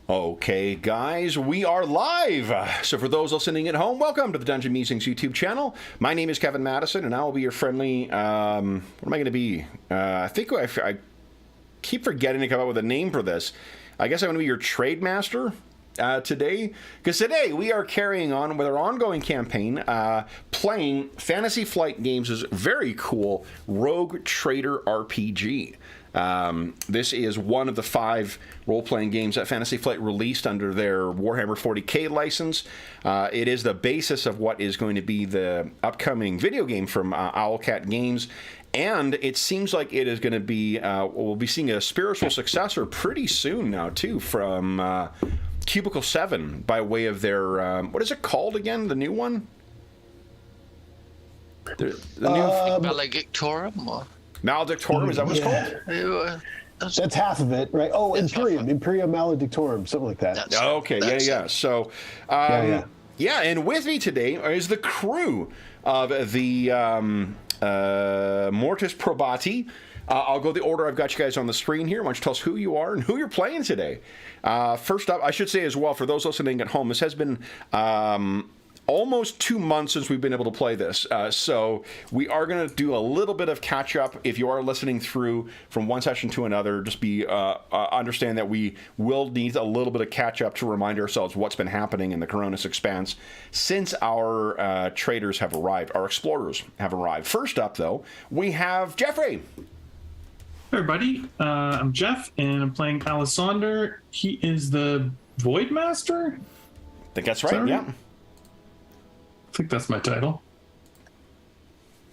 Okay, guys, we are live. So for those listening at home, welcome to the Dungeon Musings YouTube channel. My name is Kevin Madison, and I will be your friendly, what am I going to be? I think I keep forgetting to come up with a name for this. I guess I'm going to be your trade master today, because today we are carrying on with our ongoing campaign, playing Fantasy Flight Games' very cool Rogue Trader RPG. This is one of the 5 role-playing games that Fantasy Flight released under their Warhammer 40K license. It is the basis of what is going to be the upcoming video game from Owlcat Games, and it seems like it is going to be, we'll be seeing a spiritual successor pretty soon now, too, from Cubicle 7 by way of their, what is it called again, the new one? The new... Maledictorum, or... Maledictorum, is that what it's called? That's half of it, right? Oh, Imperium Maledictorum, something like that. Okay, yeah. So, yeah, and with me today is the crew of the Mortis Probati. I'll go the order I've got you guys on the screen here. Why don't you tell us who you are and who you're playing today? First up, I should say as well, for those listening at home, this has been almost 2 months since we've been able to play this. So we are going to do a little bit of catch up. If you are listening through from one session to another, just be understand that we will need a little bit of catch up to remind ourselves what's been happening in the Coronis Expanse since our traders have arrived, our explorers have arrived. First up, though, we have Jeffrey. Hey everybody, I'm Jeff, and I'm playing Alessander. He is the Void Master? I think that's right, yeah. I think that's my title.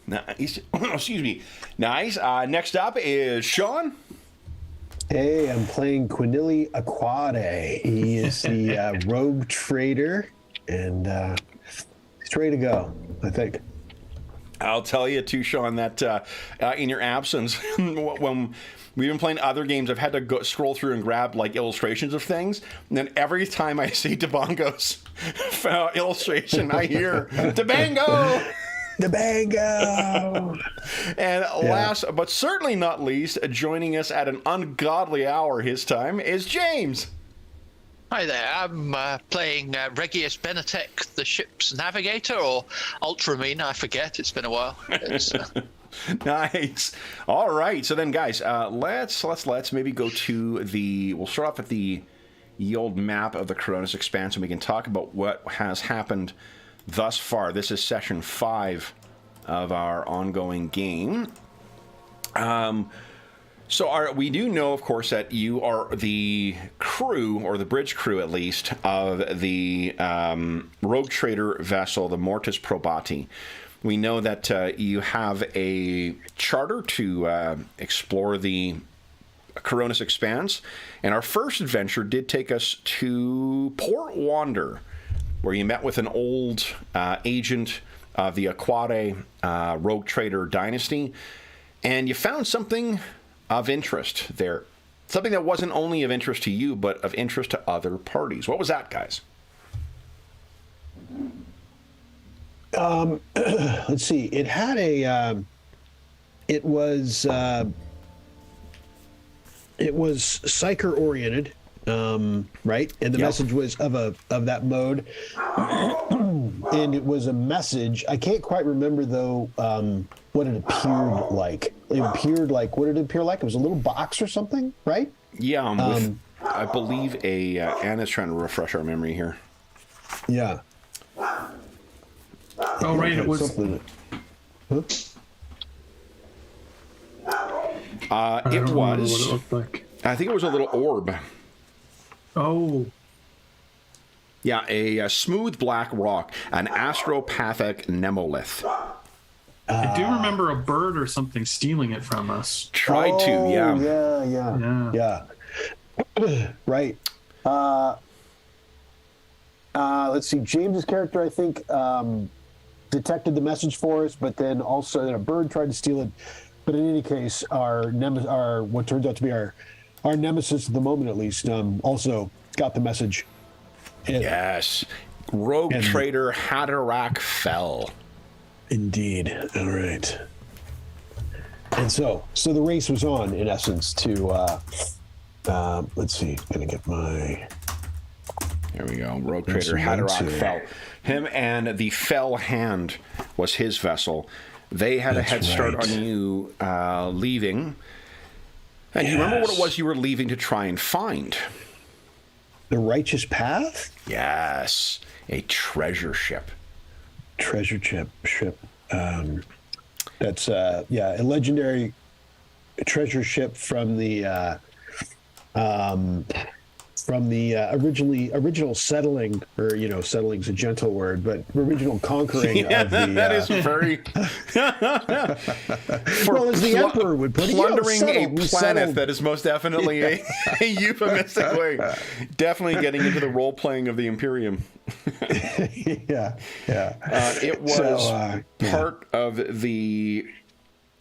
Nice. Excuse me. Nice. Next up is Sean. Hey, I'm playing Quinili Aquade. He is the rogue trader, and he's ready to go, I think. I'll tell you too, Sean, that in your absence, when we've been playing other games, I've had to go scroll through and grab like illustrations of things, and then every time I see Debango's illustration, I hear Debango! Debango! And last but certainly not least, joining us at an ungodly hour his time is James. Hi there, I'm playing Regius Benetech, the ship's navigator, or Ultramina, I forget, it's been a while. Nice. All right, so then guys, let's maybe go to we'll start off at the old map of the Coronis Expanse, and we can talk about what has happened thus far. This is session 5 of our ongoing game. So we do know, of course, that you are the crew, or the bridge crew at least, of the rogue trader vessel, the Mortis Probati. We know that you have a charter to explore the Coronis Expanse, and our first adventure did take us to Port Wander, where you met with an old agent of the Aquade rogue trader dynasty, and you found something of interest there. Something that wasn't only of interest to you, but of interest to other parties. What was that, guys? Let's see. It had a. It was psyker oriented, right? And the message was of that mode, and it was a message. I can't quite remember though what it appeared like. It appeared like, what did it appear like? It was a little box or something, right? Yeah, I believe Anna's trying to refresh our memory here. Yeah. Oh, right, it was... Huh? It was... what it looked like. I think it was a little orb. Oh. Yeah, a smooth black rock, an astropathic nemolith. I do remember a bird or something stealing it from us. Tried to, yeah. Yeah. Right. Let's see. James's character, I think, detected the message for us, but then also a bird tried to steal it. But in any case, our what turns out to be our nemesis at the moment, at least, also got the message. Yes. Rogue trader Haderach fell. Indeed. All right. And so the race was on, in essence, to let's see. Gonna get my There we go. Rogue That's Trader Haderach right. fell. Him and the Fell Hand was his vessel. They had a head start on you leaving. And you remember what it was you were leaving to try and find? The Righteous Path? Yes. A treasure ship. Treasure ship. That's a legendary treasure ship from the original settling, or settling's a gentle word, but original conquering of the. That is very. Well, as the emperor would put it, plundering a planet that is most definitely a euphemistic way. Definitely getting into the role playing of the Imperium. yeah. It was part of the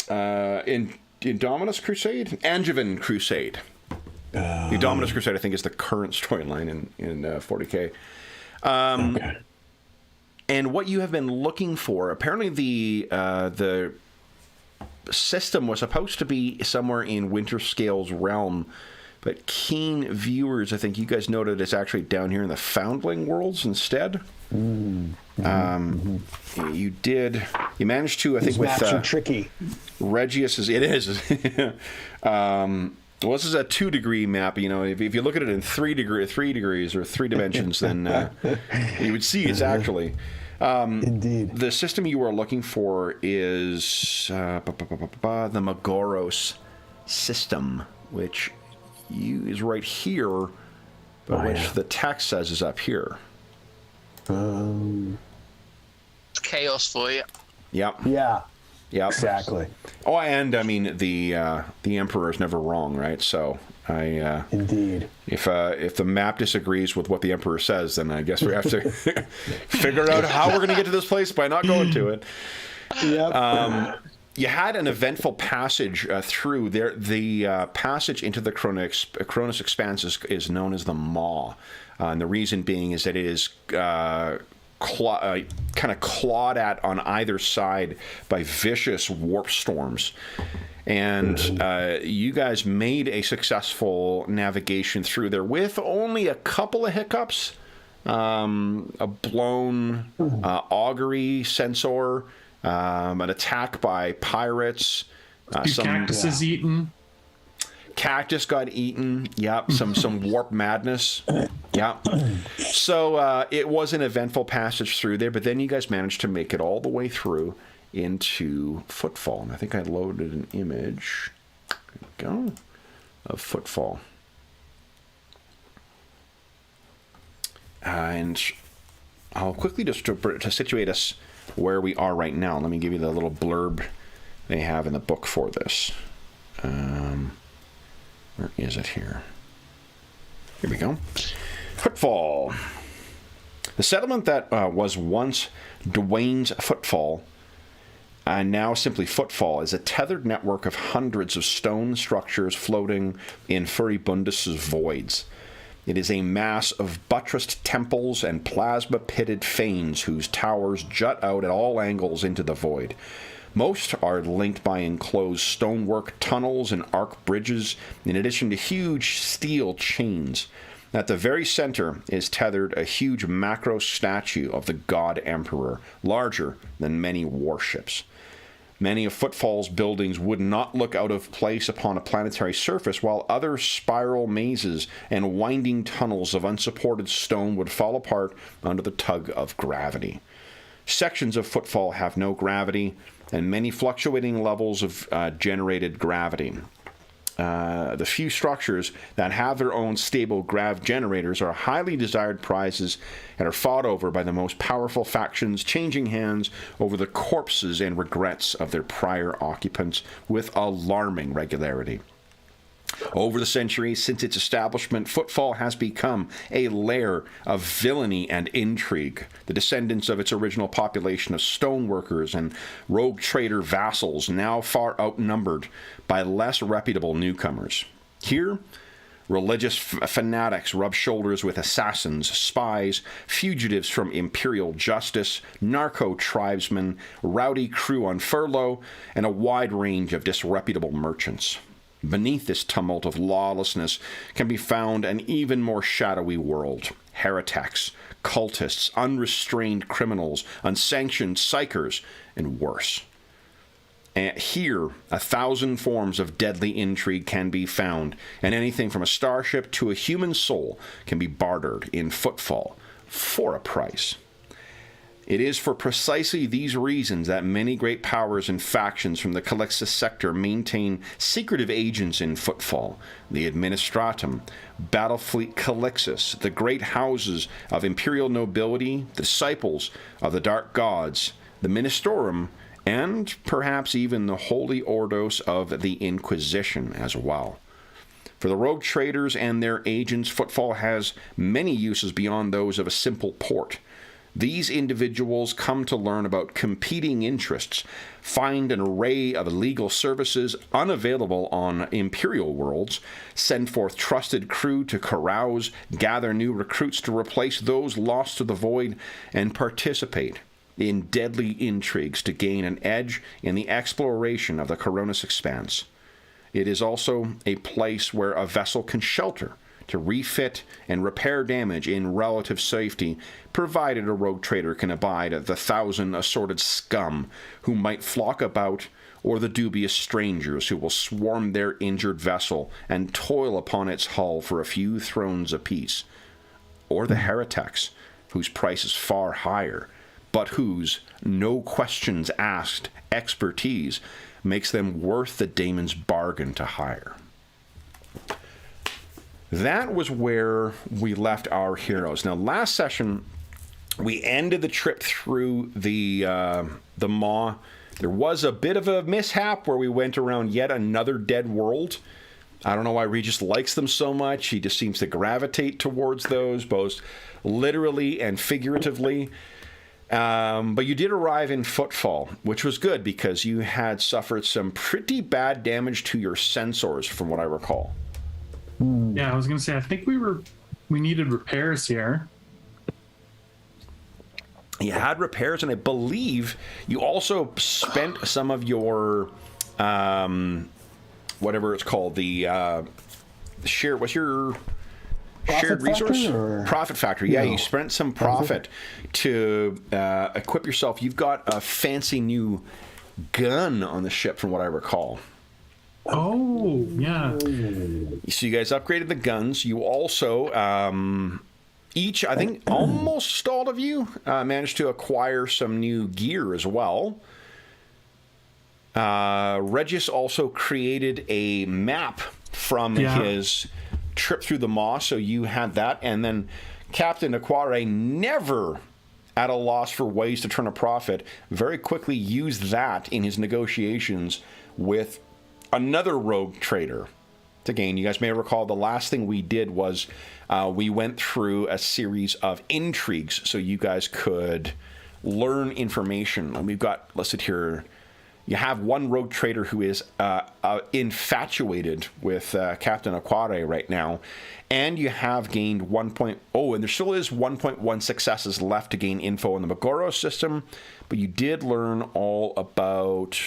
Indominus Crusade, Angevin Crusade. The Indominus Crusade, I think, is the current storyline in 40K. Okay. And what you have been looking for, apparently the system was supposed to be somewhere in Winterscale's realm, but keen viewers, I think you guys noted it's actually down here in the Foundling Worlds instead. You managed to, I think, These with maps are tricky. Regius's, it is. Well, this is a 2-degree map. If you look at it in 3 degrees or 3 dimensions, then you would see it's actually. Indeed. The system you are looking for is the Magoros system, which is right here, but which the text says is up here. It's chaos for you. Yep. Yeah. Yep. Exactly. Oh, and I mean the Emperor is never wrong, right? So Indeed. If the map disagrees with what the Emperor says, then I guess we have to figure out how we're going to get to this place by not going to it. Yep. You had an eventful passage through there. The passage into the Cronus Expanse is known as the Maw, and the reason being is that it is kind of clawed at on either side by vicious warp storms. And you guys made a successful navigation through there with only a couple of hiccups, a blown augury sensor, an attack by pirates. Some cactuses eaten. Cactus got eaten. Yep. Some warp madness. Yep. So it was an eventful passage through there, but then you guys managed to make it all the way through into Footfall. And I think I loaded an image. There we go. Of Footfall. And I'll quickly just to situate us where we are right now. Let me give you the little blurb they have in the book for this. Where is it here? Here we go. Footfall. The settlement that was once Dwayne's Footfall, and now simply Footfall, is a tethered network of hundreds of stone structures floating in Furibundus's voids. It is a mass of buttressed temples and plasma-pitted fanes whose towers jut out at all angles into the void. Most are linked by enclosed stonework tunnels and arc bridges, in addition to huge steel chains. At the very center is tethered a huge macro statue of the God Emperor, larger than many warships. Many of Footfall's buildings would not look out of place upon a planetary surface, while other spiral mazes and winding tunnels of unsupported stone would fall apart under the tug of gravity. Sections of Footfall have no gravity, and many fluctuating levels of generated gravity. The few structures that have their own stable grav generators are highly desired prizes and are fought over by the most powerful factions, changing hands over the corpses and regrets of their prior occupants with alarming regularity. Over the centuries, since its establishment, Footfall has become a lair of villainy and intrigue. The descendants of its original population of stoneworkers and rogue trader vassals, now far outnumbered by less reputable newcomers. Here, religious fanatics rub shoulders with assassins, spies, fugitives from imperial justice, narco-tribesmen, rowdy crew on furlough, and a wide range of disreputable merchants. Beneath this tumult of lawlessness can be found an even more shadowy world, heretics, cultists, unrestrained criminals, unsanctioned psychers, and worse. And here, 1,000 forms of deadly intrigue can be found, and anything from a starship to a human soul can be bartered in Footfall for a price. It is for precisely these reasons that many great powers and factions from the Calixtus sector maintain secretive agents in Footfall: the Administratum, Battlefleet Calixtus, the great houses of imperial nobility, the disciples of the Dark Gods, the Ministorum, and perhaps even the Holy Ordos of the Inquisition as well. For the rogue traders and their agents, Footfall has many uses beyond those of a simple port. These individuals come to learn about competing interests, find an array of legal services unavailable on Imperial worlds, send forth trusted crew to carouse, gather new recruits to replace those lost to the void, and participate in deadly intrigues to gain an edge in the exploration of the Coronis Expanse. It is also a place where a vessel can shelter to refit and repair damage in relative safety, provided a rogue trader can abide the 1,000 assorted scum who might flock about, or the dubious strangers who will swarm their injured vessel and toil upon its hull for a few thrones apiece, or the heretics, whose price is far higher, but whose no questions asked expertise makes them worth the daemon's bargain to hire. That was where we left our heroes. Now, last session, we ended the trip through the Maw. There was a bit of a mishap where we went around yet another dead world. I don't know why Regis likes them so much. He just seems to gravitate towards those, both literally and figuratively. But you did arrive in Footfall, which was good because you had suffered some pretty bad damage to your sensors, from what I recall. Yeah, I was gonna say, I think we needed repairs here. You had repairs, and I believe you also spent some of your whatever it's called, the share. What's your shared resource? Profit factor. Yeah, you spent some profit to equip yourself. You've got a fancy new gun on the ship, from what I recall. Oh, yeah. So you guys upgraded the guns. You also, each, I think almost all of you, managed to acquire some new gear as well. Regis also created a map from his trip through the Maw, so you had that. And then Captain Aquare, never at a loss for ways to turn a profit, very quickly used that in his negotiations with another rogue trader to gain. You guys may recall the last thing we did was we went through a series of intrigues so you guys could learn information. And we've got listed here, you have one rogue trader who is infatuated with Captain Aquare right now, and you have gained 1. And there still is 1.1 successes left to gain info on the Magoro system, but you did learn all about,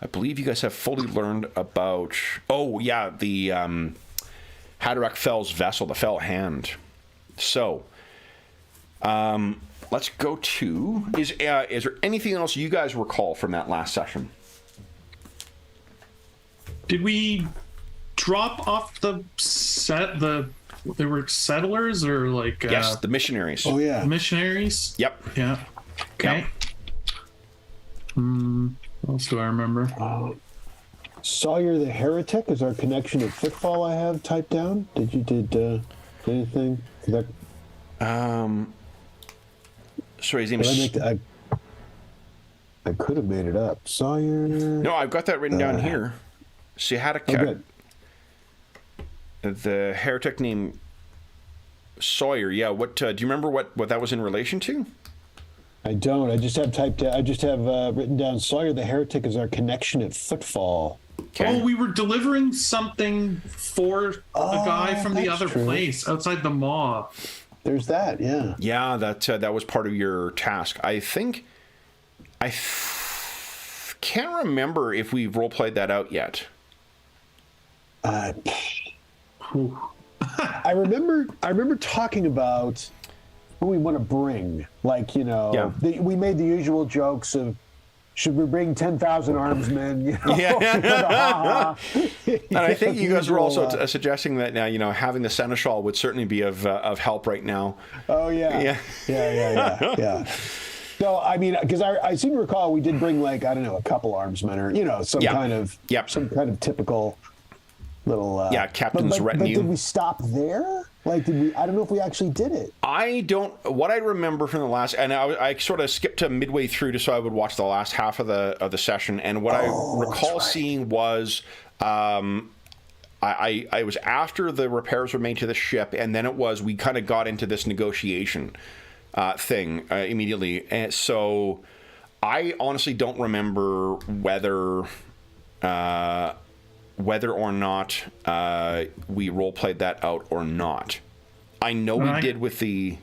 I believe you guys have fully learned about, the Haderach Fell's vessel, the Fell Hand. So, let's go to, is there anything else you guys recall from that last session? Did we drop off the set, they were settlers or like... yes, the missionaries. Oh, yeah. Missionaries? Yep. Yeah. Okay. Yep. What else do I remember? Sawyer the Heretic is our connection to Footfall I have typed down. Did anything? Sorry, his name is... I could have made it up. Sawyer... No, I've got that written down here. So you had the heretic named Sawyer. Yeah, what do you remember what that was in relation to? I don't. I just have written down Sawyer the Heretic is our connection at Footfall. Okay. Oh, we were delivering something for a guy from the other place outside the Maw. There's that, yeah. Yeah, that was part of your task. I think can't remember if we've role played that out yet. Ooh. I remember talking about who we want to bring. Like, you know, we made the usual jokes of, should we bring 10,000 armsmen? You know? Yeah. And I think you guys were also suggesting that now, you know, having the seneschal would certainly be of help right now. Oh yeah. Yeah. So I mean, because I seem to recall we did bring, like, I don't know, a couple armsmen, or, you know, some kind of typical little captain's retinue. But did we stop there? Like, did we? I don't know if we actually did it. I don't. What I remember from the last, and I sort of skipped to midway through just so I would watch the last half of the session. And what I recall seeing was, I was after the repairs were made to the ship, and then we kind of got into this negotiation thing immediately. And so I honestly don't remember whether or not we role-played that out or not. I know we did with the...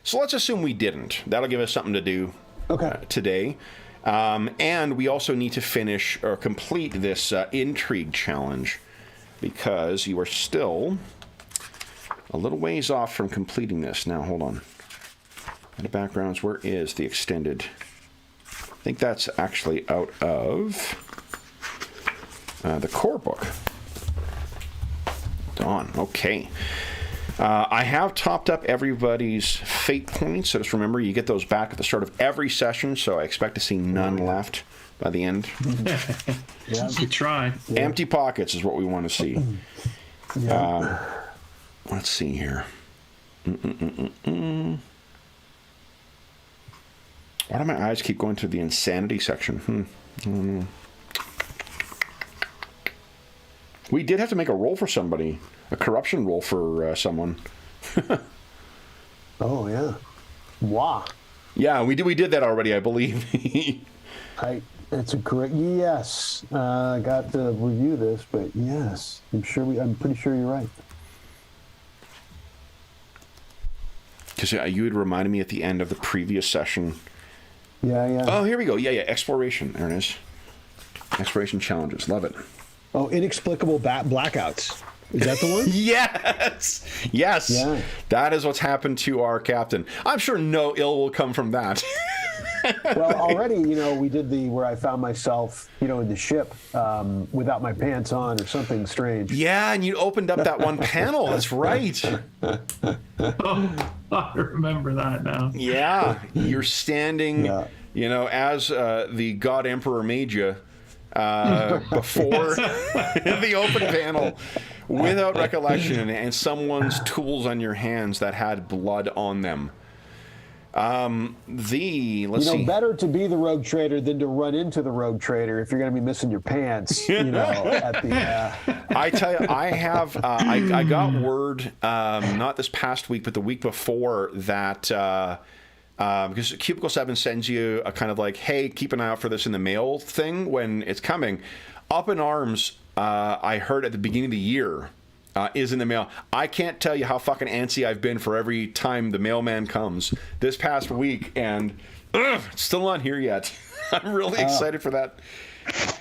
So let's assume we didn't. That'll give us something to do today. And we also need to finish or complete this intrigue challenge, because you are still a little ways off from completing this. Now, hold on. The backgrounds, where is the extended? I think that's actually out of... the core book. Dawn. Okay. I have topped up everybody's fate points, so just remember, you get those back at the start of every session, so I expect to see none left by the end. We try. Yeah. Empty pockets is what we want to see. Let's see here. Why do my eyes keep going to the insanity section? I don't know. We did have to make a roll for somebody, a corruption roll for someone. Oh yeah, wow. Yeah, we did that already, I believe. That's a correct. Yes, I got to review this, but yes, I'm pretty sure you're right. Because you had reminded me at the end of the previous session. Yeah. Oh, here we go. Yeah. Exploration. There it is. Exploration challenges. Love it. Oh, inexplicable blackouts. Is that the one? Yes. Yeah. That is what's happened to our captain. I'm sure no ill will come from that. Well, already, you know, we did where I found myself, you know, in the ship without my pants on or something strange. Yeah, and you opened up that one panel. That's right. I remember that now. Yeah, you're standing, you know, as the God Emperor made you. Before the open panel, without recollection, and someone's tools on your hands that had blood on them. Let's see. Better to be the rogue trader than to run into the rogue trader if you're going to be missing your pants. You know, at the. I tell you, I have. I got word, not this past week, but the week before that. Because Cubicle 7 sends you a kind of like, hey, keep an eye out for this in the mail thing when it's coming. Up in Arms, I heard at the beginning of the year, is in the mail. I can't tell you how fucking antsy I've been for every time the mailman comes this past week, and it's still not here yet. I'm really excited for that.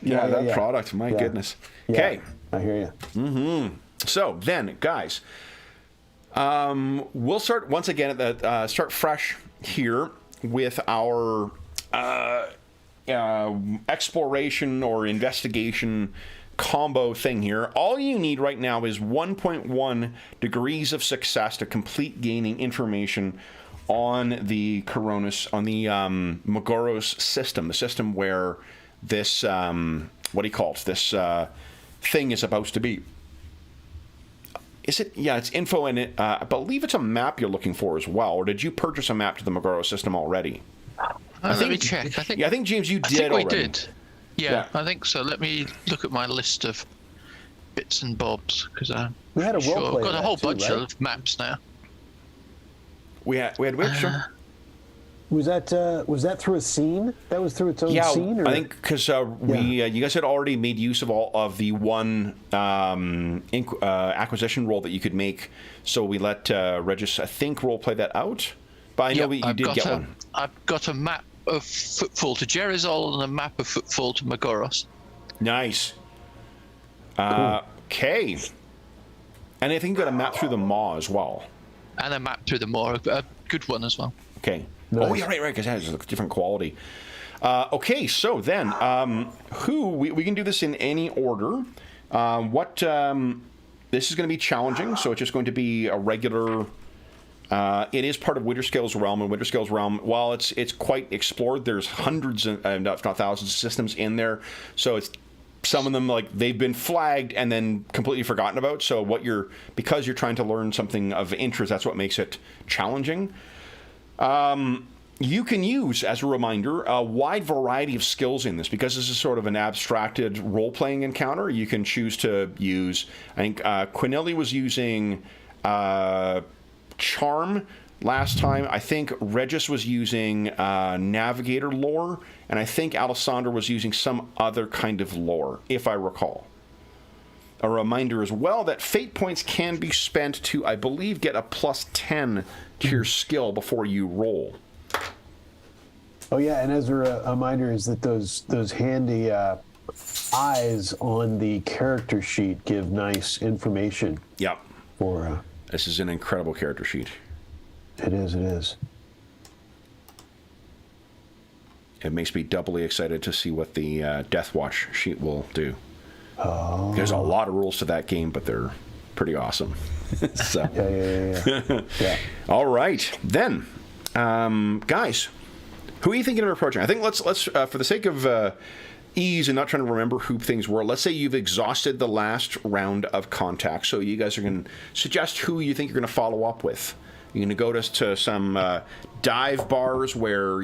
That product. My goodness. Okay. I hear you. Mm-hmm. So then, guys, we'll start once again at the start fresh here with our exploration or investigation combo thing here. All you need right now is 1.1 degrees of success to complete gaining information on the Magoros system, the system where this this thing is supposed to be. Is it? Yeah, it's info in it. I believe it's a map you're looking for as well. Or did you purchase a map to the Magoro system already? Let me check. I think James, you did. I think we already. did. Yeah, I think so. Let me look at my list of bits and bobs, because we had a sure. role play. I've got a whole bunch right? of maps now. We had which? Was that through a scene? That was through its own scene? Or? I think because you guys had already made use of all of the one acquisition roll that you could make, so we let Regis, I think, role play that out. But I know you did get one. I've got a map of Footfall to Jerizol and a map of Footfall to Magoros. Nice. Cool. Okay. And I think you got a map through the Maw as well. And a map through the Maw, a good one as well. Okay. Nice. Oh, yeah, right, because it has a different quality. Okay, so then, we can do this in any order. This is going to be challenging, so it's just going to be a regular... it is part of Winterscale's realm, and Winterscale's realm, while it's quite explored, there's hundreds, if not thousands, of systems in there. So it's some of them, like, they've been flagged and then completely forgotten about. So because you're trying to learn something of interest, that's what makes it challenging. You can use, as a reminder, a wide variety of skills in this. Because this is sort of an abstracted role-playing encounter, you can choose to use... I think Quinelli was using Charm last time. I think Regis was using Navigator lore. And I think Alessandra was using some other kind of lore, if I recall. A reminder as well that fate points can be spent to, I believe, get a +10 to your skill before you roll. Oh yeah, and as a reminder is that those handy eyes on the character sheet give nice information. Yep. For this is an incredible character sheet. It is. It makes me doubly excited to see what the Death Watch sheet will do. Oh. There's a lot of rules to that game, but they're pretty awesome. So. Yeah. All right, then, guys, who are you thinking of approaching? I think let's for the sake of ease and not trying to remember who things were, let's say you've exhausted the last round of contact. So you guys are going to suggest who you think you're going to follow up with. You're going to go to some dive bars where,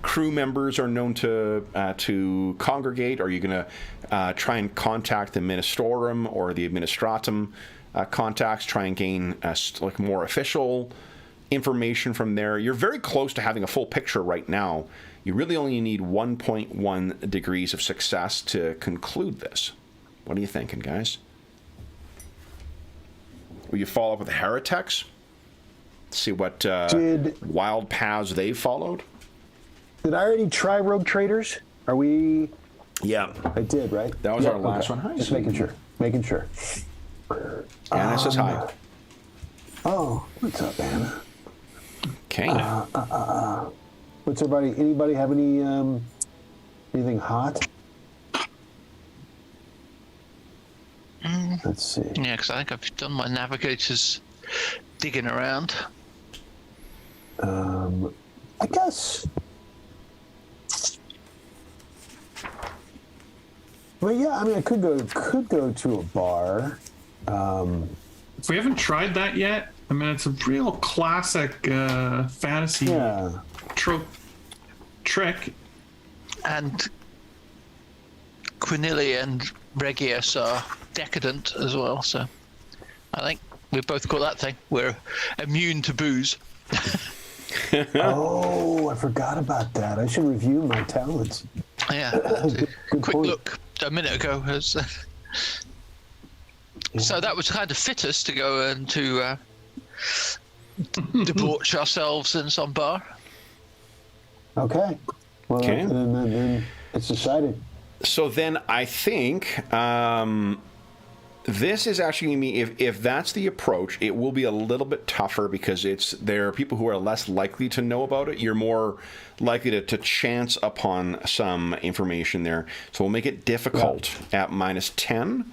crew members are known to congregate. Or are you going to try and contact the Ministorum or the Administratum contacts, try and gain more official information from there? You're very close to having a full picture right now. You really only need 1.1 degrees of success to conclude this. What are you thinking, guys? Will you follow up with the heretics? See what wild paths they followed? Did I already try Rogue Traders? Are we... Yeah. I did, right? That was our last one. Hi, just making sure. Anna says hi. Oh, what's up, Anna? Okay. What's everybody? Anybody have any anything hot? Let's see. Yeah, because I think I've done my navigators digging around. I guess. Well, yeah. I mean, I could go to a bar. If we haven't tried that yet, I mean, it's a real classic fantasy trope trick. And Quinili and Regius are decadent as well, so I think we've both got that thing. We're immune to booze. Oh, I forgot about that. I should review my talents. Yeah. Good Quick point. look a minute ago. So that would kind of fit us to go and to debauch ourselves in some bar. Okay. Well, Okay. Then it's decided. So then I think this is actually going to be, if that's the approach, it will be a little bit tougher because there are people who are less likely to know about it. You're more likely to chance upon some information there. So we'll make it difficult at -10.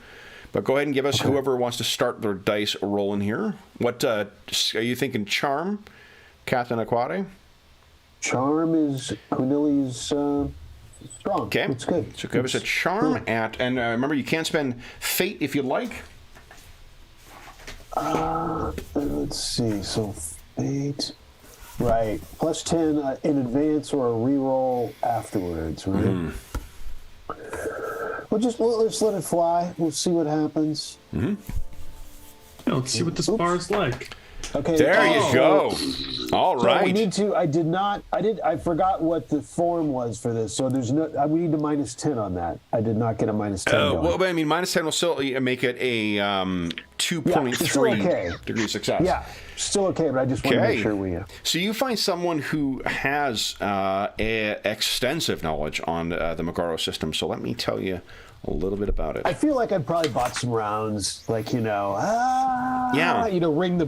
But go ahead and give us whoever wants to start their dice rolling here. What are you thinking? Charm, Captain Aquati? Charm is Quinili's strong. Okay. That's good. So give us a charm and remember, you can spend fate if you like. Let's see. So fate. Right. +10 in advance or a reroll afterwards, right? Mm-hmm. Let's let it fly. We'll see what happens. Mm-hmm. Yeah, let's see what this bar is like. Okay. There you go. All So right. we need to. I forgot what the form was for this. So there's no. We need a -10 on that. I did not get a -10. Well, I mean, -10 will still make it a 2.3 okay. degree success. Yeah, still okay, but I just want to make sure we. So you find someone who has extensive knowledge on the Magaro system. So let me tell you a little bit about it. I feel like I've probably bought some rounds, like, ring the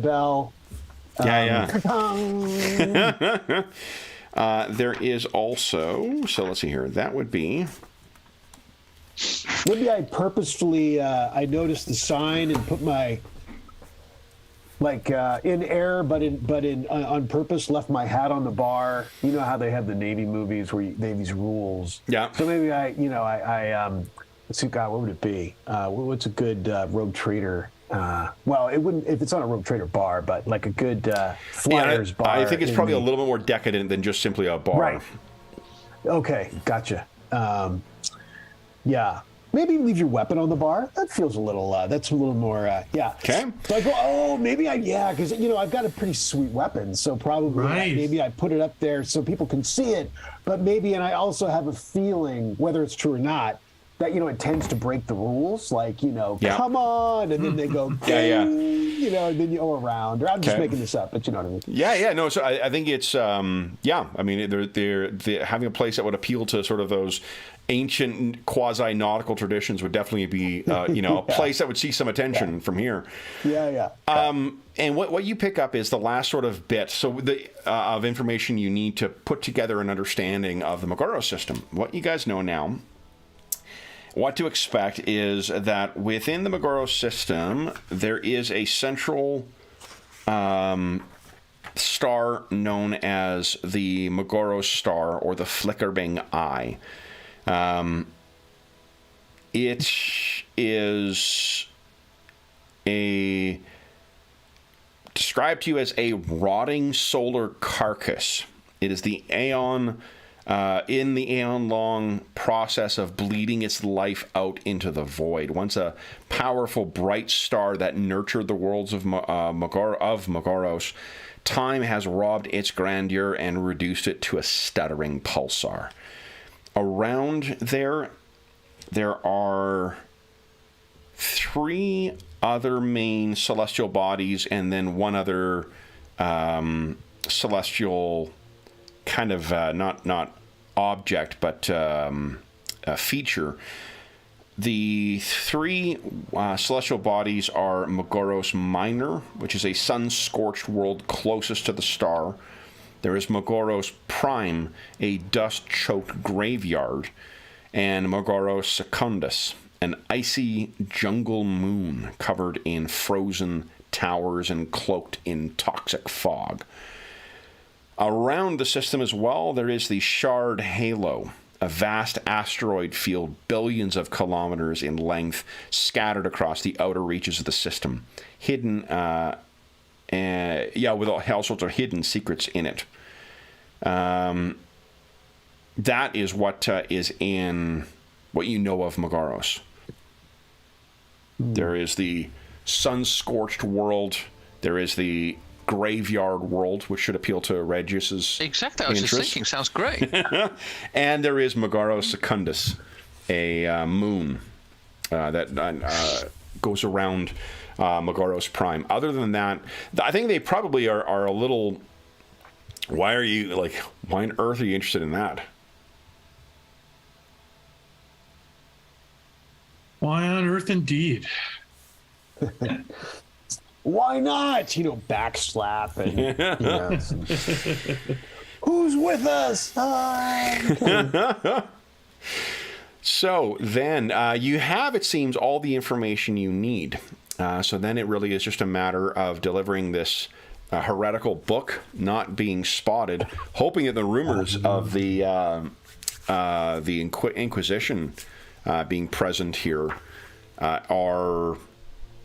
bell. Yeah. There is also, so let's see here, that would be... Maybe I purposefully, I noticed the sign and put my, in error, but on purpose, left my hat on the bar. You know how they have the Navy movies where they have these rules. Yeah. So maybe let's see, God, what would it be? What's a good rogue trader? Well, it wouldn't if it's not a rogue trader bar, but like a good flyers bar. I think it's probably a little bit more decadent than just simply a bar. Right. Okay, gotcha. Yeah. Maybe leave your weapon on the bar. That feels a little, that's a little more, yeah. Okay. So I go, because, I've got a pretty sweet weapon. So probably maybe I put it up there so people can see it. But and I also have a feeling, whether it's true or not, that, it tends to break the ruls. Like, come on. And then they go, and then you go around. Or I'm just making this up, but you know what I mean. Yeah. No, so I think it's, I mean, they're having a place that would appeal to sort of those ancient quasi-nautical traditions would definitely be, a place that would see some attention from here. Yeah. And what you pick up is the last sort of bit of information you need to put together an understanding of the Magoro system. What you guys know now, what to expect is that within the Magoro system, there is a central star known as the Magoro star or the flickering eye. It is described to you as a rotting solar carcass. It is the in the aeon-long process of bleeding its life out into the void. Once a powerful, bright star that nurtured the worlds of Magoros, time has robbed its grandeur and reduced it to a stuttering pulsar. Around there are 3 other main celestial bodies and then one other celestial kind of not object but feature. The 3 celestial bodies are Magoros Minor, which is a sun-scorched world closest to the star. There is Magoros Prime, a dust-choked graveyard, and Magoros Secundus, an icy jungle moon covered in frozen towers and cloaked in toxic fog. Around the system as well, there is the Shard Halo, a vast asteroid field billions of kilometers in length scattered across the outer reaches of the system, hidden, with all sorts of hidden secrets in it. That is what is in what you know of Magoros. There is the sun-scorched world. There is the graveyard world, which should appeal to Regius's exactly. I was just thinking, sounds great. And there is Magoros Secundus, a moon that goes around Magoros Prime. Other than that, I think they probably are a little. Why on earth are you interested in that? Why on earth, indeed? Why not? Backslap and who's with us? So then you have, it seems, all the information you need. So then it really is just a matter of delivering this heretical book, not being spotted, hoping that the rumors of the Inquisition being present here are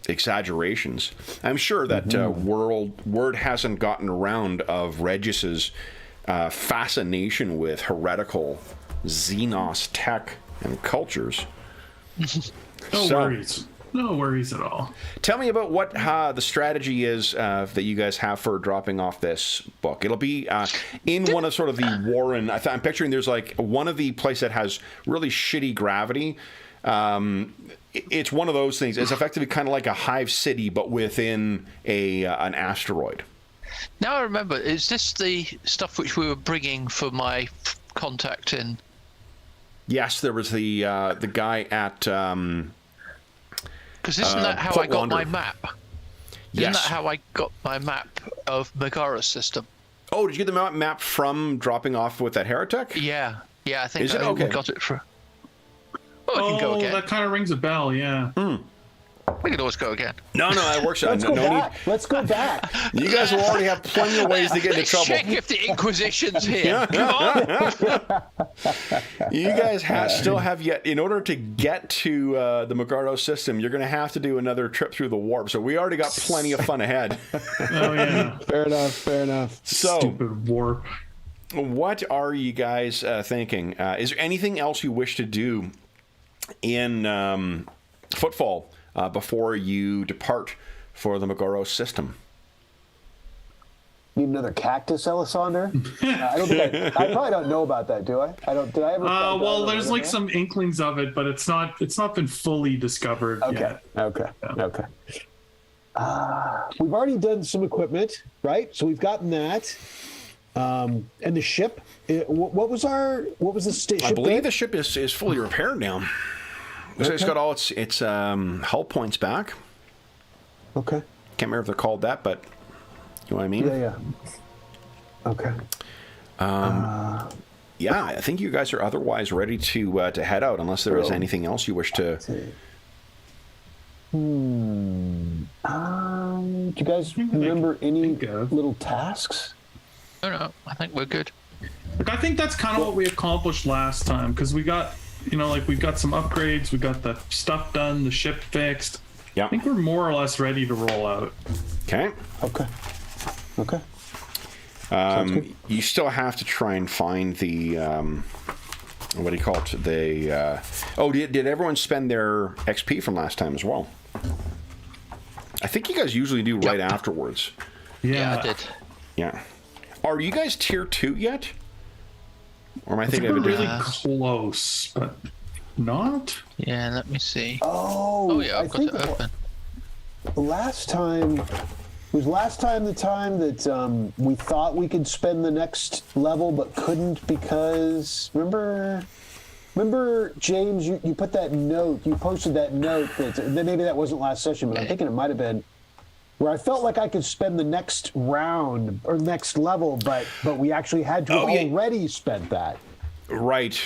exaggerations. I'm sure that word hasn't gotten around of Regius's fascination with heretical Xenos tech and cultures. No worries at all. Tell me about what the strategy is that you guys have for dropping off this book. It'll be in one of sort of the Warren. I'm picturing there's like one of the place that has really shitty gravity. It's one of those things. It's effectively kind of like a hive city, but within an asteroid. Now I remember. Is this the stuff which we were bringing for my contact in Yes, there was the guy at. Because isn't that how I got my map? Isn't that how I got my map of Megaro's system? Oh, did you get the map from dropping off with that heretic? Yeah, I think Is it? I Okay. got it from. Well, we can go again. That kind of rings a bell, yeah. We can always go again. No, that works. Let's go back. Need. Let's go back. You guys will already have plenty of ways to get into Let's trouble. check if the Inquisition's here. Come on. You guys still have yet, in order to get to the Megaro system, you're going to have to do another trip through the warp. So we already got plenty of fun ahead. Oh, yeah. Fair enough. So, stupid warp. What are you guys thinking? Is there anything else you wish to do in Footfall before you depart for the Megaro system? Need another cactus, Elisander? I don't think I probably don't know about that, do I? I don't. Did I ever? Well, there's like some inklings of it, but it's not been fully discovered yet. Okay. We've already done some equipment, right? So we've gotten that. And the ship. What was the ship? I believe the ship is fully repaired now. So it's got all its hull points back. Okay. Can't remember if they're called that, but you know what I mean? Yeah. Okay. Yeah, I think you guys are otherwise ready to head out, unless there is anything else you wish to. Do you guys remember any little tasks? No, I think we're good. I think that's kind of what we accomplished last time, because we got, we've got some upgrades, we got the stuff done, the ship fixed. Yeah. I think we're more or less ready to roll out. Okay. Okay. You still have to try and find the what do you call it? Did everyone spend their XP from last time as well? I think you guys usually do right afterwards. Yeah, I did. Yeah. Are you guys tier 2 yet? Or am I thinking we're of a really different? close, but not. Yeah, let me see. Oh yeah, I've got it open. Last time the time that we thought we could spend the next level but couldn't because remember James, you put that note, you posted that note that maybe that wasn't last session, but I'm thinking it might have been where I felt like I could spend the next round or next level, but we actually had to already spent that. Right.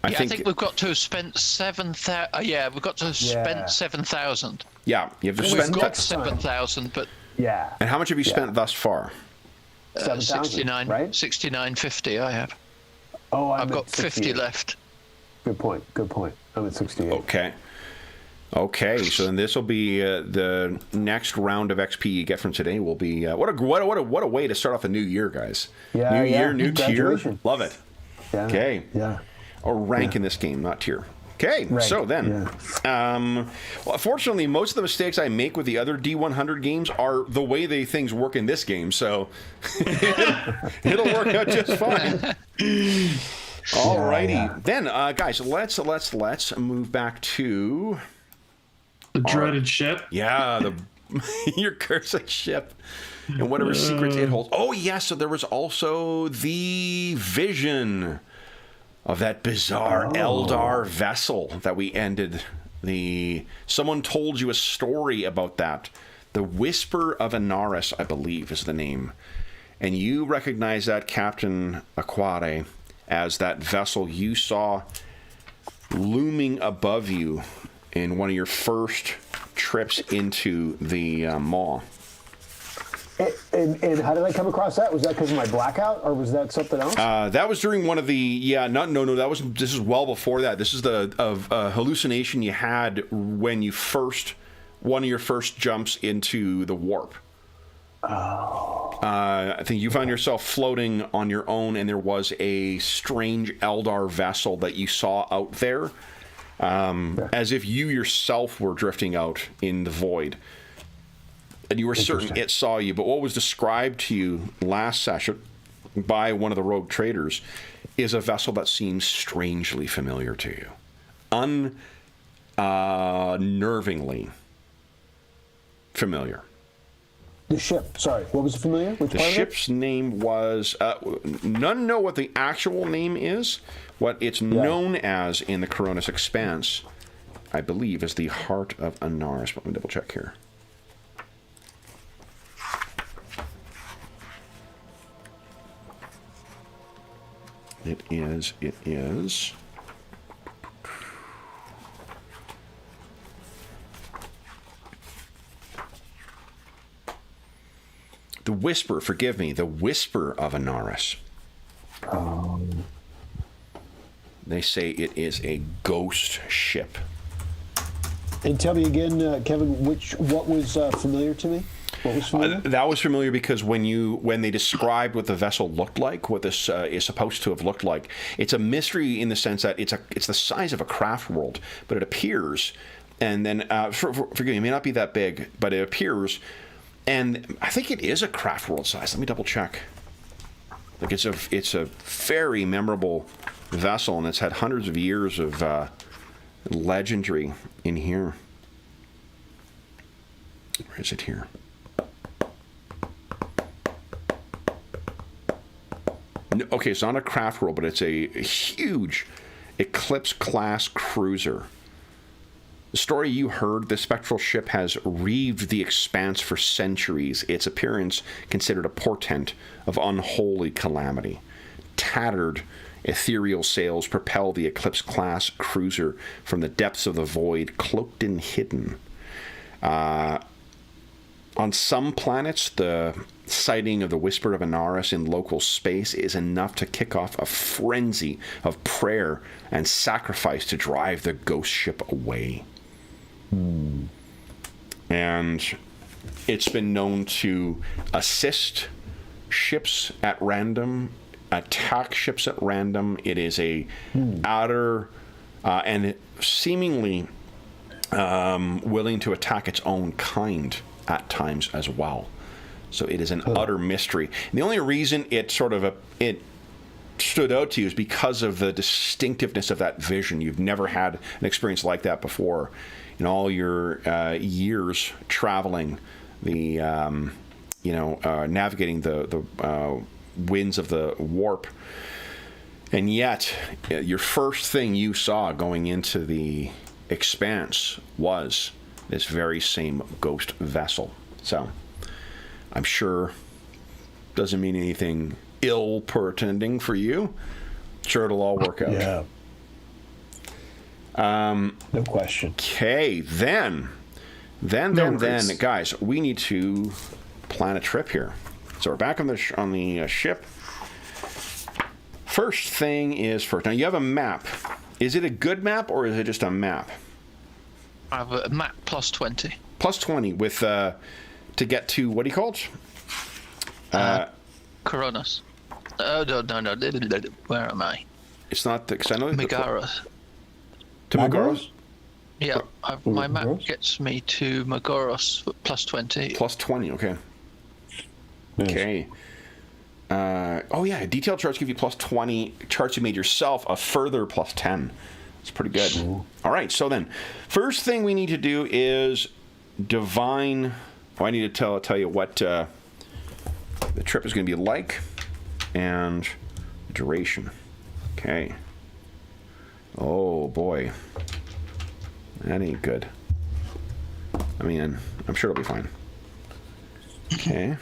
I think we've got to have spent 7,000. We've got to have spent 7,000. Yeah, you have to We've spend got 7,000, but yeah. And how much have you spent thus far? 69, right? 69.50 I have. Oh, I've got 50 left. Good point. I'm at 68. Okay, so then this will be the next round of XP you get from today. Will be what a way to start off a new year, guys. Yeah, new year, new tier. Graduation. Love it. Yeah. Okay. Yeah. Or rank in this game, not tier. Okay, Rank, so then, well, fortunately, most of the mistakes I make with the other D100 games are the way things work in this game, so it'll work out just fine. Alrighty, then, guys, let's move back to the dreaded ship. Yeah, your cursed ship and whatever secrets it holds. Oh, yeah, so there was also the vision of that bizarre Eldar vessel that we ended. Someone told you a story about that. The Whisper of Anaris, I believe, is the name. And you recognize that Captain Aquare as that vessel you saw looming above you in one of your first trips into the Maw. And how did I come across that? Was that because of my blackout, or was that something else? That was during one of the this is well before that. This is the hallucination you had when you one of your first jumps into the warp. I think you found yourself floating on your own, and there was a strange Eldar vessel that you saw out there, as if you yourself were drifting out in the void. And you were certain it saw you, but what was described to you last session by one of the rogue traders is a vessel that seems strangely familiar to you. Unnervingly familiar. The ship. Sorry, what was the familiar? Which The part ship's name was. None know what the actual name is. What it's known as in the Coronis Expanse, I believe, is the Heart of Anaris. Let me double check here. It is. The Whisper, forgive me, the Whisper of Anaris. They say it is a ghost ship. And tell me again, Kevin, what was familiar to me? What was familiar? That was familiar because when they described what the vessel looked like, what this is supposed to have looked like, it's a mystery in the sense that it's the size of a craft world, but it appears, and then forgive me, it may not be that big, but it appears, and I think it is a craft world size. Let me double check. Like it's a very memorable vessel, and it's had hundreds of years of legendary in here. Where is it here? Okay, it's not a craft world, but it's a huge Eclipse-class cruiser. The story you heard, the spectral ship has reaved the expanse for centuries, its appearance considered a portent of unholy calamity. Tattered, ethereal sails propel the Eclipse-class cruiser from the depths of the void, cloaked and hidden. On some planets, the sighting of the Whisper of Anaris in local space is enough to kick off a frenzy of prayer and sacrifice to drive the ghost ship away. And it's been known to assist ships at random, attack ships at random. It is a outer and seemingly willing to attack its own kind at times as well. So it is an utter mystery. And the only reason it it stood out to you is because of the distinctiveness of that vision. You've never had an experience like that before in all your years traveling the navigating the winds of the warp. And yet, your first thing you saw going into the expanse was this very same ghost vessel. So, I'm sure doesn't mean anything ill portending for you. Sure, it'll all work out. Yeah. No question. Okay, then, guys, we need to plan a trip here. So we're back on the ship. First thing is first. Now you have a map. Is it a good map or is it just a map? I have a map plus 20. Plus 20 with to get to what do you call it? Coronis. Oh no. Where am I? It's not the. Cause I know Megaros. To Megaros? Yeah, my map gets me to Megaros plus 20. Plus 20. Okay. Nice. Okay. Oh yeah, detailed charts give you plus 20. Charts you made yourself a further plus 10. It's pretty good. Ooh. All right, so then, first thing we need to do is divine. Oh, I need to tell you what the trip is going to be like, and duration. Okay. Oh boy, that ain't good. I mean, I'm sure it'll be fine. Okay.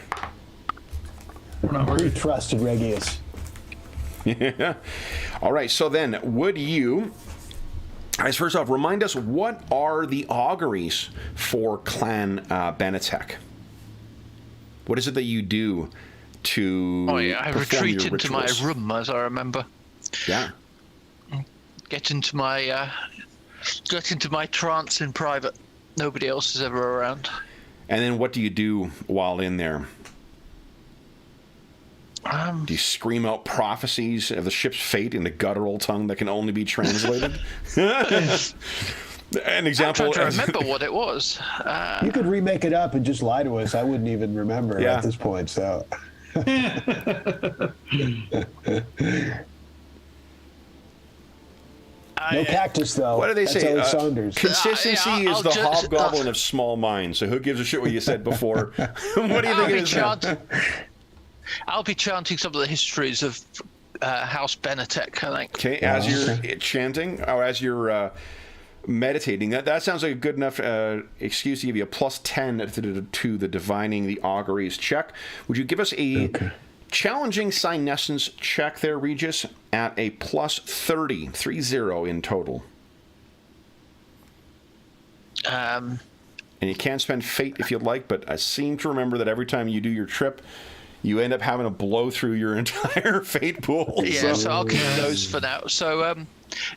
We trusted Regius. Yeah. All right. So then, would you, guys, first off, remind us what are the auguries for Clan Benetech? What is it that you do to? Oh yeah, I retreat into my room, as I remember. Yeah. Get into my trance in private. Nobody else is ever around. And then, what do you do while in there? Do you scream out prophecies of the ship's fate in a guttural tongue that can only be translated? An example. I'm trying to remember what it was. You could remake it up and just lie to us. I wouldn't even remember at this point. So. No cactus, though. What do they That's say? Ellie Saunders. Consistency Yeah, is the hobgoblin of small minds. So who gives a shit what you said before? What do you think it is now? I'll be chanting some of the histories of House Benetech, I think. Okay, as you're chanting, or as you're meditating, that sounds like a good enough excuse to give you a plus 10 to the divining the auguries check. Would you give us a challenging senescence check there, Regis, at a plus 30 in total? And you can spend fate if you'd like, but I seem to remember that every time you do your trip, you end up having to blow through your entire fate pool. Yeah, so I'll keep those for now. So,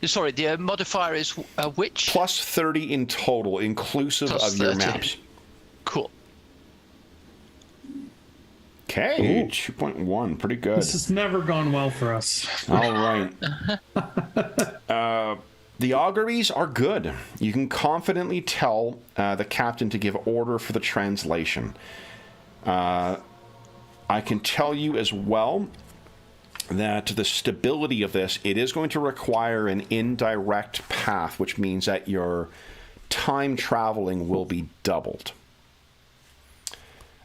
sorry, the modifier is which? Plus 30 in total, inclusive Plus of your 30. maps. Cool. Okay, 2.1, pretty good. This has never gone well for us. All right. The auguries are good. You can confidently tell the captain to give order for the translation. I can tell you as well that the stability of this, it is going to require an indirect path, which means that your time traveling will be doubled.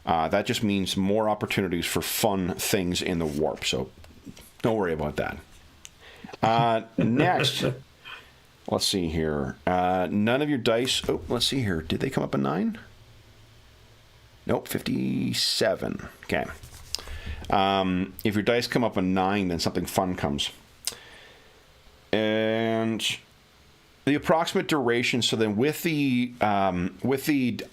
That just means more opportunities for fun things in the warp, so don't worry about that. Next, let's see here. None of your dice... Oh, let's see here. Did they come up a 9? Nope, 57. Okay. If your dice come up a 9, then something fun comes. And the approximate duration, so then with the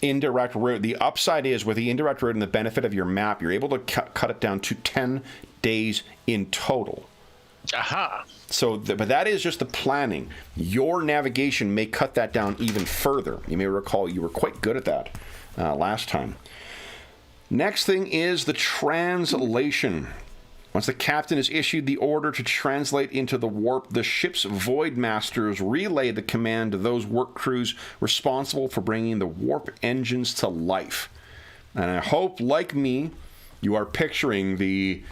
indirect route, the upside is with the indirect route and the benefit of your map, you're able to cut it down to 10 days in total. Aha. So, but that is just the planning. Your navigation may cut that down even further. You may recall you were quite good at that last time. Next thing is the translation. Once the captain has issued the order to translate into the warp, the ship's void masters relay the command to those work crews responsible for bringing the warp engines to life. And I hope, like me, you are picturing the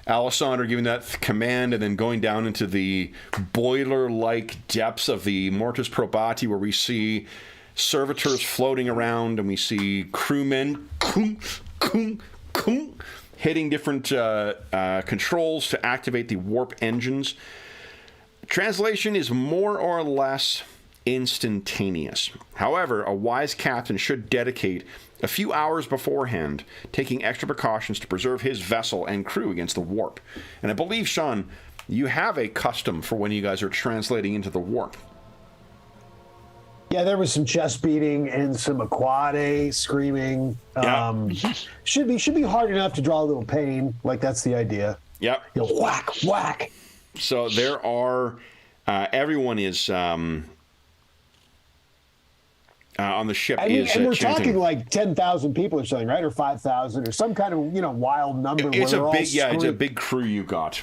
Alessandro giving that command and then going down into the boiler-like depths of the Mortis Probati, where we see servitors floating around and we see crewmen hitting different controls to activate the warp engines. Translation is more or less instantaneous. However, a wise captain should dedicate a few hours beforehand, taking extra precautions to preserve his vessel and crew against the warp. And I believe, Sean, you have a custom for when you guys are translating into the warp. Yeah, there was some chest beating and some aquade screaming. Should be hard enough to draw a little pain. Like, that's the idea. Yep. You know, whack, whack. So there are, everyone is on the ship. And we're chanting. talking like 10,000 people or something, right? Or 5,000 or some kind of, wild number. It's a big crew you got.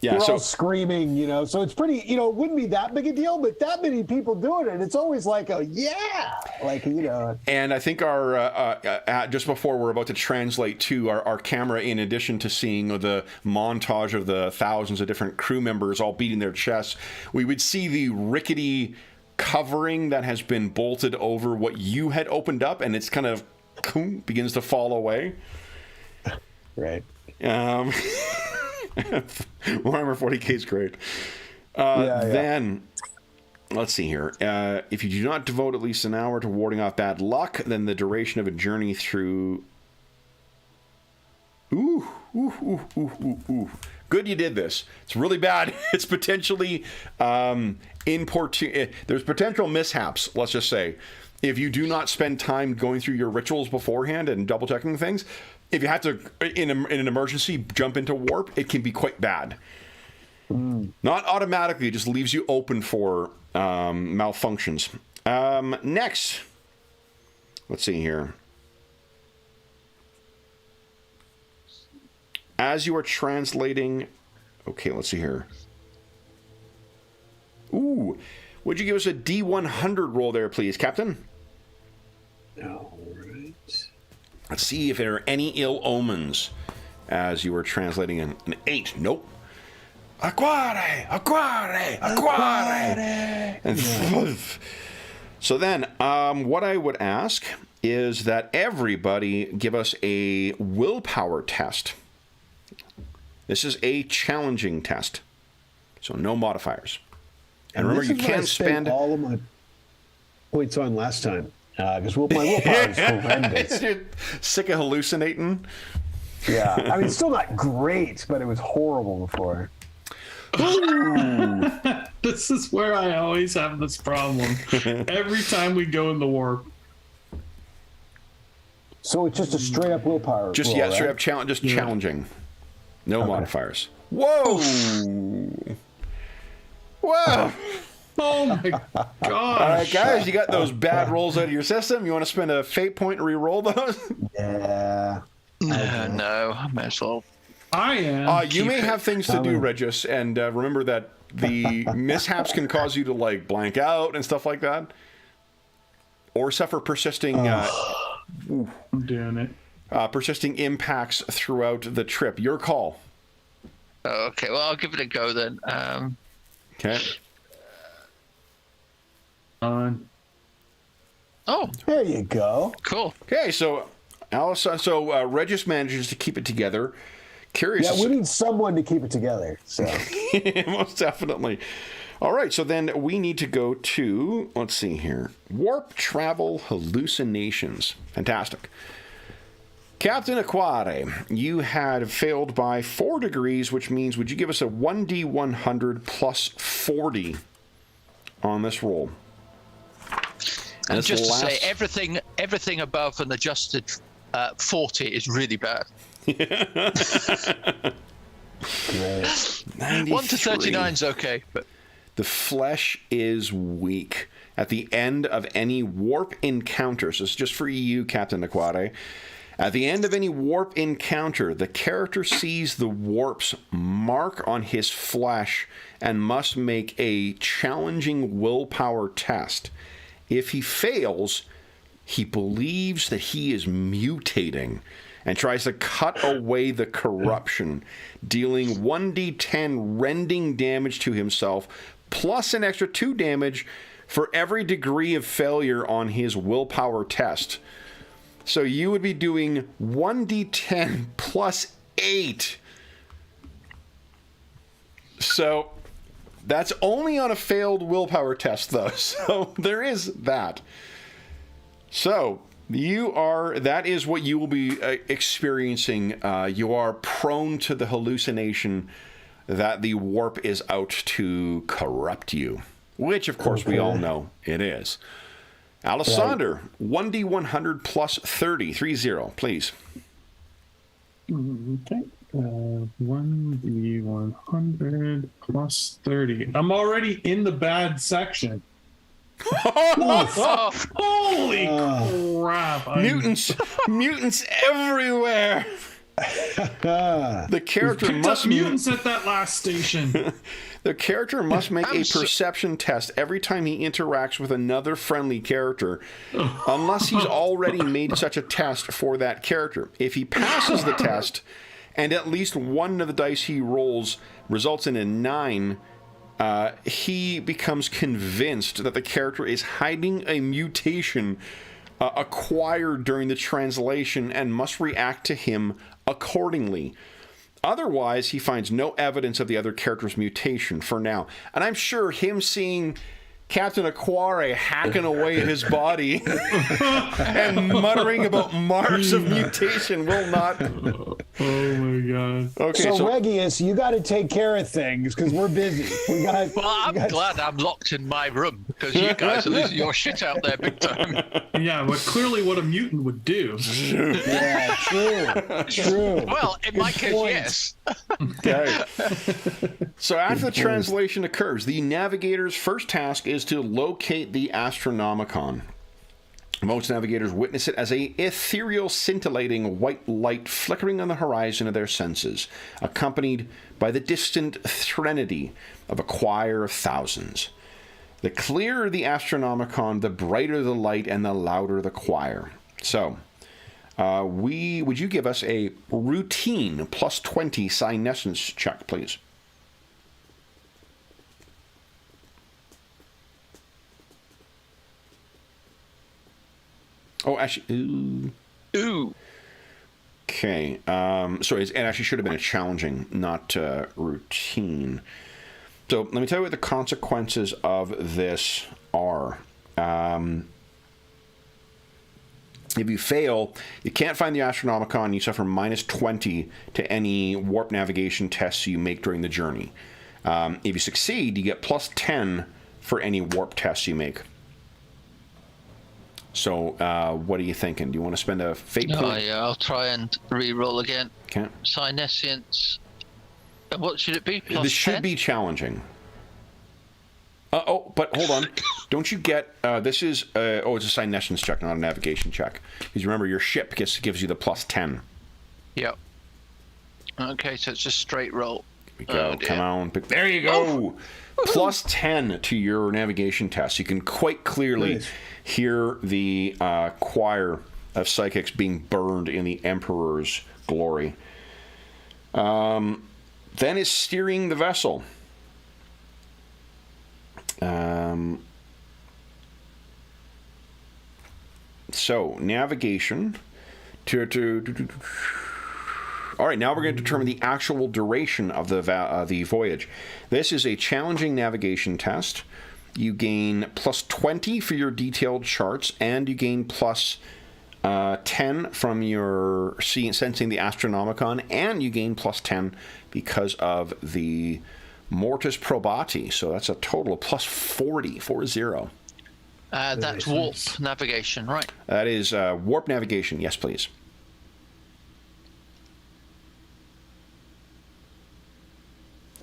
Yeah, We're all screaming, so it's pretty, it wouldn't be that big a deal, but that many people doing it, it's always like And I think our, just before we're about to translate to our camera, in addition to seeing the montage of the thousands of different crew members all beating their chests, we would see the rickety covering that has been bolted over what you had opened up, and it's kind of begins to fall away. Right. Warhammer 40K is great. Then, let's see here. If you do not devote at least an hour to warding off bad luck, then the duration of a journey through... Ooh. Good you did this. It's really bad. It's potentially there's potential mishaps, let's just say. If you do not spend time going through your rituals beforehand and double-checking things, if you have to, in an emergency, jump into warp, it can be quite bad. Not automatically, it just leaves you open for malfunctions. Next, let's see here. As you are translating, okay, let's see here. Ooh, would you give us a D100 roll there, please, Captain? All right. Let's see if there are any ill omens as you were translating an 8. Nope. Acquire! Acquire! Acquire! And so then, what I would ask is that everybody give us a willpower test. This is a challenging test, so no modifiers. And remember, you can't spend all of my points on last time because my willpower is horrendous. Sick of hallucinating. Yeah, I mean, it's still not great, but it was horrible before. This is where I always have this problem. Every time we go in the warp. So it's just a straight up willpower. Just roll, straight right? up challenging. No modifiers. Whoa! Whoa! Oh my gosh. All right, guys, you got those bad rolls out of your system. You want to spend a fate point to re-roll those? Yeah. No, I may as well. I am. You may have things to do, Regis, and remember that the mishaps can cause you to like blank out and stuff like that, or suffer persisting. I'm doing it. Persisting impacts throughout the trip. Your call. Okay, well, I'll give it a go then. Okay. Oh, There you go. cool. Okay, so Regis manages to keep it together. Curious. Yeah, we need someone to keep it together. So Most definitely. All right, so then we need to go to, let's see here, warp travel hallucinations. Fantastic. Captain Aquare, you had failed by 4 degrees, which means would you give us a 1d100 plus 40 on this roll? And just to say, everything above an adjusted 40 is really bad. great. 1 to 39 is okay, but the flesh is weak. At the end of any warp encounter, so it's just for you, Captain Aquare. At the end of any warp encounter, the character sees the warp's mark on his flesh and must make a challenging willpower test. If he fails, he believes that he is mutating and tries to cut away the corruption, dealing 1d10 rending damage to himself, plus an extra 2 damage for every degree of failure on his willpower test. So you would be doing 1d10 plus 8. So that's only on a failed willpower test, though. So there is that. So that is what you will be experiencing. You are prone to the hallucination that the warp is out to corrupt you, which, of course, we all know it is. Alessander, 1d100 plus 30, 30, please. Okay. 1d100 plus 30. I'm already in the bad section. Holy crap. Mutants everywhere. The character must mutants at that last station. The character must make a perception test every time he interacts with another friendly character, unless he's already made such a test for that character. If he passes the test, and at least one of the dice he rolls results in a 9, he becomes convinced that the character is hiding a mutation acquired during the translation and must react to him accordingly. Otherwise, he finds no evidence of the other character's mutation for now. And I'm sure him seeing Captain Aquare hacking away at his body and muttering about marks of mutation will not... Oh my god. Okay, so Regius, you got to take care of things because we're busy. Well, I'm glad I'm locked in my room because you guys are losing your shit out there big time. Yeah, but clearly what a mutant would do. Yeah, true. Well, in my case, yes. Okay. So after the translation occurs, the navigator's first task is to locate the Astronomicon. Most navigators witness it as a ethereal, scintillating white light flickering on the horizon of their senses, accompanied by the distant threnody of a choir of thousands. The clearer the Astronomicon, the brighter the light and the louder the choir. So, would you give us a routine plus 20 senescence check, please? Oh, actually, Ooh. okay. So it actually should have been a challenging, not routine. So let me tell you what the consequences of this are. If you fail, you can't find the Astronomicon. You suffer -20 to any warp navigation tests you make during the journey. If you succeed, you get +10 for any warp tests you make. So, what are you thinking? Do you want to spend a fate point? Oh, yeah, I'll try and re-roll again. Okay. Psynescience. What should it be? Plus This should 10? be challenging. Oh, but hold on. Don't you get... this is... it's a Psynescience check, not a navigation check. Because remember, your ship gives you the +10. Yep. Okay, so it's a straight roll. Here we go. Come on. There you go! +10 to your navigation test. You can quite clearly hear the choir of psychics being burned in the Emperor's glory. Then is steering the vessel. So, navigation. All right, now we're going to determine the actual duration of the voyage. This is a challenging navigation test. You gain +20 for your detailed charts, and you gain +10 from your sensing the Astronomicon, and you gain +10 because of the Mortis Probati. So that's a total of +40, 40. That's warp navigation, right? That is warp navigation. Yes, please.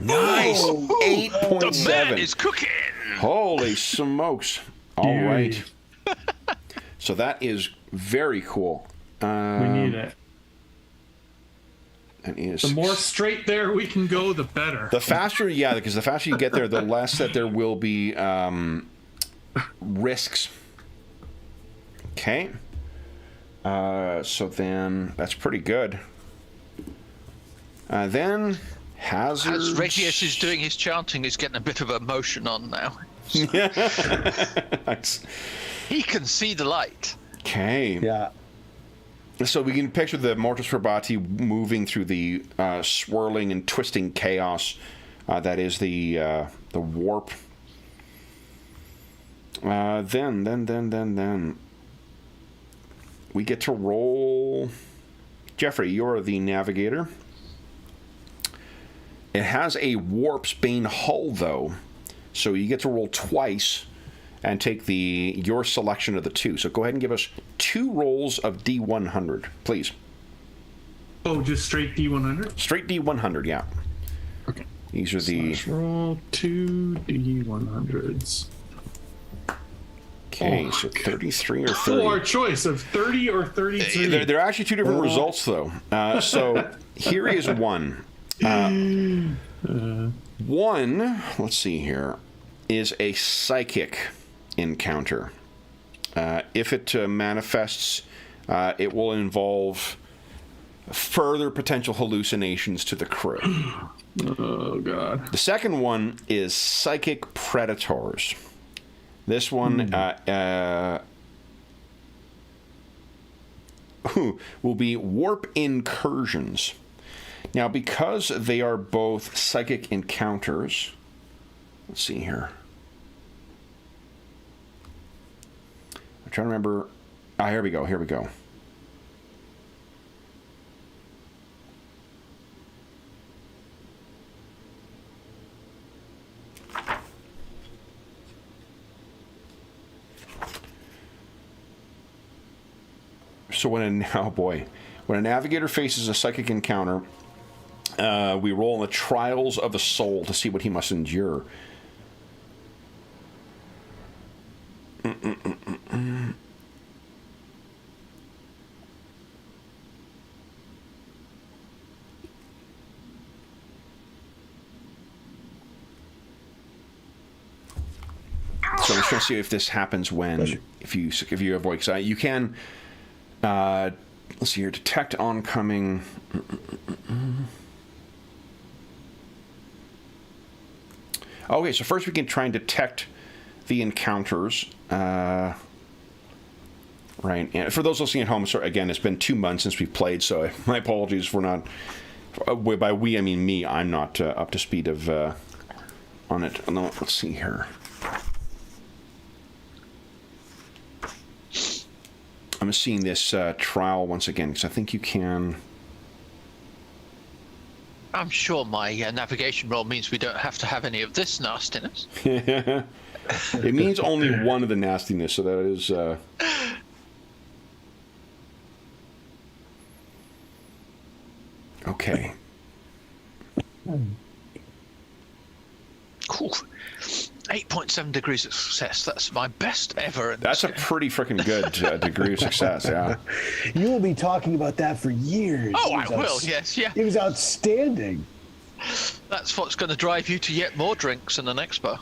Nice! 8.7. The man is cooking! Holy smokes. All right. So that is very cool. We need it. That is... The more straight there we can go, the better. The faster, yeah, because the faster you get there, the less that there will be risks. Okay. So then, that's pretty good. Then... Hazards. As Regius is doing his chanting, he's getting a bit of emotion on now. Nice. He can see the light. Okay. Yeah. So we can picture the Mortis Probati moving through the swirling and twisting chaos that is the warp. Then we get to roll. Jeffrey, you're the navigator. It has a Warpsbane hull, though, so you get to roll twice and take your selection of the two. So go ahead and give us 2 rolls of D100, please. Oh, just straight D100? Straight D100, yeah. Okay. These are the... Let's roll 2 D100s. Okay, so 33 or 30. Our choice of 30 or 33. They're actually 2 different results, though. So here is one. One, let's see here, is a psychic encounter. If it manifests, it will involve further potential hallucinations to the crew. Oh, God. The second one is psychic predators. This one will be warp incursions. Now, because they are both psychic encounters, let's see here. I'm trying to remember. Here we go. Here we go. So when a navigator faces a psychic encounter, we roll on the trials of the soul to see what he must endure. So I'm just trying to see if this happens when if you avoid. Because you can. Let's see here. Detect oncoming. Okay, so first we can try and detect the encounters. Right Right. And for those listening at home, sorry, again, it's been 2 months since we've played, so my apologies for not. By we, I mean me. I'm not up to speed of on it. No, let's see here. I'm seeing this trial once again because I think you can. I'm sure my navigation roll means we don't have to have any of this nastiness. It means only one of the nastiness, so that is. Okay. Cool. 8.7 degrees of success. That's my best ever. That's a pretty freaking good degree of success, yeah. You will be talking about that for years. Oh, I will, yes, yeah. It was outstanding. That's what's going to drive you to yet more drinks in an expo.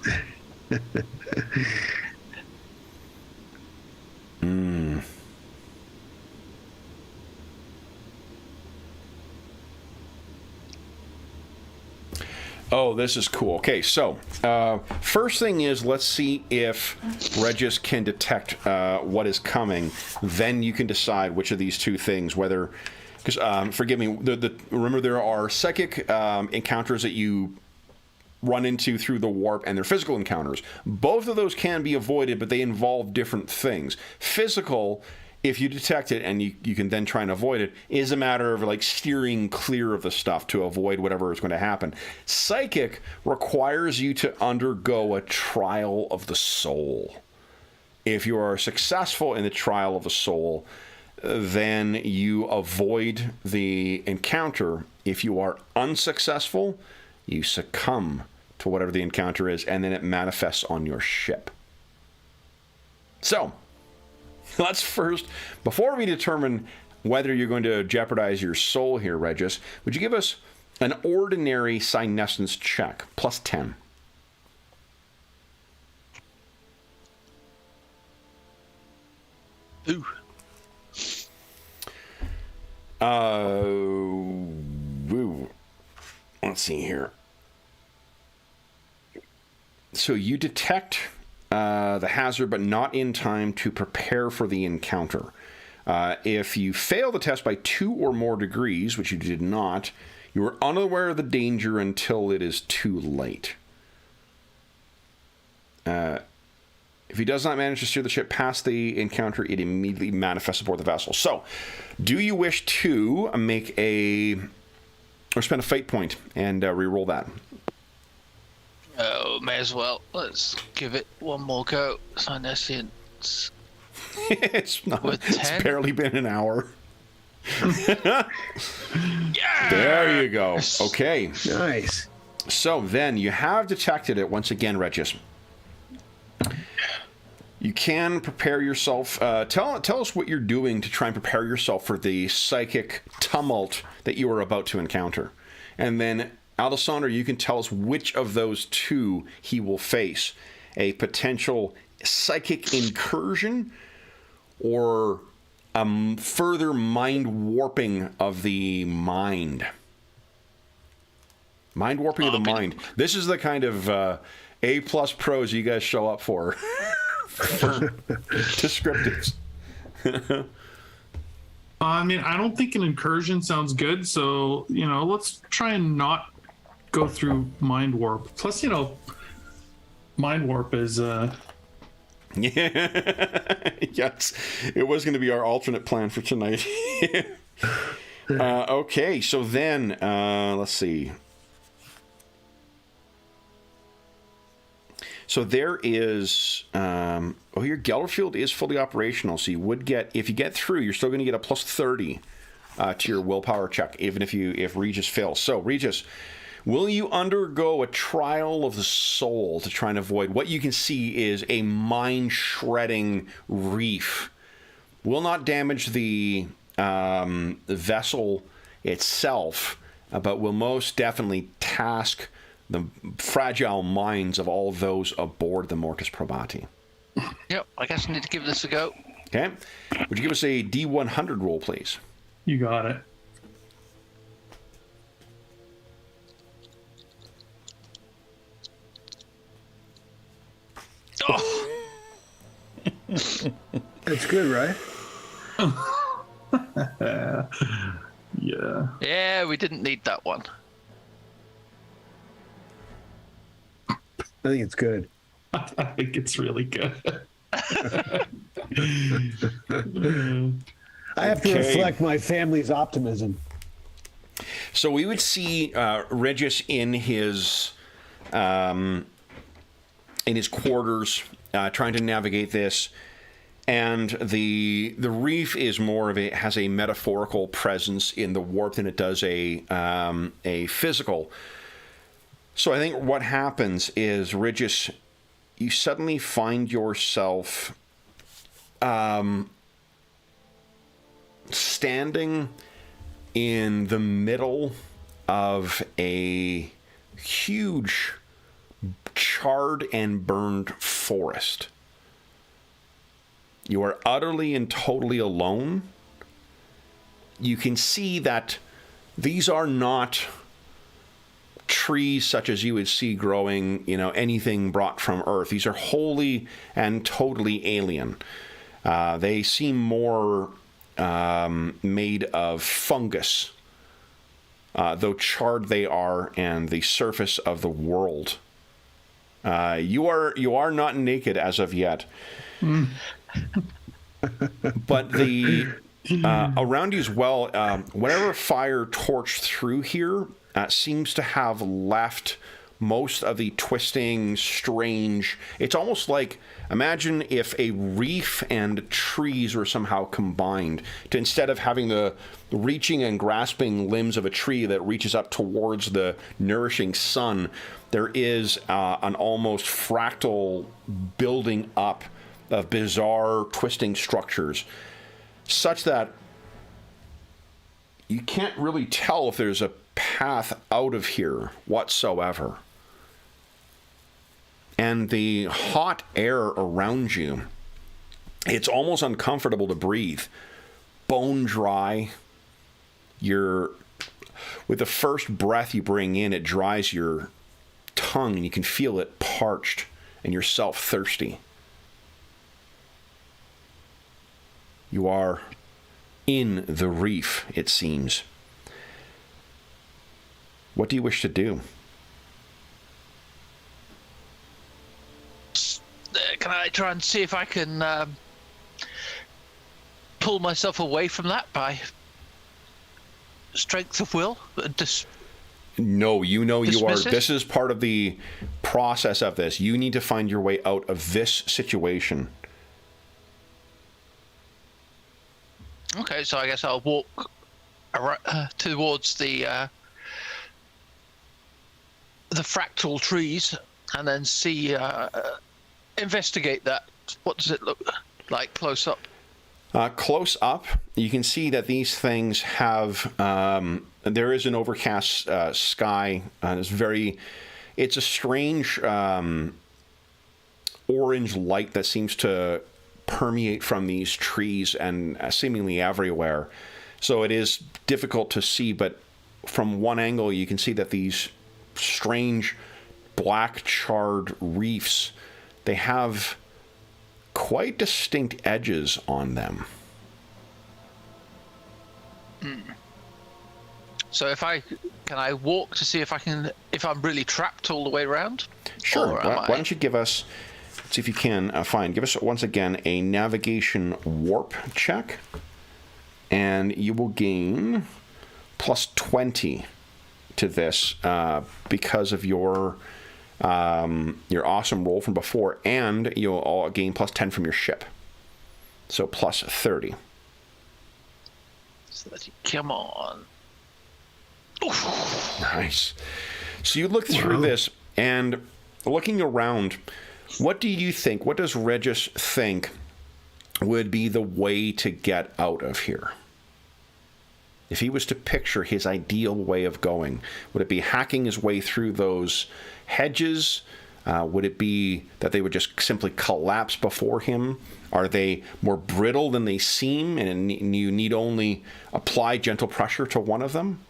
Oh, this is cool. Okay, so first thing is let's see if Regis can detect what is coming. Then you can decide which of these two things, whether, because forgive me, remember there are psychic encounters that you run into through the warp, and they're physical encounters. Both of those can be avoided, but they involve different things. Physical, if you detect it and you can then try and avoid it, is a matter of like steering clear of the stuff to avoid whatever is going to happen. Psychic requires you to undergo a trial of the soul. If you are successful in the trial of the soul, then you avoid the encounter. If you are unsuccessful, you succumb to whatever the encounter is, and then it manifests on your ship. So, let's first, before we determine whether you're going to jeopardize your soul here, Regis, would you give us an ordinary senescence check, plus 10? Ooh. Ooh. Let's see here. So you detect the hazard, but not in time to prepare for the encounter. If you fail the test by 2 or more degrees, which you did not, you are unaware of the danger until it is too late. If he does not manage to steer the ship past the encounter, it immediately manifests aboard the vessel. So, do you wish to make or spend a fate point and re-roll that? Oh, may as well. Let's give it one more go. Senescence. It's barely been an hour. Yeah! There you go. Okay. Nice. So then you have detected it once again, Regis. You can prepare yourself. Tell us what you're doing to try and prepare yourself for the psychic tumult that you are about to encounter. And then, Alessandro, you can tell us which of those two he will face. A potential psychic incursion or further mind warping of the mind. Mind warping of the mind. This is the kind of A+ pros you guys show up for. Descriptives. I mean, I don't think an incursion sounds good, so, let's try and not go through mind warp. Plus, mind warp is Yeah. Yes. It was going to be our alternate plan for tonight. Okay, so then let's see. So there is, your Gellerfield is fully operational. So you would get, if you get through, you're still going to get a plus 30 to your willpower check, even if Regis fails. So Regis, will you undergo a trial of the soul to try and avoid what you can see is a mind-shredding reef? Will not damage the vessel itself, but will most definitely task the fragile minds of all those aboard the Mortis Probati. Yep, I guess I need to give this a go. Okay. Would you give us a D100 roll, please? You got it. Oh, That's good, right? Yeah. Yeah, we didn't need that one. I think it's good. I think it's really good. I have to Okay. reflect my family's optimism. So we would see Regis in his quarters, trying to navigate this, and the reef is more of has a metaphorical presence in the warp than it does a physical. So I think what happens is, Regis, you suddenly find yourself standing in the middle of a huge charred and burned forest. You are utterly and totally alone. You can see that these are not trees such as you would see growing, anything brought from Earth. These are wholly and totally alien. They seem more made of fungus, though charred they are, and the surface of the world. You are not naked as of yet. But the around you as well, whatever fire torched through here seems to have left most of the twisting, strange. It's almost like, imagine if a reef and trees were somehow combined to, instead of having the reaching and grasping limbs of a tree that reaches up towards the nourishing sun, there is an almost fractal building up of bizarre twisting structures, such that you can't really tell if there's a path out of here whatsoever. And the hot air around you, it's almost uncomfortable to breathe. Bone dry. With the first breath you bring in, it dries your tongue and you can feel it parched and yourself thirsty. You are in the reef, it seems. What do you wish to do? Can I try and see if I can pull myself away from that by strength of will? No, you are. Dismiss it? This is part of the process of this. You need to find your way out of this situation. Okay, so I guess I'll walk towards the fractal trees and then see, investigate that. What does it look like close up? Close up, you can see that these things have. There is an overcast sky. It's a strange orange light that seems to permeate from these trees and seemingly everywhere. So it is difficult to see, but from one angle you can see that these strange black charred reefs, they have quite distinct edges on them. So can I walk to see if I'm really trapped all the way around? Sure. Or Why don't you give us, let's see if you can give us once again a navigation warp check, and you will gain plus 20 to this because of your awesome roll from before, and you'll all gain plus 10 from your ship. So plus 30. Come on. Oof. Nice. So you look through this, and looking around, what do you think? What does Regis think would be the way to get out of here? If he was to picture his ideal way of going, would it be hacking his way through those hedges? Would it be that they would just simply collapse before him? Are they more brittle than they seem, and you need only apply gentle pressure to one of them?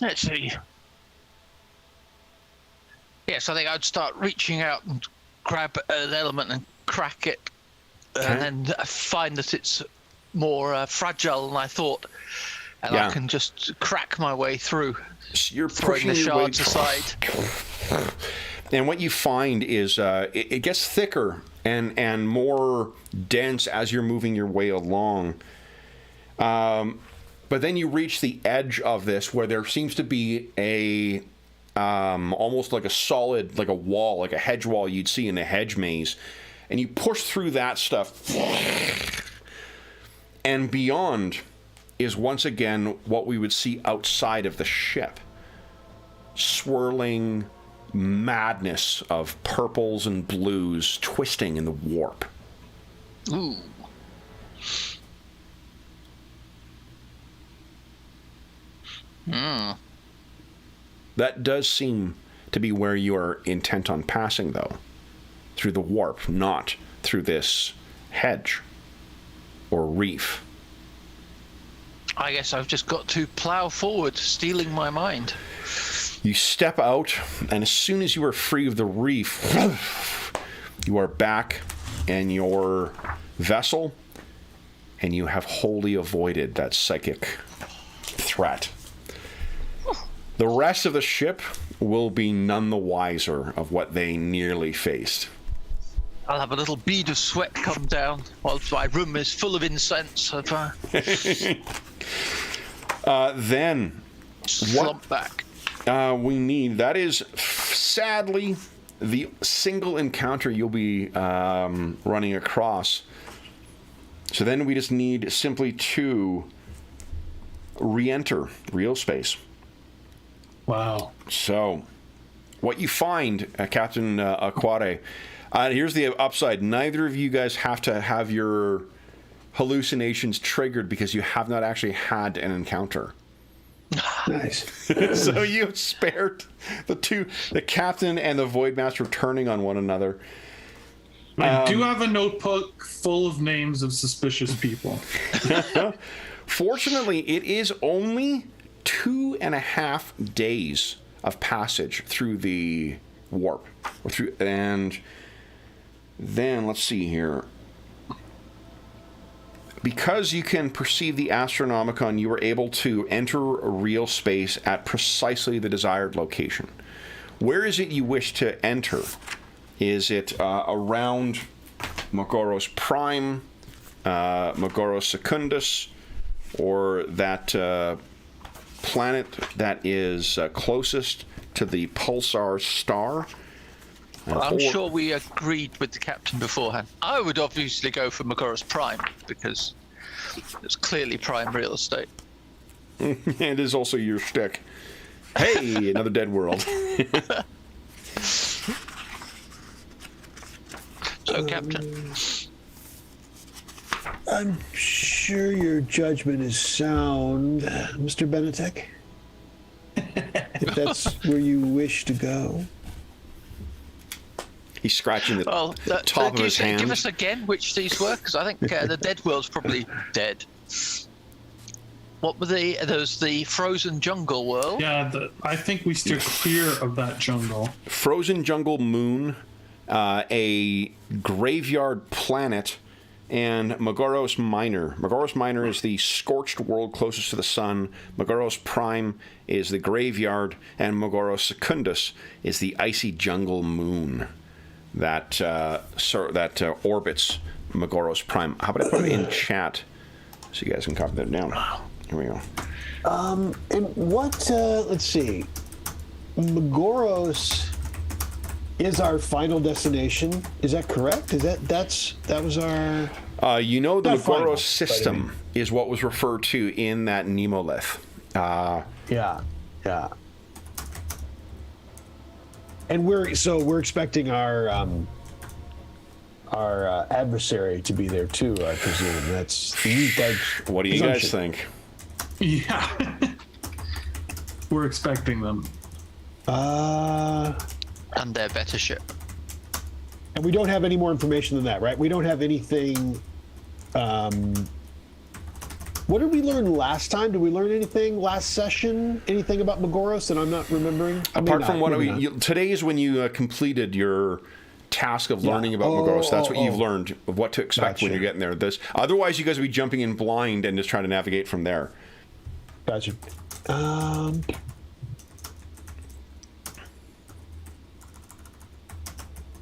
Let's see. Yes, I think I'd start reaching out and grab an element and crack it, and then I find that it's more fragile than I thought, and I can just crack my way through. So you're throwing pushing the your way shards aside. And what you find is it gets thicker and more dense as you're moving your way along. But then you reach the edge of this where there seems to be a almost like a solid, like a wall, like a hedge wall you'd see in a hedge maze. And you push through that stuff. And beyond is once again what we would see outside of the ship. Swirling madness of purples and blues twisting in the warp. Ooh. That does seem to be where you are intent on passing, though. Through the warp, not through this hedge or reef. I guess I've just got to plow forward, stealing my mind. You step out, and as soon as you are free of the reef, you are back in your vessel, and you have wholly avoided that psychic threat. The rest of the ship will be none the wiser of what they nearly faced. I'll have a little bead of sweat come down whilst my room is full of incense. Then, Slump back. we need, that is sadly the single encounter you'll be running across. So then we just need simply to re-enter real space. Wow. So, what you find, Captain Aquare, here's the upside. Neither of you guys have to have your hallucinations triggered because you have not actually had an encounter. Nice. So you spared the captain and the Voidmaster turning on one another. I do have a notebook full of names of suspicious people. Fortunately, it is only 2.5 days of passage through the warp, and then let's see here. Because you can perceive the Astronomicon, you are able to enter real space at precisely the desired location. Where is it you wish to enter? Is it around Magoros Prime, Magoros Secundus, or that planet that is closest to the pulsar star? Well, I'm sure we agreed with the captain beforehand. I would obviously go for Magoros Prime because it's clearly prime real estate. It is also your shtick. Hey, another dead world. So, Captain. I'm sure your judgment is sound, Mr. Benetek. If that's where you wish to go. He's scratching the top of his hand. Give us again which these were, because I think the dead world's probably dead. What were there was the frozen jungle world. Yeah, I think we steer clear of that jungle. Frozen jungle moon, a graveyard planet, and Magoros Minor. Magoros Minor is the scorched world closest to the sun. Magoros Prime is the graveyard, and Magoros Secundus is the icy jungle moon that orbits Magoros Prime. How about I put it in chat so you guys can copy that down? Here we go. And what? Let's see. Magoros is our final destination. Is that correct? That was our? The Magoros final, system is what was referred to in that Nemolith. Yeah. And we're expecting our adversary to be there too, I presume. That's what do you guys think? Yeah. We're expecting them. And their better ship. And we don't have any more information than that, right? We don't have anything. What did we learn last time? Did we learn anything last session? Anything about Magoros that I'm not remembering? Apart from today is when you completed your task of learning about Magoro. That's what you've learned of what to expect when you're getting there. Otherwise, you guys would be jumping in blind and just trying to navigate from there. Gotcha.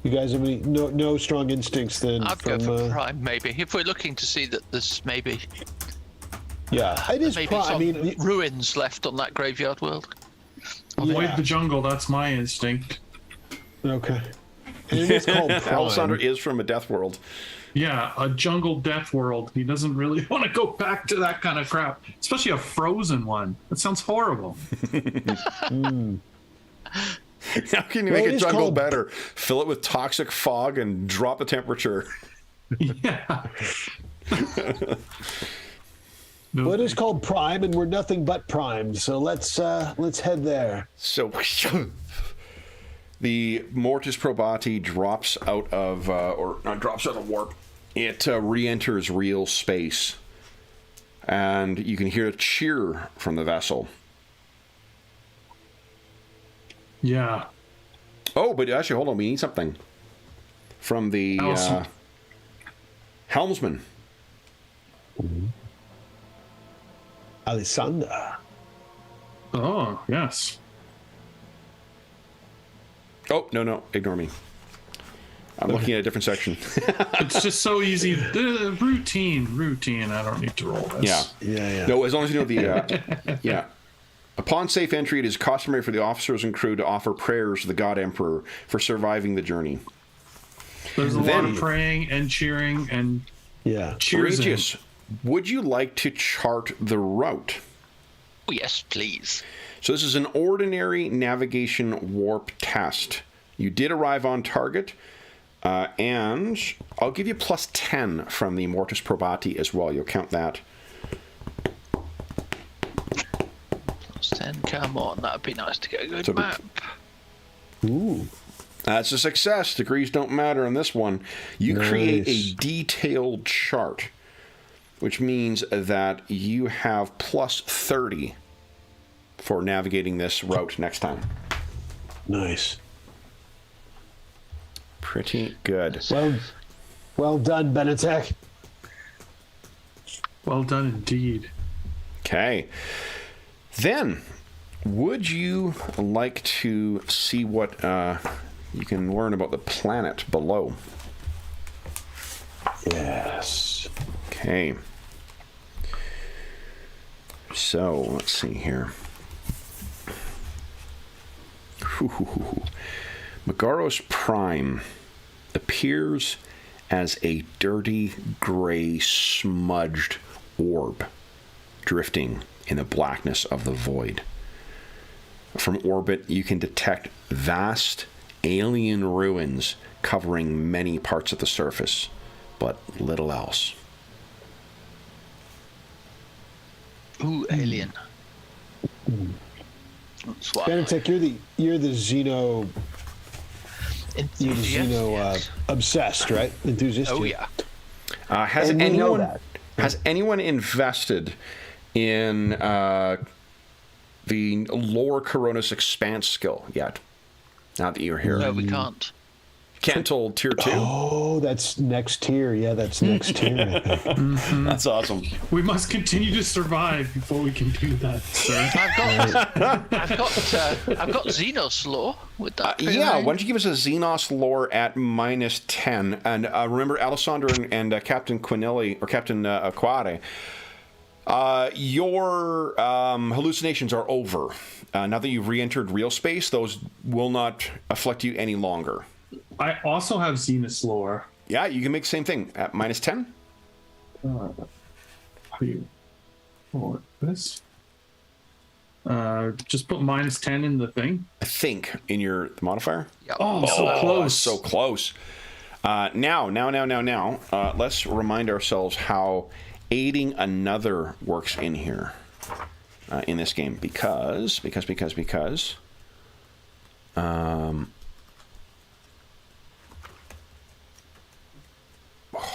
You guys have any no strong instincts then? I'd go for prime, maybe. If we're looking to see that there's maybe it is maybe prime. some I mean, ruins left on that graveyard world. Avoid the jungle. That's my instinct. Okay. And it is called prime. Alessandro is from a death world. Yeah, a jungle death world. He doesn't really want to go back to that kind of crap, especially a frozen one. That sounds horrible. How can you make a jungle better? Fill it with toxic fog and drop the temperature. Yeah. Well, it is called prime, and we're nothing but prime. So let's head there. So the Mortis Probati drops out of drops out of warp. It re-enters real space, and you can hear a cheer from the vessel. Yeah. Oh, but actually, hold on. We need something from the helmsman. Alessandra. Oh, yes. Oh, no. Ignore me. I'm looking at a different section. It's just so easy. Routine. I don't need to roll this. Yeah. No, as long as you know the... yeah. Upon safe entry, it is customary for the officers and crew to offer prayers to the God Emperor for surviving the journey. There's a lot of praying and cheering and cheers. Regis, would you like to chart the route? Oh, yes, please. So this is an ordinary navigation warp test. You did arrive on target, and I'll give you plus 10 from the Mortis Probati as well. You'll count that. Plus 10, come on. That would be nice to get a good map. Ooh. That's a success. Degrees don't matter on this one. You create a detailed chart, which means that you have plus 30 for navigating this route next time. Nice. Pretty good. Well done, Benetech. Well done indeed. Okay. Then, would you like to see what you can learn about the planet below? Yes. Okay. So, let's see here. Magaros Prime appears as a dirty, gray, smudged orb drifting in the blackness of the void. From orbit, you can detect vast alien ruins covering many parts of the surface, but little else. Ooh, alien. Benetech, you're the Xeno. You're the Xeno obsessed, right? Enthusiast. Oh yeah. Has anyone invested in the Lore Coronis Expanse skill yet? Now that you're here. No, we can't. Can't until tier 2. Oh, that's next tier. Yeah, that's next tier. I think. That's awesome. We must continue to survive before we can do that, sir. I've got Xenos lore with that. Yeah, why don't you give us a Xenos lore at minus 10? And remember, Alessandro and Captain Quinelli, or Captain Quare, your hallucinations are over. Now that you've re-entered real space, those will not afflict you any longer. I also have Xenos lore. Yeah, you can make the same thing at minus 10. How do you roll this? Just put minus 10 in the thing. I think in your modifier. Yep. Oh, so close. So close. Now, let's remind ourselves how aiding another works in here, in this game, because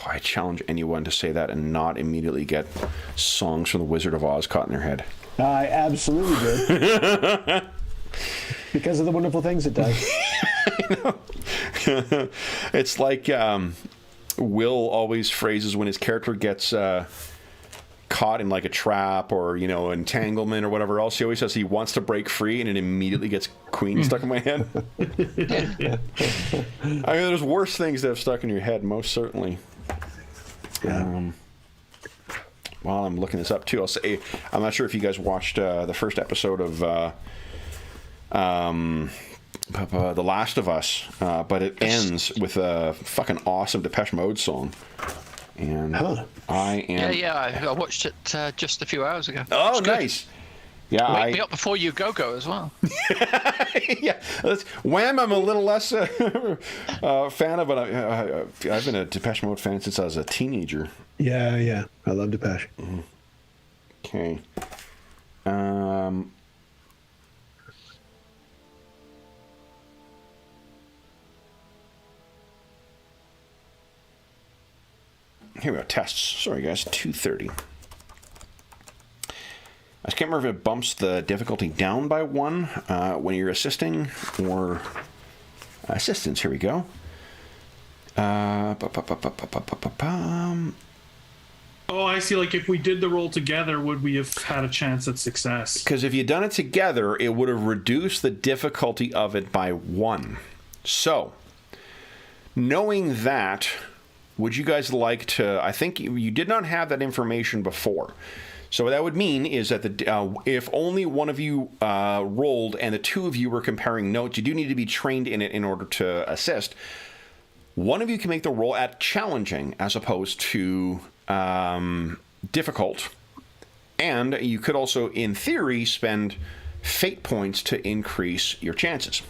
I challenge anyone to say that and not immediately get songs from the Wizard of Oz caught in their head. I absolutely did. Because of the wonderful things it does. I know. It's like Will always phrases when his character gets caught in like a trap or entanglement or whatever else. He always says he wants to break free, and it immediately gets Queen stuck in my head. I mean, there's worse things that have stuck in your head, most certainly. While I'm looking this up too, I'll say I'm not sure if you guys watched the first episode of The Last of Us, but it ends with a fucking awesome Depeche Mode song. And I am... Yeah, I watched it just a few hours ago. Oh, nice. Yeah, Wake me up before you go as well. Yeah, Wham! I'm a little less fan of it. I've been a Depeche Mode fan since I was a teenager. Yeah. I love Depeche. Okay. Here we go. Tests. Sorry, guys. 230. I can't remember if it bumps the difficulty down by 1 when you're assisting or assistance. Here we go. Oh, I see. Like, if we did the roll together, would we have had a chance at success? Because if you'd done it together, it would have reduced the difficulty of it by 1. So, knowing that, would you guys like to... I think you did not have that information before. So what that would mean is that if only one of you rolled and the two of you were comparing notes, you do need to be trained in it in order to assist. One of you can make the roll at challenging as opposed to difficult. And you could also, in theory, spend fate points to increase your chances.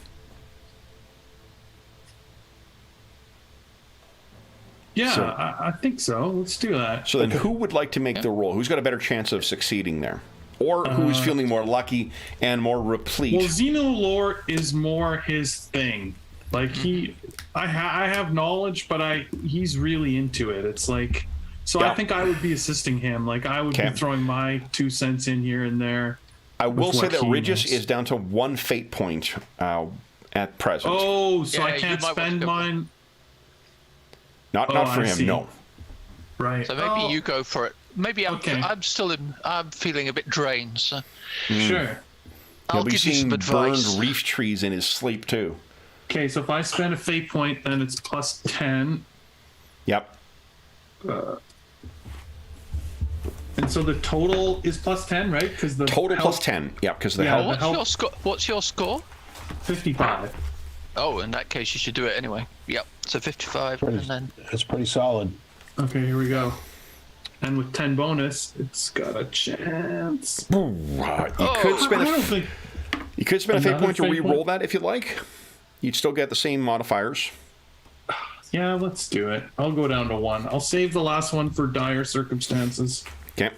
Yeah, so, I think so. Let's do that. So then who would like to make the roll? Who's got a better chance of succeeding there? Or who's feeling more lucky and more replete? Well, Xenolore is more his thing. Like, I have knowledge, but he's really into it. It's like, so yeah. I think I would be assisting him. Like, I would be throwing my 2 cents in here and there. I will say that Regis is down to 1 fate point at present. Oh, so I can't spend mine... Not for him, no. Right. So maybe you go for it. Maybe I'm feeling a bit drained. So. Sure. I'll give you some advice. Burned reef trees in his sleep too. Okay, so if I spend a fate point, then it's plus 10. Yep. And so the total is plus 10, right? Because the total plus 10. Yep, because the help. What's your score? 55. Oh, in that case, you should do it anyway. Yep. So 55, and then... That's pretty solid. Okay, here we go. And with 10 bonus, it's got a chance. You could spend a fate point to re-roll that if you'd like. You'd still get the same modifiers. Yeah, let's do it. I'll go down to 1. I'll save the last one for dire circumstances. Okay.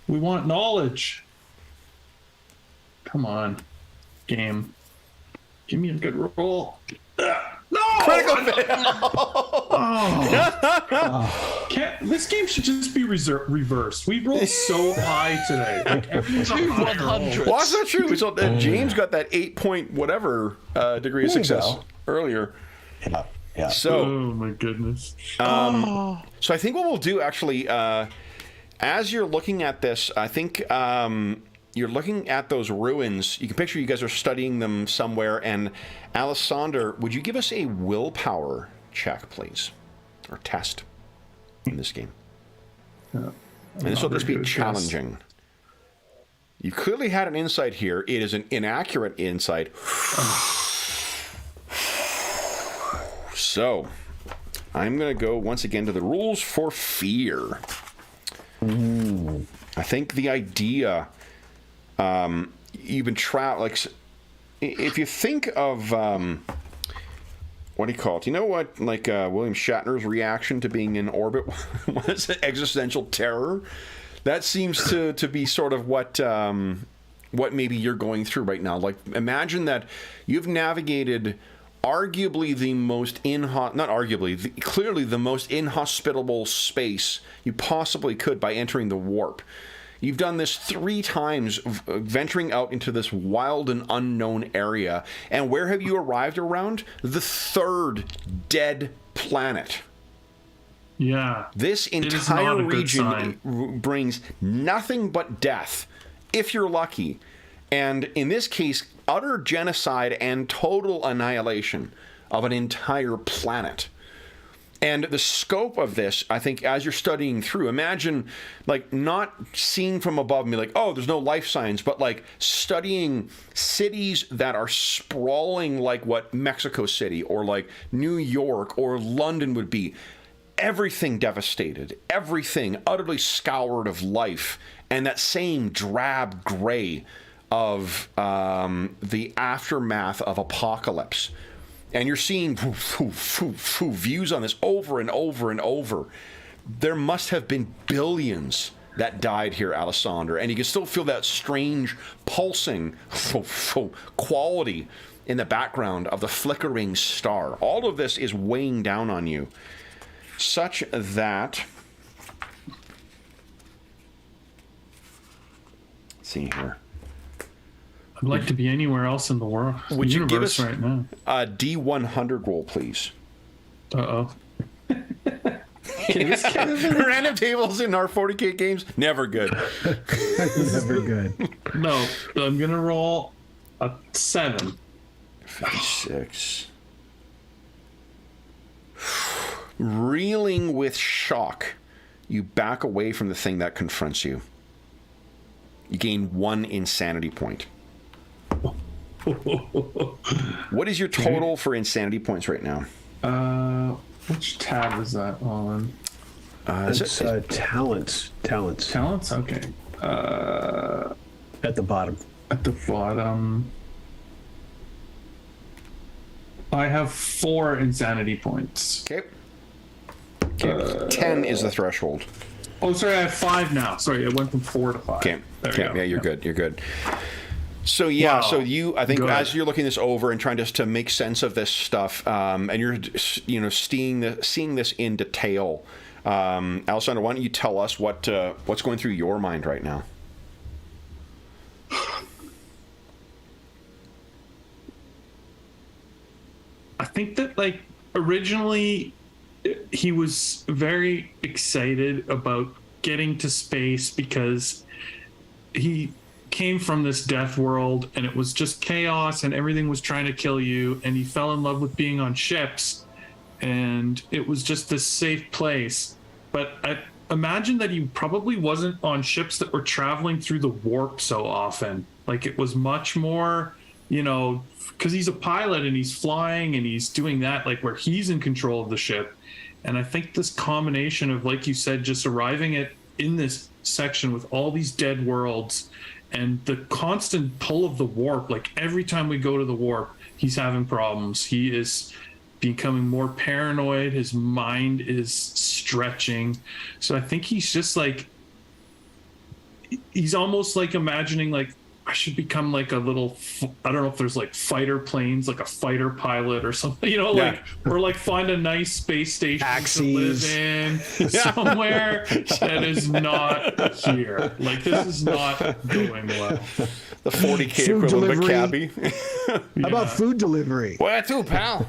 We want knowledge. Come on, game. Give me a good roll. No! Critical fail! This game should just be reversed. We rolled so high today. Like, everything's 100. Well, that's not true. So, James got that 8 point whatever degree of success earlier. Yeah. So, oh my goodness. So I think what we'll do actually, as you're looking at this, I think you're looking at those ruins. You can picture you guys are studying them somewhere. And Alessander, would you give us a willpower check, please, or test in this game? And this will just be challenging. You clearly had an insight here. It is an inaccurate insight. So, I'm going to go once again to the rules for fear. I think the idea, even like, if you think of, what do you call it? You know what, like William Shatner's reaction to being in orbit was existential terror? That seems to be sort of what maybe you're going through right now. Like, imagine that you've navigated arguably the most clearly the most inhospitable space you possibly could by entering the warp. You've done this 3 times, venturing out into this wild and unknown area. And where have you arrived around? The 3rd dead planet. Yeah. This entire region brings nothing but death, if you're lucky. And in this case, utter genocide and total annihilation of an entire planet. And the scope of this, I think, as you're studying through, imagine, like, not seeing from above and be like, oh, there's no life signs, but, like, studying cities that are sprawling like what Mexico City or, like, New York or London would be. Everything devastated, everything utterly scoured of life, and that same drab gray of the aftermath of apocalypse. And you're seeing views on this over and over and over. There must have been billions that died here, Alessandra, and you can still feel that strange pulsing quality in the background of the flickering star. All of this is weighing down on you, such that... Let's see here. I'd like to be anywhere else in the world. Would you give us right now a D100 roll, please? Uh-oh. Random tables in our 40K games, never good. Never good. No, I'm going to roll a 7. 56. Reeling with shock, you back away from the thing that confronts you. You gain 1 insanity point. What is your total for insanity points right now? Which tab is that on? It's talents. Talents? Okay. At the bottom. At the bottom. I have 4 insanity points. Okay. 10 is the threshold. Oh, sorry, I have 5 now. Sorry, it went from 4 to 5. Okay. Yeah, you're good. You're good. So Wow. so I think Good. as you're looking this over and trying just to make sense of this stuff, and you're seeing this in detail, Alessandra, why don't you tell us what's going through your mind right now? I think that, like, originally he was very excited about getting to space because he came from this death world and it was just chaos and everything was trying to kill you, and he fell in love with being on ships and it was just this safe place. But I imagine that he probably wasn't on ships that were traveling through the warp so often. Like, it was much more, because he's a pilot and he's flying and he's doing that, like, where he's in control of the ship. And I think this combination of, like you said, just arriving in this section with all these dead worlds and the constant pull of the warp, like every time we go to the warp, he's having problems. He is becoming more paranoid. His mind is stretching. So I think he's just like, he's almost like imagining, like, I should become like a little, I don't know if there's like fighter planes, like a fighter pilot or something, like, or like find a nice space station to live in somewhere that is not here. Like, this is not going well. The 40K Food equivalent of a delivery. cabbie. How about food delivery? Where to, pal?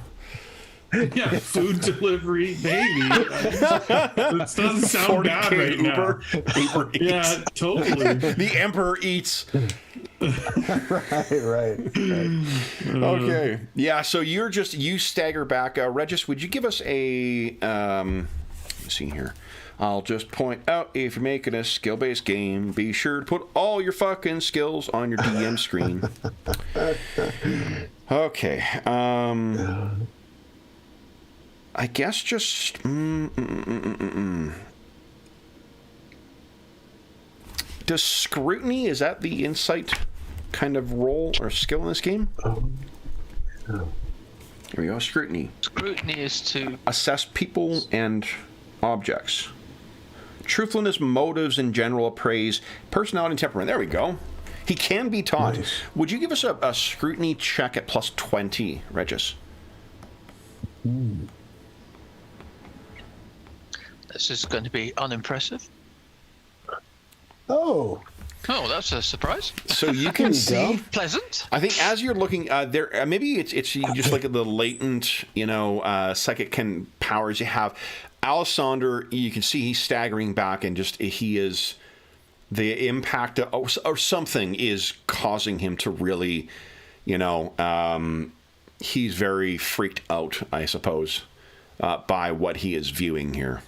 Yeah, food delivery, maybe. It doesn't sound bad right Uber. now. Uber Eats. Yeah, totally. The Emperor eats. Right. Okay. Yeah, so you stagger back. Regis, would you give us a, let's see here. I'll just point out, if you're making a skill-based game, be sure to put all your fucking skills on your DM screen. Okay. I guess just... Does scrutiny, is that the insight kind of role or skill in this game? Here we go, scrutiny. Scrutiny is to Assess people and objects. Truthfulness, motives, and general appraise, personality, and temperament. There we go. He can be taught. Nice. Would you give us a scrutiny check at plus 20, Regis? this is going to be unimpressive. Oh, that's a surprise. So you can see pleasant. I think as you're looking there, maybe it's you just look at the latent, psychic powers you have. Alessander, you can see he's staggering back, and just he is the impact or something is causing him to really, he's very freaked out, I suppose, by what he is viewing here.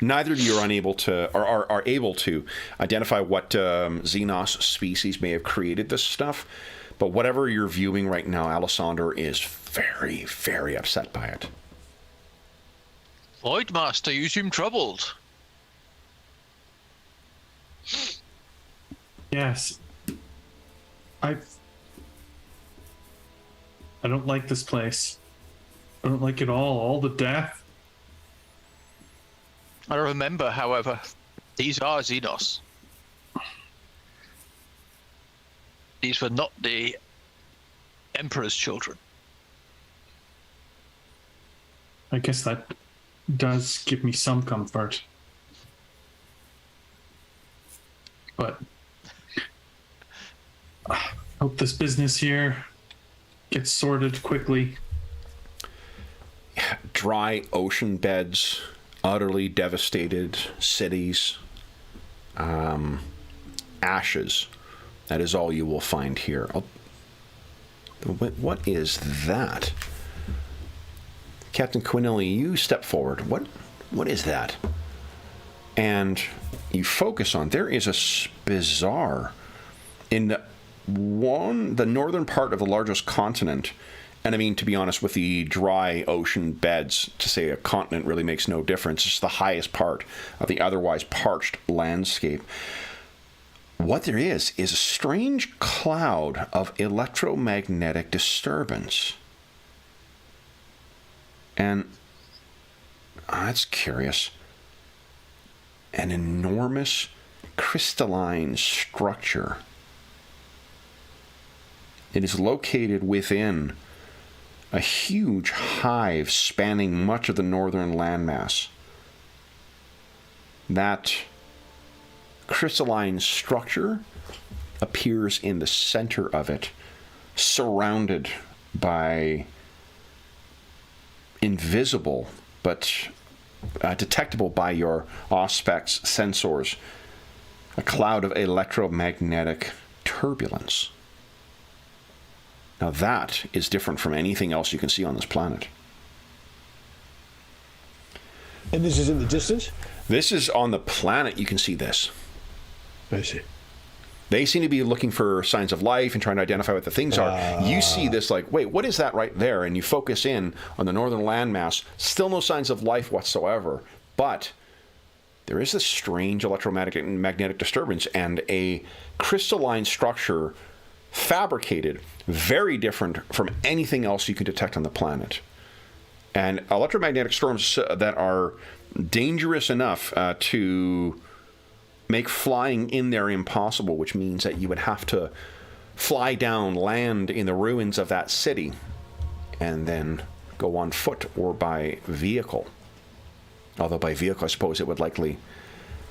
Neither of you are unable to, or are able to identify what Xenos species may have created this stuff, but whatever you're viewing right now, Alessander is very, very upset by it. Voidmaster, you seem troubled. Yes. I don't like this place. I don't like it all the death. I remember, however, these are Xenos. These were not the Emperor's children. I guess that does give me some comfort. But I hope this business here gets sorted quickly. Dry ocean beds, utterly devastated cities, ashes. That is all you will find here. What is that? Captain Quinelli, you step forward. What is that? And you focus on, there is a bazaar in the northern part of the largest continent. And I mean, to be honest, with the dry ocean beds, to say a continent really makes no difference. It's the highest part of the otherwise parched landscape. What there is a strange cloud of electromagnetic disturbance. And that's curious. An enormous crystalline structure. It is located within a huge hive spanning much of the northern landmass. That crystalline structure appears in the center of it, surrounded by invisible but detectable by your Auspex sensors, a cloud of electromagnetic turbulence. Now that is different from anything else you can see on this planet. And this is in the distance? This is on the planet. You can see this. I see. They seem to be looking for signs of life and trying to identify what the things are. You see this like, wait, what is that right there? And you focus in on the northern landmass. Still no signs of life whatsoever. But there is this strange electromagnetic disturbance and a crystalline structure fabricated, very different from anything else you can detect on the planet. And electromagnetic storms that are dangerous enough to make flying in there impossible, which means that you would have to fly down, land in the ruins of that city, and then go on foot or by vehicle. Although by vehicle, I suppose it would likely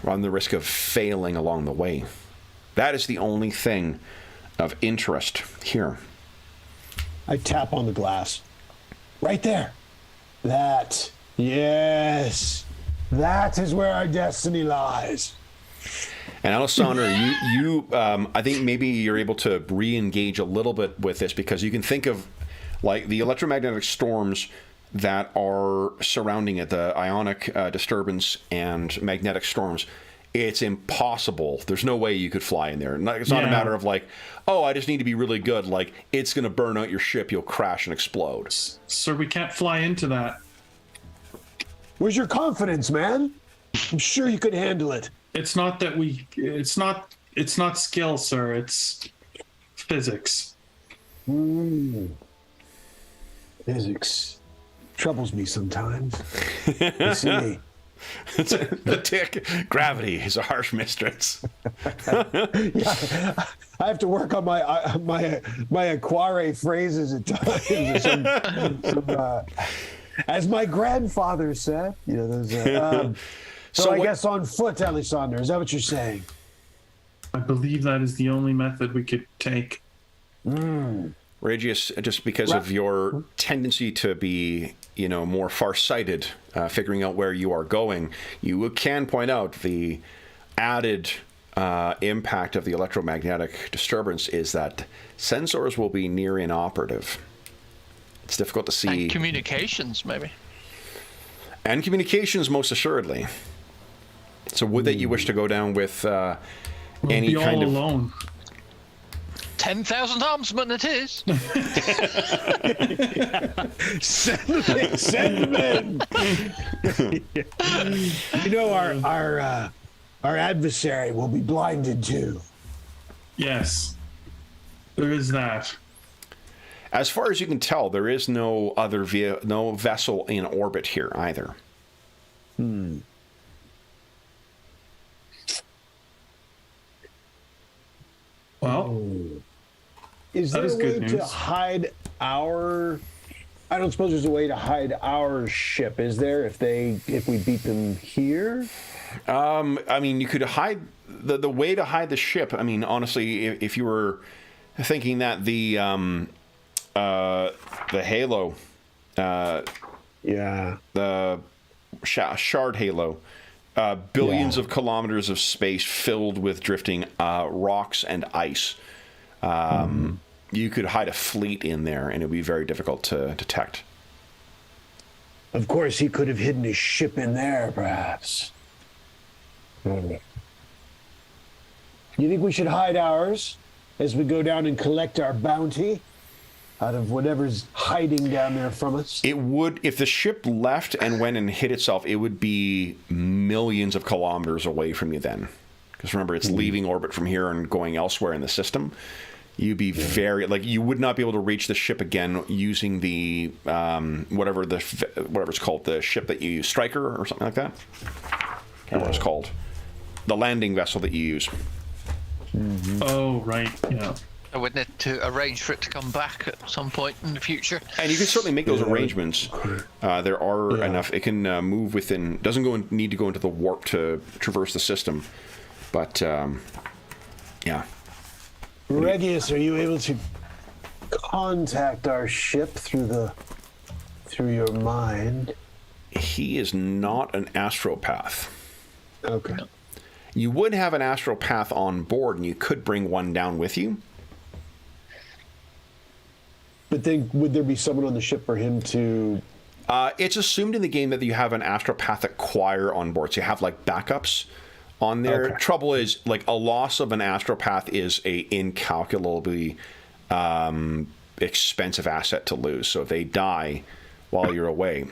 run the risk of failing along the way. That is the only thing of interest here. I tap on the glass. Right there. That. Yes. That is where our destiny lies. And Alessander, you I think maybe you're able to re-engage a little bit with this, because you can think of like the electromagnetic storms that are surrounding it, the ionic disturbance and magnetic storms. It's impossible. There's no way you could fly in there. It's not a matter of like, oh, I just need to be really good. Like, it's going to burn out your ship. You'll crash and explode. Sir, we can't fly into that. Where's your confidence, man? I'm sure you could handle it. It's not that it's not skill, sir. It's physics. Physics troubles me sometimes. You see. The tick. Gravity is a harsh mistress. Yeah, I have to work on my Aquare phrases at times. As my grandfather said, those. So I guess on foot, Alessander. Is that what you're saying? I believe that is the only method we could take. Regius, just because of your tendency to be, more far-sighted, figuring out where you are going, you can point out the added impact of the electromagnetic disturbance is that sensors will be near inoperative. It's difficult to see. And communications, maybe. And communications, most assuredly. So would that you wish to go down with any kind of... alone. 10,000 armsmen it is. Send them in. Our adversary will be blinded too. Yes, there is that. As far as you can tell, there is no other no vessel in orbit here either. Well, is there a way to hide our? I don't suppose there's a way to hide our ship, is there? If we beat them here? I mean, you could hide the way to hide the ship. I mean, honestly, if you were thinking that the halo, the shard halo, billions of kilometers of space filled with drifting rocks and ice. You could hide a fleet in there, and it would be very difficult to detect. Of course, he could have hidden his ship in there, perhaps. You think we should hide ours as we go down and collect our bounty out of whatever's hiding down there from us? It would, if the ship left and went and hid itself, it would be millions of kilometers away from you then. Because remember, it's leaving orbit from here and going elsewhere in the system. You'd be you would not be able to reach the ship again using the whatever it's called, the ship that you use, Striker or something like that. I can't remember what it's called. The landing vessel that you use. Oh, right, yeah. I would need to arrange for it to come back at some point in the future. And you can certainly make those arrangements. There are enough. It can move within. Doesn't need to go into the warp to traverse the system. But yeah. Regius, are you able to contact our ship through your mind? He is not an astropath. Okay. You would have an astropath on board, and you could bring one down with you. But then, would there be someone on the ship for him to... It's assumed in the game that you have an astropathic choir on board, so you have, backups on there. Okay. Trouble is, a loss of an astropath is a incalculably expensive asset to lose. So if they die while you're away...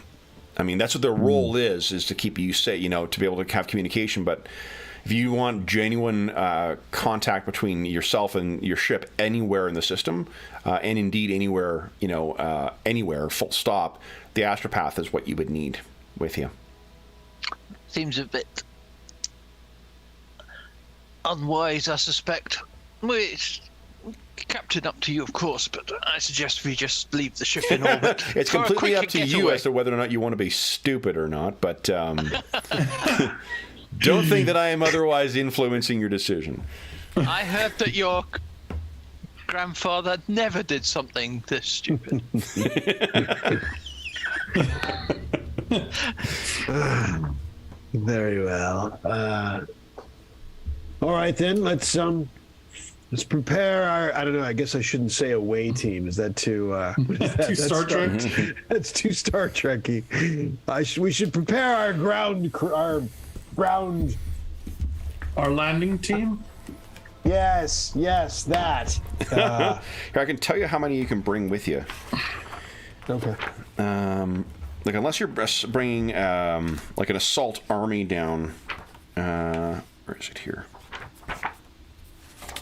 I mean, that's what their role is to keep you safe, to be able to have communication. But if you want genuine contact between yourself and your ship anywhere in the system, and indeed anywhere, anywhere, full stop, the astropath is what you would need with you. Seems a bit unwise, I suspect. It's Captain, up to you, of course, but I suggest we just leave the ship in orbit. It's completely up to you as to whether or not you want to be stupid or not, but don't think that I am otherwise influencing your decision. I heard that your grandfather never did something this stupid. Very well. All right, then, let's prepare our, I don't know, I guess I shouldn't say away team. Is that too... too Star Trek? That's too Star Trek-y. We should prepare our Our landing team? Yes, that. Here, I can tell you how many you can bring with you. Okay. Unless you're bringing, an assault army down... where is it here?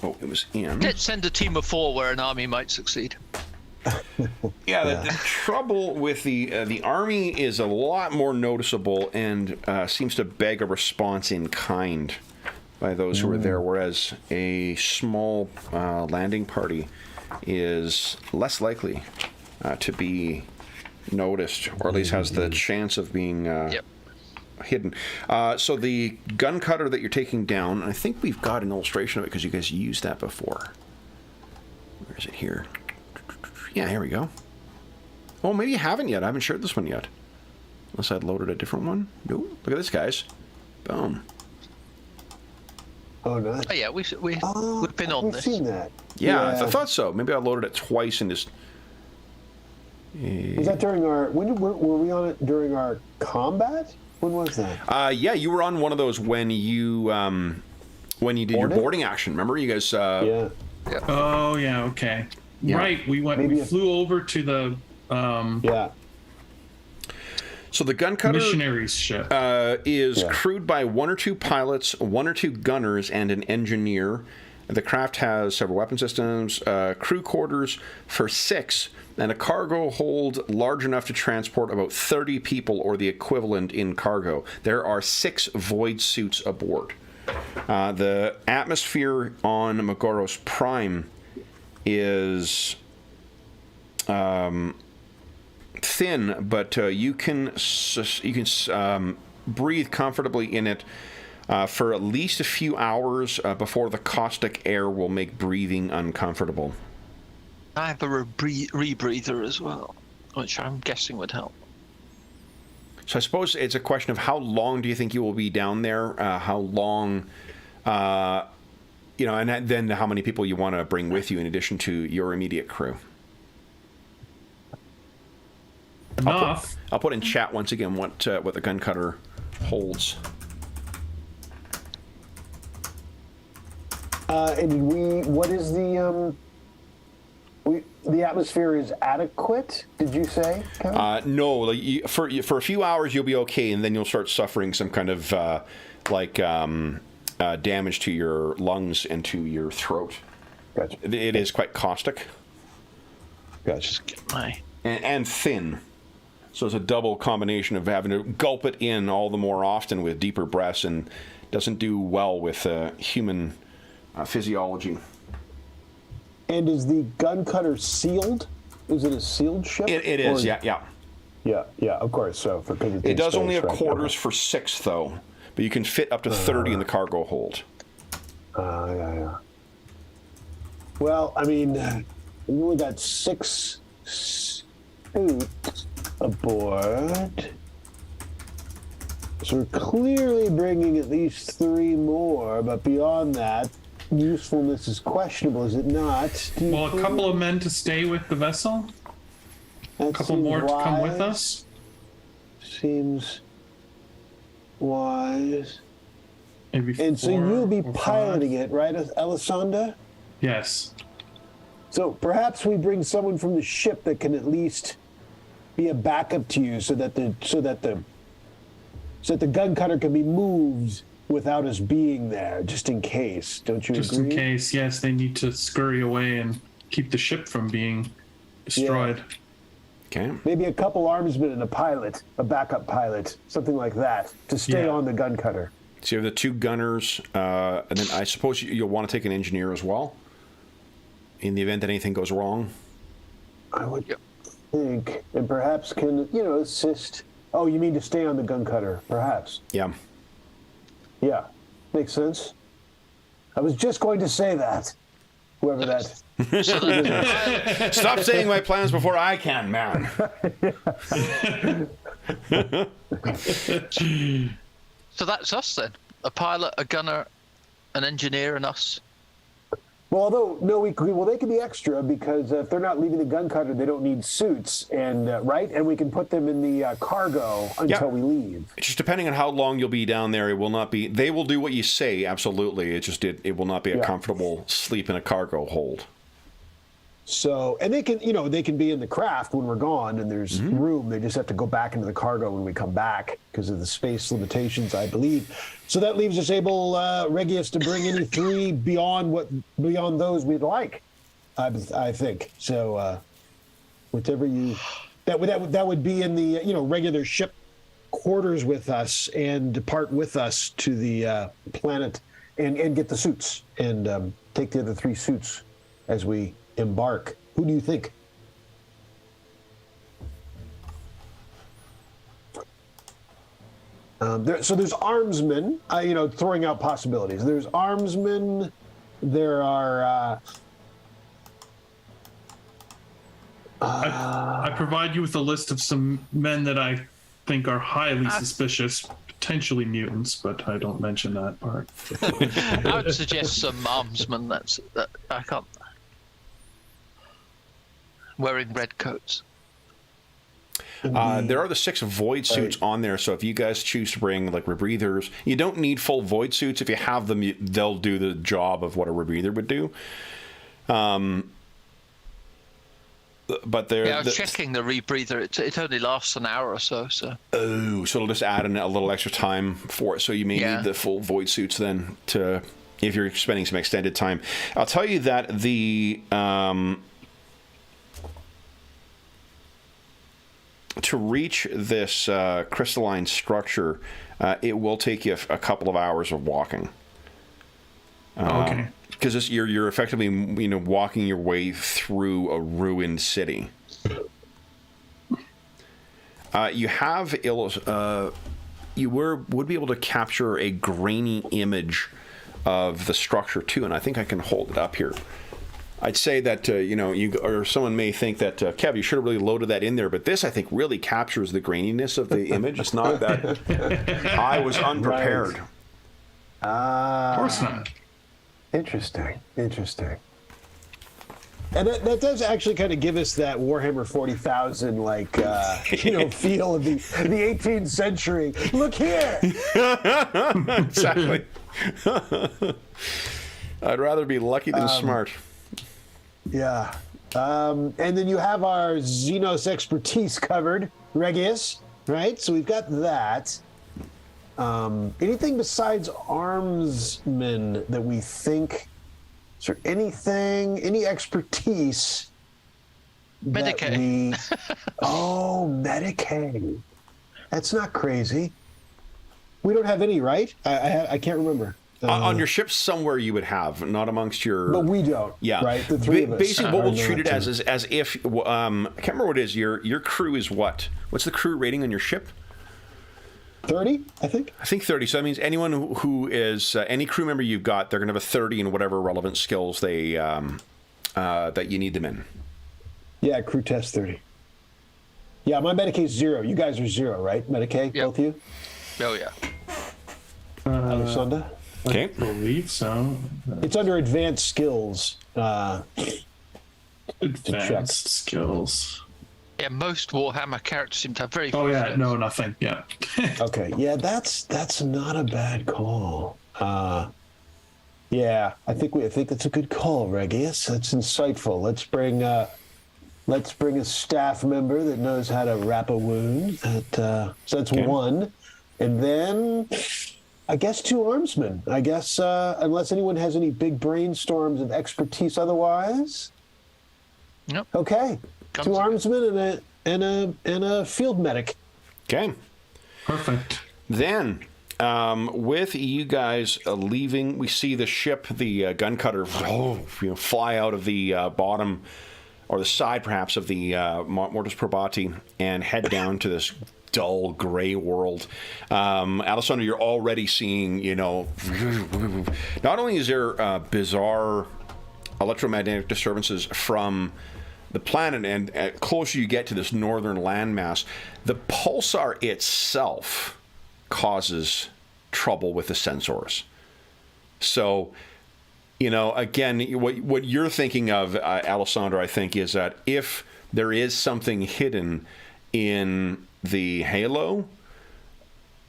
Oh, it was in. Let's send a team of 4 where an army might succeed. The trouble with the army is a lot more noticeable and seems to beg a response in kind by those who are there, whereas a small landing party is less likely to be noticed, or at least has the chance of being hidden. So the gun cutter that you're taking down, I think we've got an illustration of it because you guys used that before. Where is it here? Yeah, here we go. Oh, maybe you haven't yet. I haven't shared this one yet. Unless I'd loaded a different one. Nope. Look at this, guys. Boom. Oh, nice. Oh, yeah, we've been on this. We've seen that. Yeah, I thought so. Maybe I loaded it twice and just... Was that during our... Were we on it during our combat? When was that? Yeah, you were on one of those when you did your boarding action. Remember, you guys... Yeah. Oh, yeah, okay. Yeah. Right, we flew over to the... Yeah. So the gun cutter missionary's ship is crewed by 1 or 2 pilots, 1 or 2 gunners, and an engineer. The craft has several weapon systems, crew quarters for 6, and a cargo hold large enough to transport about 30 people or the equivalent in cargo. There are 6 void suits aboard. The atmosphere on Magoros Prime is thin, but you can breathe comfortably in it for at least a few hours before the caustic air will make breathing uncomfortable. I have a rebreather as well, which I'm guessing would help. So I suppose it's a question of how long do you think you will be down there? How long, and then how many people you want to bring with you in addition to your immediate crew. Enough. I'll put in chat once again what the gun cutter holds. And what is the atmosphere is adequate? Did you say, Kevin? No, like for a few hours you'll be okay, and then you'll start suffering some kind of damage to your lungs and to your throat. Gotcha. It is quite caustic. Gotcha. Just get my... And thin. So it's a double combination of having to gulp it in all the more often with deeper breaths, and doesn't do well with human physiology. And is the gun cutter sealed? Is it a sealed ship? It is, yeah. Yeah, of course. So it does only have quarters for 6, though, but you can fit up to 30 in the cargo hold. Yeah. Well, I mean, we only got 6 suits aboard. So we're clearly bringing at least 3 more, but beyond that, usefulness is questionable, is it not? Well, a couple of men to stay with the vessel? A couple more to come with us? Seems wise. Maybe and so 4 you'll be or piloting 5. it, right, Elisanda? Yes. So perhaps we bring someone from the ship that can at least be a backup to you, so that the gun cutter can be moved without us being there, just in case. Don't you agree? Just in case, yes, they need to scurry away and keep the ship from being destroyed. Yeah. Okay. Maybe a couple armsmen and a pilot, a backup pilot, something like that, to stay on the gun cutter. So you have the 2 gunners, and then I suppose you'll want to take an engineer as well, in the event that anything goes wrong. I would think, and perhaps can, assist. Oh, you mean to stay on the gun cutter, perhaps? Yeah. Yeah, makes sense. I was just going to say that. Whoever that. Stop saying my plans before I can, man. So that's us then. A pilot, a gunner, an engineer, and us. Well, they can be extra, because if they're not leaving the gun cutter, they don't need suits, and right, and we can put them in the cargo until we leave. Just depending on how long you'll be down there, it will not be. They will do what you say, absolutely. It will not be a comfortable sleep in a cargo hold. So, and they can be in the craft when we're gone, and there's room. They just have to go back into the cargo when we come back because of the space limitations, I believe. So that leaves us able, Regius, to bring any 3 beyond those we'd like. I think so. Whatever you that would be in the regular ship quarters with us, and depart with us to the planet and get the suits and take the other 3 suits as we embark. Who do you think? So there's armsmen, throwing out possibilities. There's armsmen. There are. I provide you with a list of some men that I think are highly suspicious, potentially mutants, but I don't mention that part. I would suggest some armsmen. That I can't. Wearing red coats. There are the 6 void suits on there, so if you guys choose to bring like rebreathers, you don't need full void suits. If you have them, they'll do the job of what a rebreather would do. But they're I was checking the rebreather. It only lasts an hour or so. So it'll just add in a little extra time for it. So you may need the full void suits then if you're spending some extended time. I'll tell you that the to reach this crystalline structure, it will take you a couple of hours of walking. Okay. Because you're effectively walking your way through a ruined city. You have you would be able to capture a grainy image of the structure too, and I think I can hold it up here. I'd say that or someone may think that Kev, you should have really loaded that in there, but this I think really captures the graininess of the image. It's not that I was unprepared. Of course not. Interesting. And that does actually kind of give us that Warhammer 40,000 feel of the 18th century. Look here. Exactly. I'd rather be lucky than smart. Yeah. And then you have our Xenos expertise covered, Regius, right? So we've got that. Anything besides armsmen that we think? Is there any expertise? Medicaid. Medicaid. That's not crazy. We don't have any, right? I can't remember. On your ship somewhere you would have, not amongst your... But we don't, right? The three of us. Basically, what we'll treat it as is as if... I can't remember what it is. Your crew is what? What's the crew rating on your ship? 30, I think. I think 30. So that means anyone who is... any crew member you've got, they're going to have a 30 in whatever relevant skills they that you need them in. Yeah, crew test 30. Yeah, my Medicaid's 0. You guys are 0, right? Medicaid, both of you? Oh, yeah. Alessandra? Okay. I believe so. It's under advanced skills. Advanced skills. Yeah, most Warhammer characters seem to have very... Oh, yeah, no, nothing. Yeah. Okay, yeah, that's not a bad call. Yeah, I think that's a good call, Regius. That's insightful. Let's bring a staff member that knows how to wrap a wound. So that's one, and then I guess 2 armsmen. I guess unless anyone has any big brainstorms of expertise otherwise. Nope. Okay. 2 armsmen and a field medic. Okay. Perfect. Then, with you guys leaving, we see the ship, the gun cutter, fly out of the bottom or the side, perhaps, of the Mortis Probati and head down to this dull gray world. Alessandro, you're already seeing, not only is there bizarre electromagnetic disturbances from the planet, and closer you get to this northern landmass, the pulsar itself causes trouble with the sensors. So, again, what you're thinking of, Alessandro, I think, is that if there is something hidden in the halo,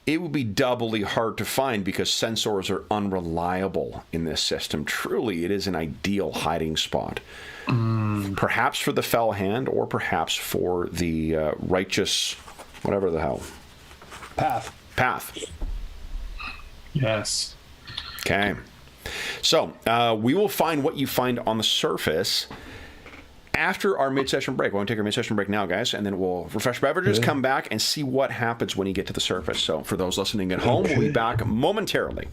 it would be doubly hard to find because sensors are unreliable in this system. Truly, it is an ideal hiding spot. Perhaps for the fell hand, or perhaps for the righteous, whatever the hell. Path. Yes. Okay. So, we will find what you find on the surface after our mid-session break. We're going to take our mid-session break now, guys, and then we'll refresh beverages, come back, and see what happens when you get to the surface. So, for those listening at home, we'll be back momentarily.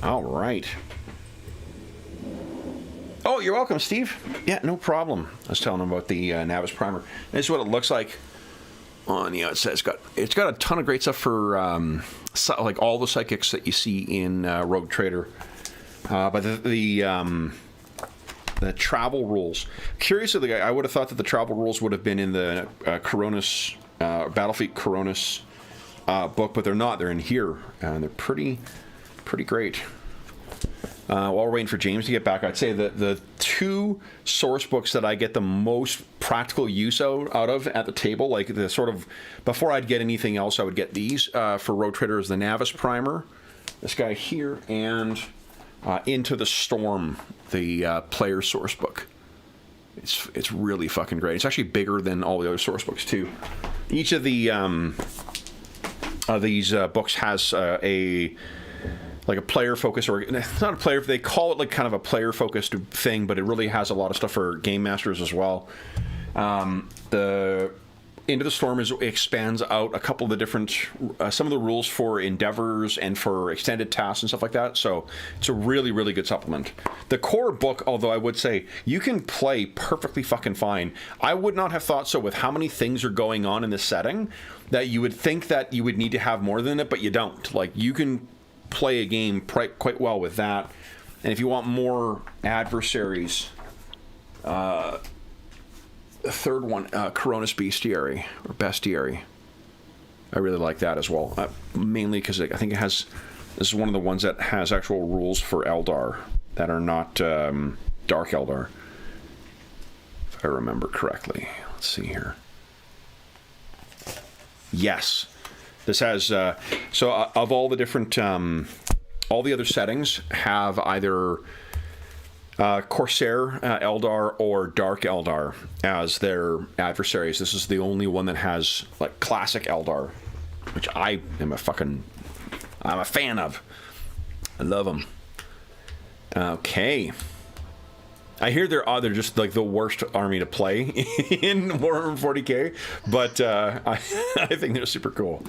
All right. Oh, you're welcome, Steve. Yeah, no problem. I was telling him about the Navis Primer. This is what it looks like on the outside. It's got a ton of great stuff for like all the psychics that you see in Rogue Trader. But the travel rules. Curiously, I would have thought that the travel rules would have been in the Coronis Battlefleet Coronis book, but they're not. They're in here, and they're pretty great. While we're waiting for James to get back, I'd say that the two source books that I get the most practical use out of at the table, like the sort of, before I'd get anything else, I would get these for Rogue Trader, is the Navis Primer, this guy here, and Into the Storm, the player source book. It's really fucking great. It's actually bigger than all the other source books too. Each of the these books has like a player focus, or it's not a player, they call it like kind of a player focused thing, but it really has a lot of stuff for game masters as well. The Into the Storm expands out a couple of the different, some of the rules for endeavors and for extended tasks and stuff like that. So it's a really, really good supplement. The core book, although I would say you can play perfectly fucking fine. I would not have thought so with how many things are going on in this setting that you would think that you would need to have more than it, but you don't. Like, you can play a game quite well with that. And if you want more adversaries, the third one, Coronis Bestiary, or Bestiary. I really like that as well. Mainly because I think this is one of the ones that has actual rules for Eldar that are not Dark Eldar, if I remember correctly. Let's see here. Yes. This has, of all the different, all the other settings have either Corsair Eldar or Dark Eldar as their adversaries. This is the only one that has like classic Eldar, which I'm a fan of. I love them. Okay. I hear they're just like the worst army to play in Warhammer 40K, but I think they're super cool.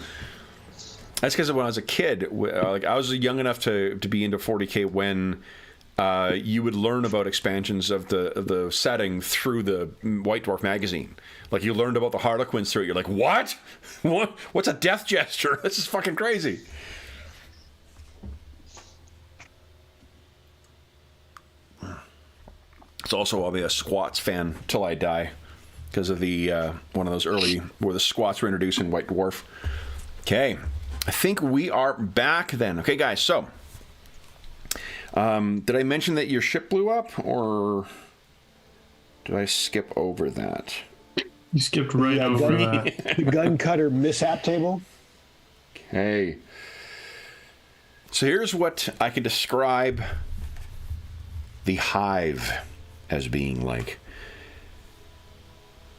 That's because when I was a kid, like I was young enough to be into 40K when you would learn about expansions of the setting through the White Dwarf magazine. Like, you learned about the Harlequins through it. You're like, what? What's a death gesture? This is fucking crazy. It's also, I'll be a Squats fan till I die because of the one of those early where the Squats were introduced in White Dwarf. Okay, I think we are back then. Okay, guys, so did I mention that your ship blew up, or did I skip over that? You skipped right over that. The gun cutter mishap table. Okay. So here's what I can describe the Hive as being like.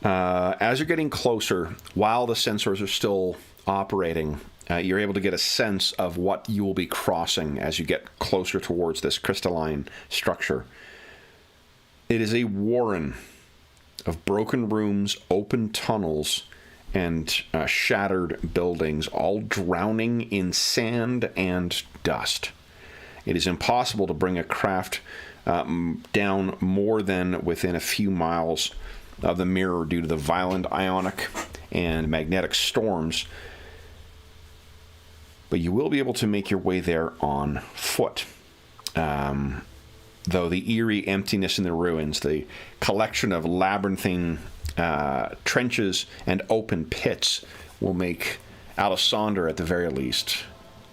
As you're getting closer, while the sensors are still operating, you're able to get a sense of what you will be crossing as you get closer towards this crystalline structure. It is a warren of broken rooms, open tunnels, and shattered buildings, all drowning in sand and dust. It is impossible to bring a craft down more than within a few miles of the mirror due to the violent ionic and magnetic storms, but you will be able to make your way there on foot. Though the eerie emptiness in the ruins, the collection of labyrinthine trenches and open pits will make Alessander, at the very least,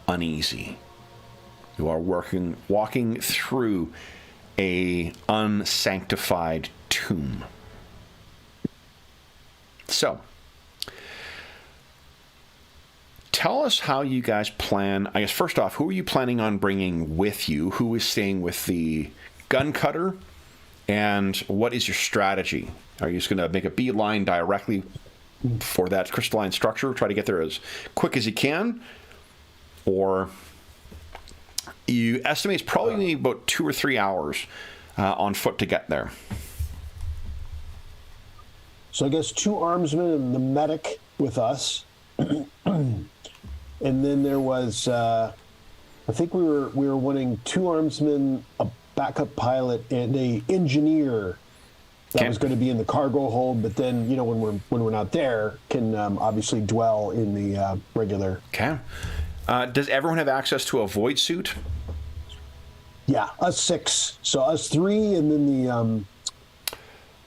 uneasy. You are walking through a unsanctified tomb. So, tell us how you guys plan. I guess first off, who are you planning on bringing with you? Who is staying with the gun cutter? And what is your strategy? Are you just going to make a beeline directly for that crystalline structure, try to get there as quick as you can? Or you estimate it's probably going to be about 2 or 3 hours on foot to get there. So I guess 2 armsmen and the medic with us. And then there was, I think we were wanting 2 armsmen, a backup pilot, and a engineer that was going to be in the cargo hold. But then, you know, when we're not there, can obviously dwell in the regular. Okay. Does everyone have access to a void suit? Yeah, us 6. So us 3, and then the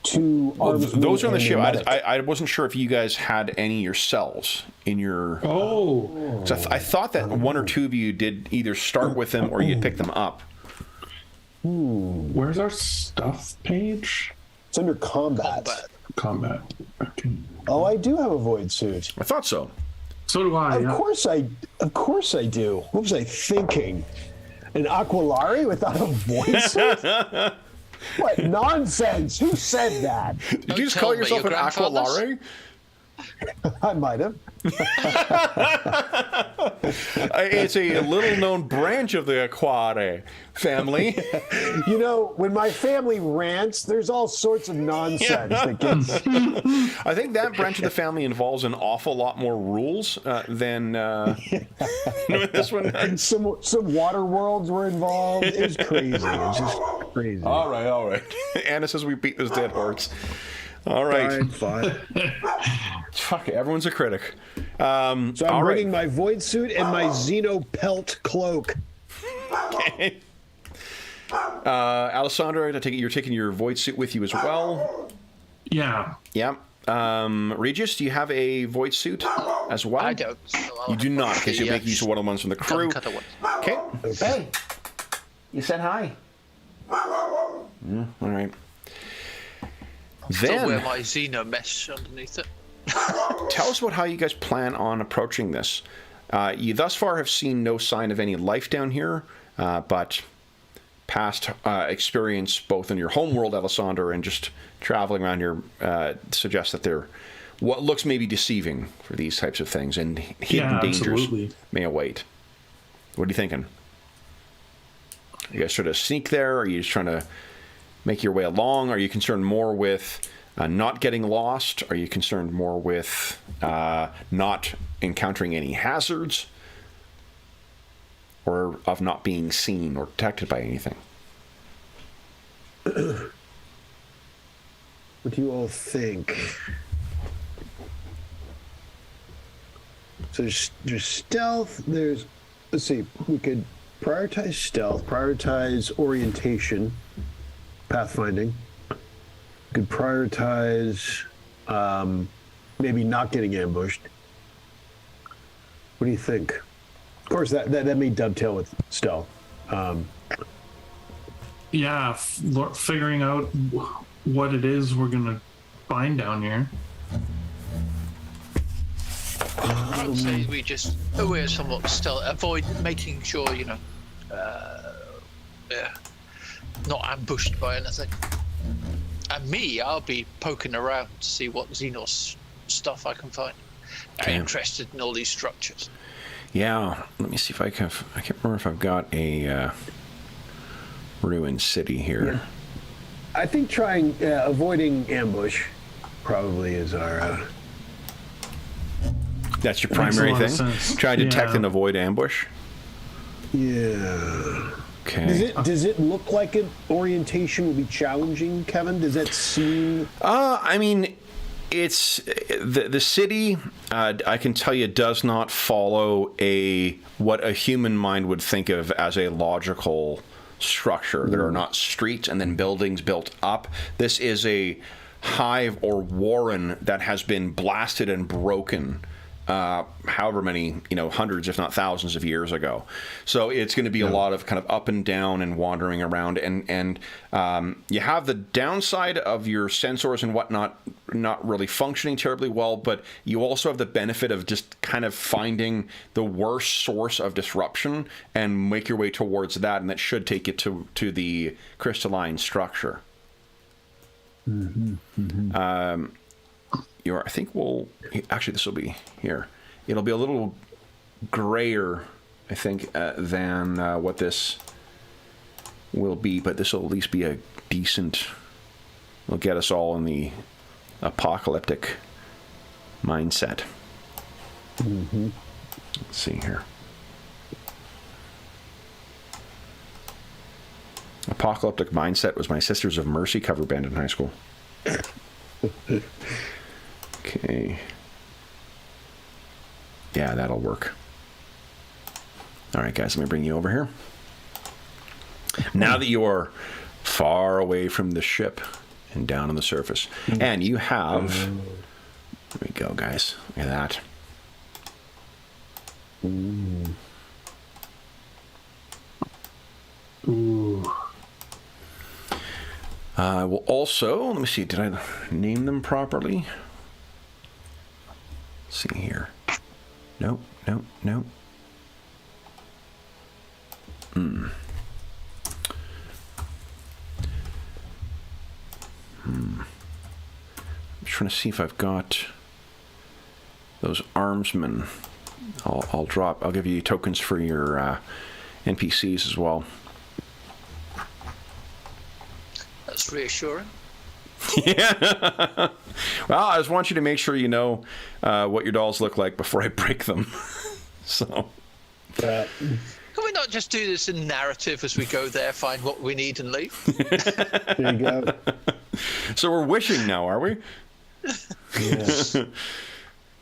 2 armsmen. Those are on the ship. I wasn't sure if you guys had any yourselves in your. Oh. So I thought that 1 or 2 of you did either start with them or you'd pick them up. Where's our stuff page? It's under combat. Combat. Okay. Oh, I do have a void suit. I thought so. So do I. Of course I do. What was I thinking? An Aquilari without a void suit? What nonsense? Who said that? Did you just call yourself an Aquilari? I might have. It's a little-known branch of the Aquare family. You know, when my family rants, there's all sorts of nonsense that gets. I think that branch of the family involves an awful lot more rules than this one. Some water worlds were involved. It was crazy. It was just crazy. All right. Anna says we beat this dead horse. All right. Fine. Fuck, everyone's a critic. So I'm bringing my void suit and my Xeno pelt cloak. Okay. Alessandro, I take it you're taking your void suit with you as well. Yeah. Yeah. Regis, do you have a void suit as well? I don't. So You do not, because you make use of one of the ones from the crew. Okay. Hey, you said hi. All right. Still wear my Xeno mesh underneath it. Tell us about how you guys plan on approaching this. You thus far have seen no sign of any life down here, but past experience, both in your homeworld, Alessandro, and just traveling around here, suggests that they're what looks maybe deceiving for these types of things, and hidden dangers may await. What are you thinking? You guys sort of sneak there? Or are you just trying to make your way along? Are you concerned more with not getting lost? Are you concerned more with not encountering any hazards? Or of not being seen or detected by anything? What do you all think? So there's stealth, let's see, we could prioritize stealth, prioritize orientation, pathfinding. Could prioritize maybe not getting ambushed. What do you think? Of course, that may dovetail with stealth. Figuring out what it is we're gonna find down here. I would say we're somewhat still avoid making sure, not ambushed by anything. And I'll be poking around to see what Xenos stuff I can find. I'm interested in all these structures. Yeah, let me see if I can't remember if I've got a ruined city here. Yeah. I think avoiding ambush probably is our... That's your primary thing? Try to detect and avoid ambush? Yeah. Okay. Does it look like an orientation will be challenging, Kevin? Does that seem... I mean, it's... The city, I can tell you, does not follow what a human mind would think of as a logical structure. There are not streets and then buildings built up. This is a hive or warren that has been blasted and broken however many, hundreds, if not thousands of years ago. So it's going to be a lot of kind of up and down and wandering around. And you have the downside of your sensors and whatnot not really functioning terribly well, but you also have the benefit of just kind of finding the worst source of disruption and make your way towards that, and that should take you to the crystalline structure. Mm-hmm. Mm-hmm. I think actually this will be here. It'll be a little grayer, I think, than what this will be, but this will at least be a decent, will get us all in the apocalyptic mindset. Mm-hmm. Let's see here. Apocalyptic Mindset was my Sisters of Mercy cover band in high school. Okay. Yeah, that'll work. All right, guys, let me bring you over here. Now that you are far away from the ship and down on the surface, and you have... There we go, guys. Look at that. Ooh. We'll also... Let me see. Did I name them properly? See here. Nope. I'm trying to see if I've got those armsmen. I'll give you tokens for your NPCs as well. That's reassuring. Yeah. Well, I just want you to make sure you know what your dolls look like before I break them. So. Can we not just do this in narrative as we go there, find what we need and leave? There you go. So we're wishing now, are we? Yes.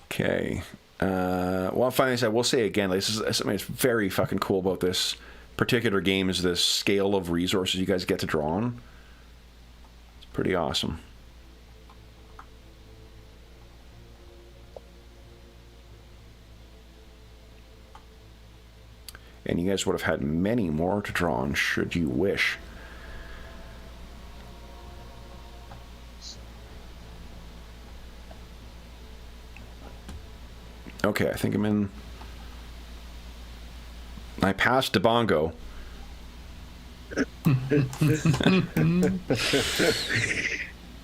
Okay. Well, finally, I will say again, this is something that's very fucking cool about this particular game is this scale of resources you guys get to draw on. It's pretty awesome. And you guys would have had many more to draw on should you wish. Okay, I think I'm in. I passed Debongo.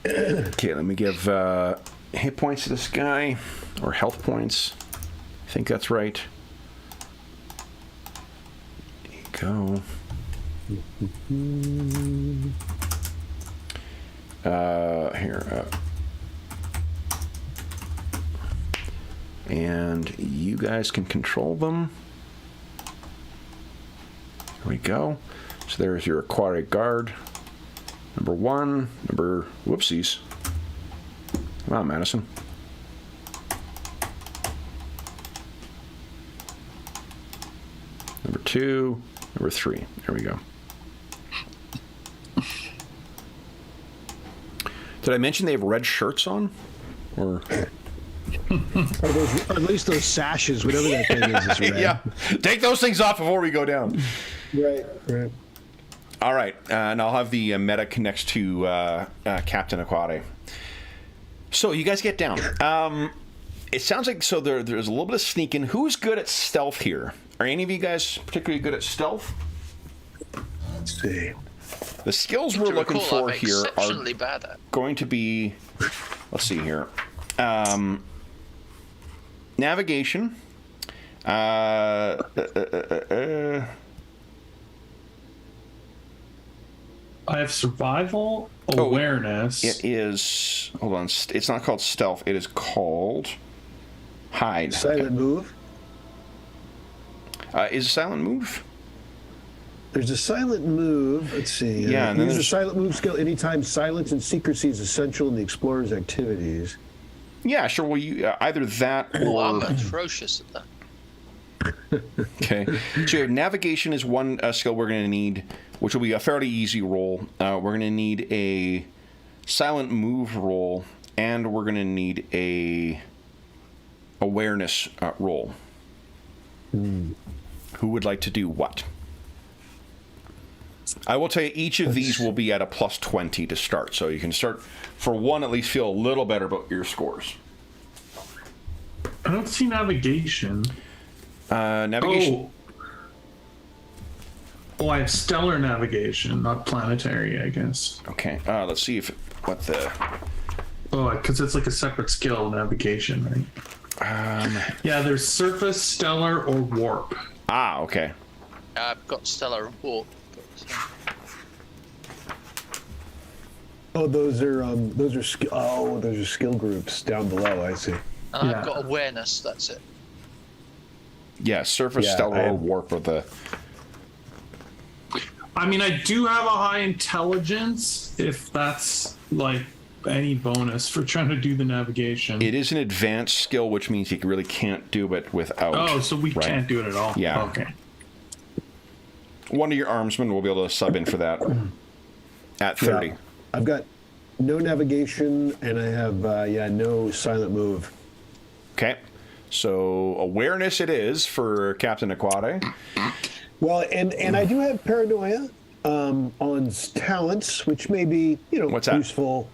Okay, let me give hit points to this guy, or health points. I think that's right. There you go. Here. And you guys can control them. There we go. So there's your aquatic guard. Number 1. Whoopsies. Come on, Madison. Number 2. Number 3. There we go. Did I mention they have red shirts on? Or... Or at least those sashes, whatever that thing is red. Yeah. Take those things off before we go down. Right. All right. And I'll have the medic next to Captain Aquate. So you guys get down. It sounds like there's a little bit of sneaking. Who's good at stealth here? Are any of you guys particularly good at stealth? Let's see. The skills we're looking for here are bad at. going to be, let's see here. Navigation. I have survival, awareness. It is. Hold on. It's not called stealth. It is called hide. Silent move. Is a silent move? There's a silent move. Let's see. Yeah, and then use there's a silent move skill anytime silence and secrecy is essential in the explorer's activities. Yeah, sure. Well, you either that or. I'm atrocious at that. Okay. So navigation is one skill we're going to need, which will be a fairly easy roll. We're going to need a silent move roll, and we're going to need a awareness roll. Who would like to do what? I will tell you, each of these will be at a plus 20 to start, so you can start for one, at least feel a little better about your scores. I don't see navigation. Navigation. Oh, I have stellar navigation, not planetary, I guess. Okay. Let's see what the. Oh, because it's like a separate skill, navigation, right? Yeah, there's surface, stellar, or warp. Okay. I've got stellar and warp. Oh, those are skill groups down below. I see. And I've got awareness. That's it. Yeah, surface, stellar, or warp are the. I mean, I do have a high intelligence, if that's like any bonus for trying to do the navigation. It is an advanced skill, which means you really can't do it without. Oh, so we can't do it at all. Yeah. Okay. One of your armsmen will be able to sub in for that at 30. Yeah. I've got no navigation, and I have no silent move. Okay. So awareness it is for Captain Aquate. Well, and I do have paranoia on talents, which may be What's that? useful.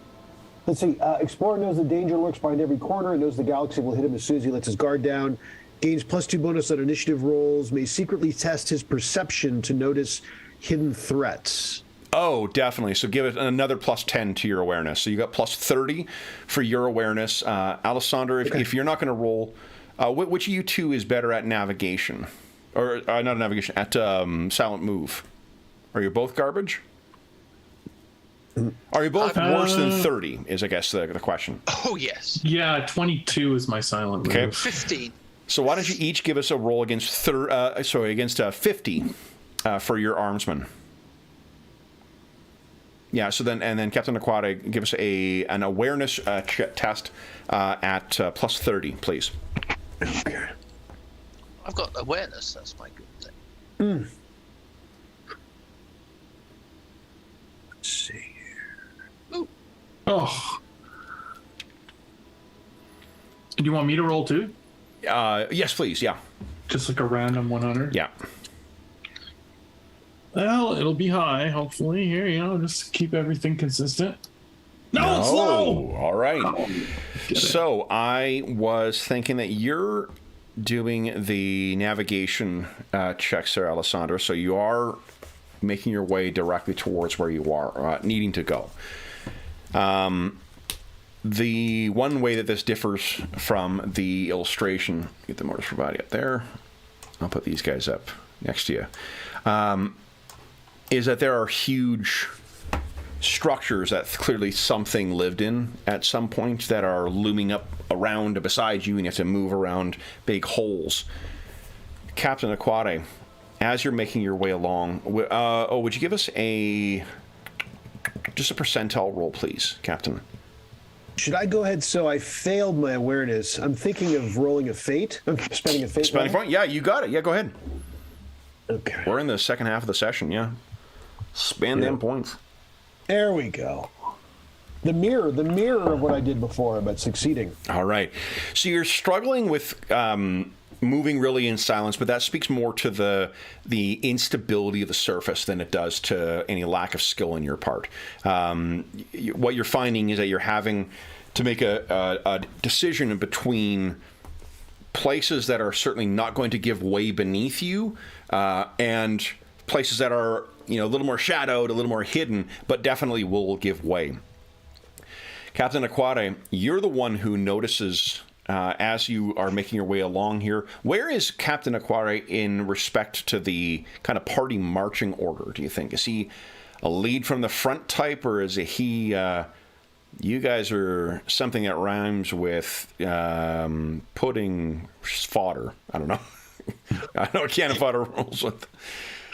Let's see. Explorer knows the danger lurks behind every corner and knows the galaxy will hit him as soon as he lets his guard down. Gains +2 bonus on initiative rolls. May secretly test his perception to notice hidden threats. Oh, definitely. So give it another plus 10 to your awareness. So you got plus 30 for your awareness. Alessandro, if you're not going to roll, which of you two is better at navigation? Or not navigation, at silent move? Are you both garbage? Are you both worse than 30 is, I guess, the question. Oh, yes. Yeah, 22 is my silent move. Okay. 15. So why don't you each give us a roll against 50 for your armsman? Yeah. So then Captain Aquati, give us an awareness test at plus 30, please. Okay. I've got awareness. That's my good thing. Let's see here. Ooh. Oh. Do you want me to roll too? Yes, please. Yeah. Just like a random 100? Yeah. Well, it'll be high, hopefully. Here, just keep everything consistent. No, it's low! All right. Oh, So I was thinking that you're doing the navigation check, Sir Alessandro. So you are making your way directly towards where you are needing to go. The one way that this differs from the illustration, get the Mortis Provided up there. I'll put these guys up next to you. Is that there are huge structures that clearly something lived in at some point that are looming up around beside you, and you have to move around big holes. Captain Aquati, as you're making your way along, would you give us just a percentile roll, please, Captain? Should I go ahead? So I failed my awareness. I'm thinking of rolling a fate. I'm spending a fate. Spending point? Yeah, you got it. Yeah, go ahead. Okay. We're in the second half of the session, yeah. Spend them points. There we go. The mirror of what I did before, but succeeding. All right. So you're struggling with moving really in silence, but that speaks more to the instability of the surface than it does to any lack of skill on your part. What you're finding is that you're having to make a decision between places that are certainly not going to give way beneath you and places that are a little more shadowed, a little more hidden, but definitely will give way. Captain Aquati, you're the one who notices as you are making your way along here. Where is Captain Aquati in respect to the kind of party marching order, do you think? Is he a lead from the front type, or is he... you guys are something that rhymes with pudding fodder. I don't know. I know a can of fodder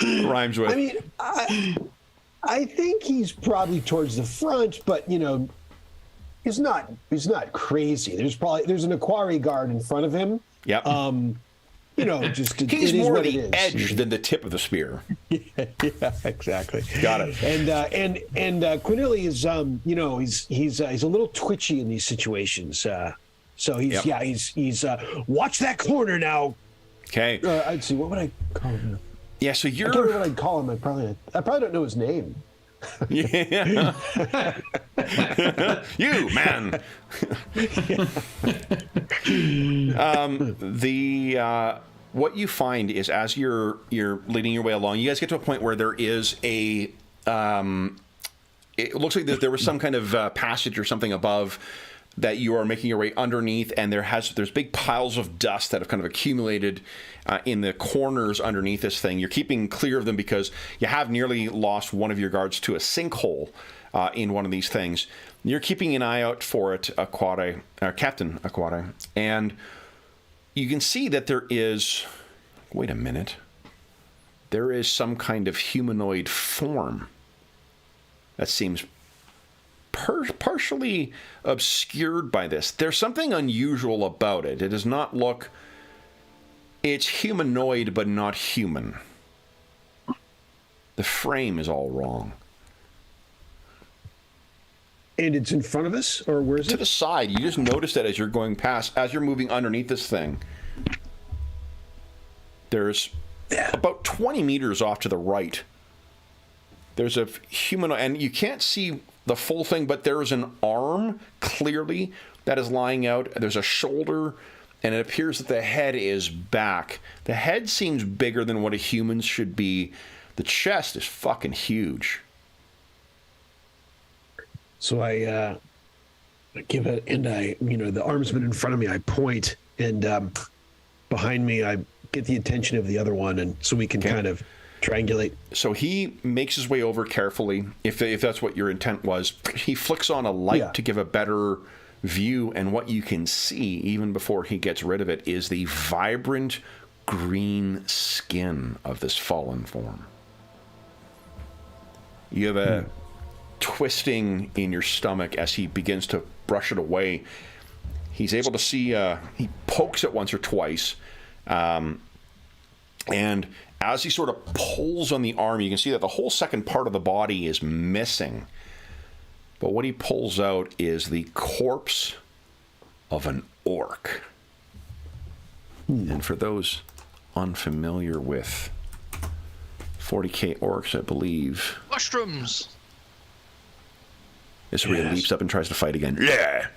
rhymes with. I mean, I think he's probably towards the front, but he's not crazy. There's an Aquari guard in front of him. Yep. Just he's more the edge than the tip of the spear. Yeah, exactly. Got it. And Quinelli is he's a little twitchy in these situations. So he's watch that corner now. Okay. I'd see, what would I call him? Yeah, so I can't remember what I'd call him. I probably don't know his name. Yeah. You, man. What you find is as you're leading your way along, you guys get to a point where there is it looks like there was some kind of passage or something above that you are making your way underneath, and there's big piles of dust that have kind of accumulated in the corners underneath this thing. You're keeping clear of them because you have nearly lost one of your guards to a sinkhole in one of these things. You're keeping an eye out for it, Captain Aquati, and you can see that there is... Wait a minute. There is some kind of humanoid form that seems partially obscured by this. There's something unusual about it. It does not look... It's humanoid, but not human. The frame is all wrong. And it's in front of us, or where is it? To the side. You just notice that as you're going past, as you're moving underneath this thing. There's about 20 meters off to the right. There's a humanoid, and you can't see the full thing, but there is an arm, clearly, that is lying out. There's a shoulder, and it appears that the head is back. The head seems bigger than what a human's should be. The chest is fucking huge. So I give it, and the armsman in front of me, I point, and behind me, I get the attention of the other one, and so we can kind of triangulate. So he makes his way over carefully, if that's what your intent was. He flicks on a light to give a better view, and what you can see, even before he gets rid of it, is the vibrant green skin of this fallen form. You have a twisting in your stomach as he begins to brush it away. He's able to see, he pokes it once or twice, and as he sort of pulls on the arm, you can see that the whole second part of the body is missing. But what he pulls out is the corpse of an orc. And for those unfamiliar with 40K orcs, I believe... Mushrooms! This is where he leaps up and tries to fight again. Yeah!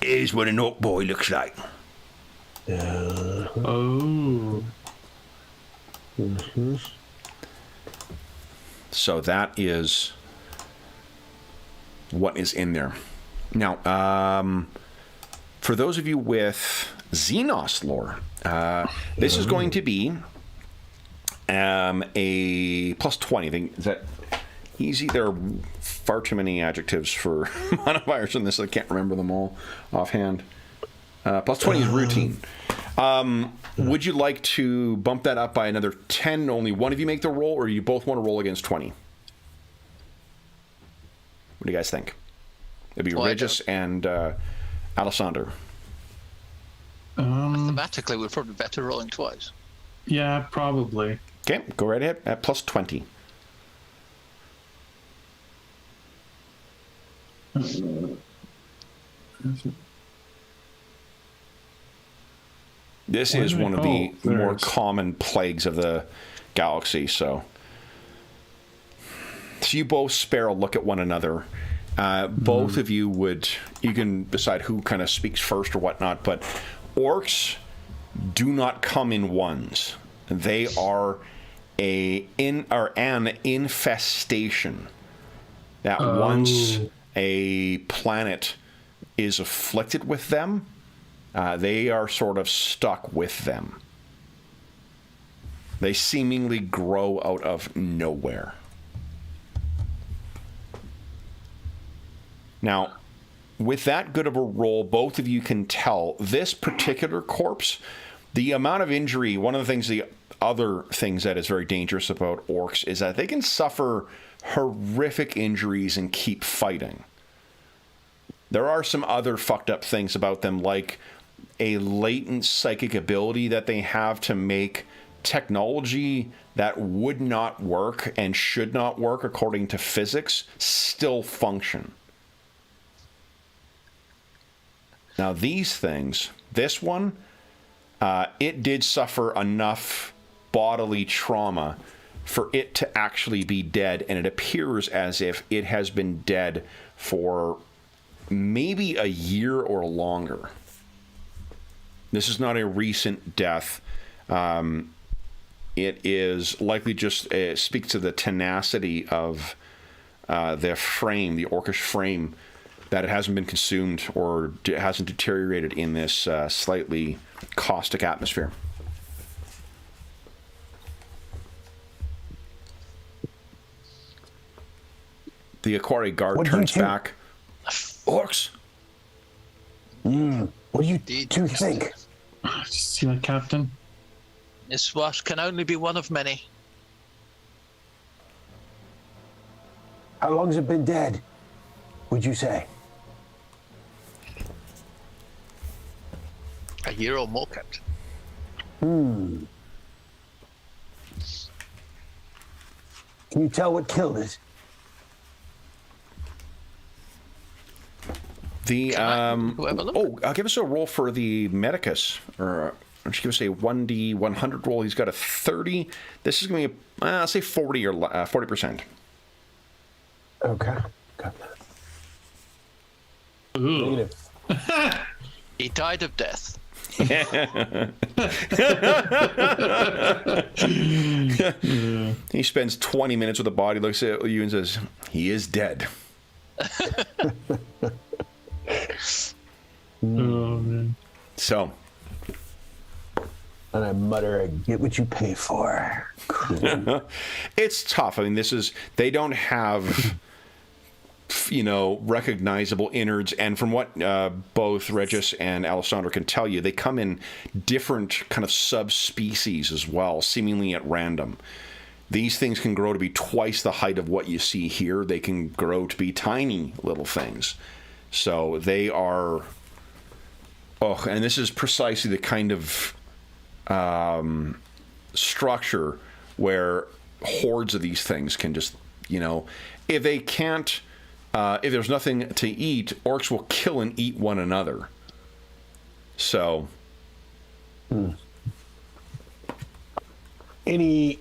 Here's what an orc boy looks like. Oh. Mm-hmm. So that is what is in there. Now, for those of you with Xenos lore, this is going to be a plus 20. Is that easy? There are far too many adjectives for modifiers in this. I can't remember them all offhand. Plus 20 is routine. Would you like to bump that up by another 10? Only one of you make the roll, or you both want to roll against 20? What do you guys think? It'd be Regis and Alessander. Mathematically, we're probably better rolling twice. Yeah, probably. Okay, go right ahead at plus 20. This is one of the more common plagues of the galaxy, so you both spare a look at one another. Both of you can decide who kind of speaks first or whatnot, but orcs do not come in ones. They are an infestation that once a planet is afflicted with them, they are sort of stuck with them. They seemingly grow out of nowhere. Now, with that good of a roll, both of you can tell this particular corpse, the amount of injury, one of the other things that is very dangerous about orcs is that they can suffer horrific injuries and keep fighting. There are some other fucked up things about them, like a latent psychic ability that they have to make technology that would not work and should not work according to physics still function. Now these things, this one, it did suffer enough bodily trauma for it to actually be dead, and it appears as if it has been dead for maybe a year or longer. This is not a recent death. It is likely just speaks to the tenacity of the frame, the orcish frame, that it hasn't been consumed or hasn't deteriorated in this slightly caustic atmosphere. The Aquari guard turns back. Orcs? What do you two think? See that, Captain? This what can only be one of many. How long's it been dead, would you say? A year or more, Captain. Can you tell what killed it? Give us a roll for the Medicus, or just give us a 1d100 roll. He's got a 30. This is going to be, I'll say 40 or 40%. Okay, got that. Ooh. He died of death. He spends 20 minutes with the body, looks at you and says, "He is dead." Oh man. So, and I mutter, "Get what you pay for." it's tough. I mean, they don't have, recognizable innards. And from what both Regis and Alessandro can tell you, they come in different kind of subspecies as well, seemingly at random. These things can grow to be twice the height of what you see here. They can grow to be tiny little things. So they are... Oh, and this is precisely the kind of structure where hordes of these things can just, if they can't... if there's nothing to eat, orcs will kill and eat one another. So... Any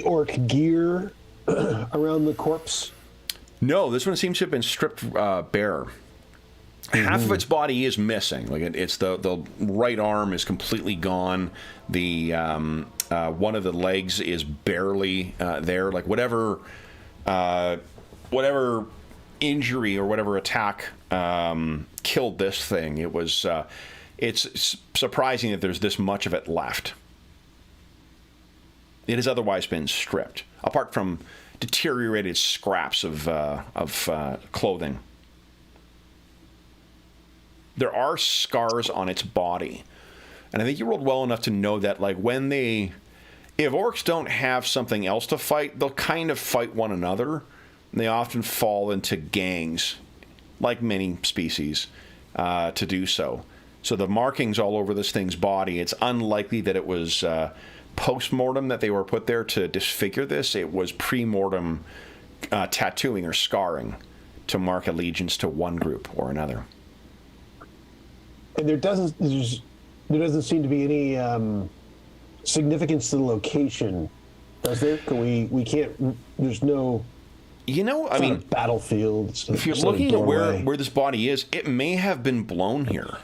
orc gear around the corpse? No, this one seems to have been stripped bare. Half of its body is missing. Like it's the right arm is completely gone. The one of the legs is barely there. Like whatever injury or whatever attack killed this thing, it was. It's surprising that there's this much of it left. It has otherwise been stripped, apart from deteriorated scraps of clothing. There are scars on its body, and I think you rolled well enough to know that, like, if orcs don't have something else to fight, they'll kind of fight one another. And they often fall into gangs, like many species, to do so. So the markings all over this thing's body, it's unlikely that it was post-mortem that they were put there to disfigure this. It was pre-mortem tattooing or scarring to mark allegiance to one group or another. And there doesn't seem to be any significance to the location, does there? We can't. There's no. I mean, battlefield. If you're looking at where this body is, it may have been blown here.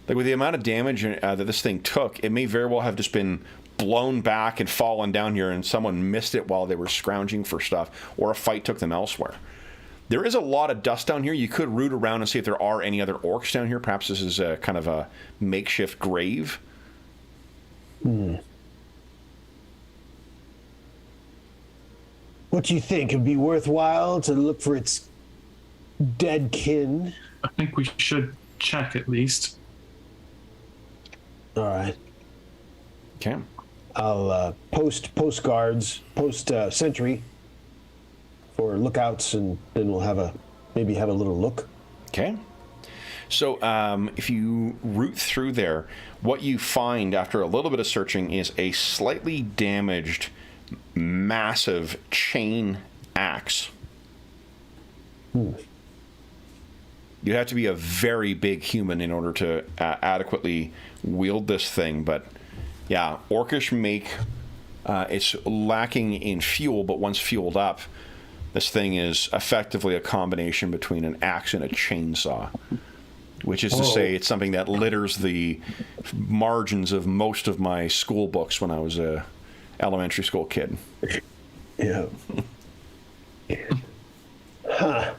Like with the amount of damage that this thing took, it may very well have just been blown back and fallen down here, and someone missed it while they were scrounging for stuff, or a fight took them elsewhere. There is a lot of dust down here. You could root around and see if there are any other orcs down here. Perhaps this is a kind of a makeshift grave. What do you think? It'd be worthwhile to look for its dead kin? I think we should check at least. All right. Okay. I'll post sentry for lookouts, and then we'll maybe have a little look. Okay. So if you root through there, what you find after a little bit of searching is a slightly damaged, massive chain axe. You'd have to be a very big human in order to adequately wield this thing, but yeah, orcish make. It's lacking in fuel, but once fueled up, this thing is effectively a combination between an axe and a chainsaw, which is to say it's something that litters the margins of most of my school books when I was a elementary school kid. Yeah. Huh.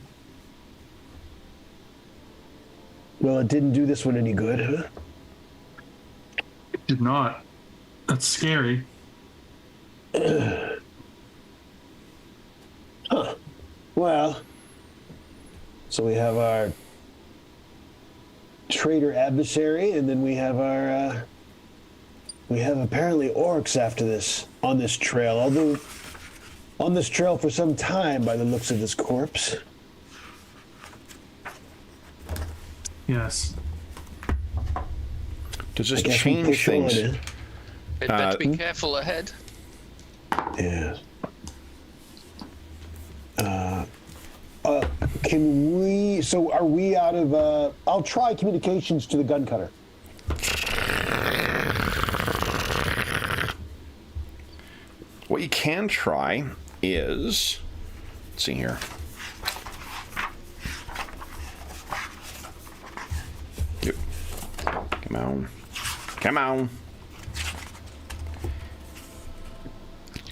Well, it didn't do this one any good, huh? It did not. That's scary. Huh. Well, so we have our traitor adversary, and then we have our we have apparently orcs after this on this trail, although on this trail for some time by the looks of this corpse. Yes. Does this change things? We'd better be careful ahead. Yeah. Can we? So, are we out of? I'll try communications to the gun cutter. What you can try is, let's see here. Yep. Come on. Come on.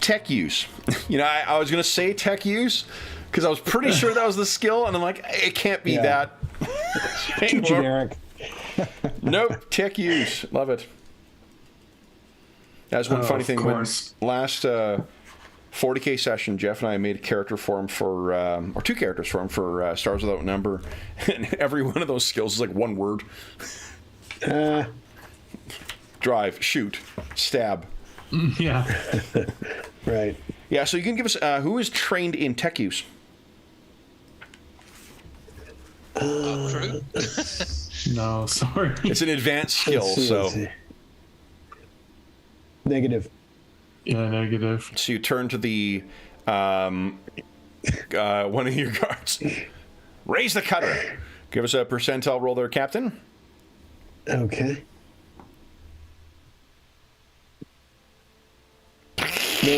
Tech use. I was going to say tech use, because I was pretty sure that was the skill, and I'm like, it can't be that. Too generic. Nope, tech use. Love it. That's one funny thing. When last 40K session, Jeff and I made a character for him or two characters for him for Stars Without Number, and every one of those skills is like one word. Drive, shoot, stab. Yeah. Right. Yeah, so you can give us, who is trained in tech use? Our crew. No, sorry. It's an advanced skill, Let's see. Negative. Yeah, negative. So you turn to the one of your guards. Raise the cutter. Give us a percentile roll there, Captain. Okay. No.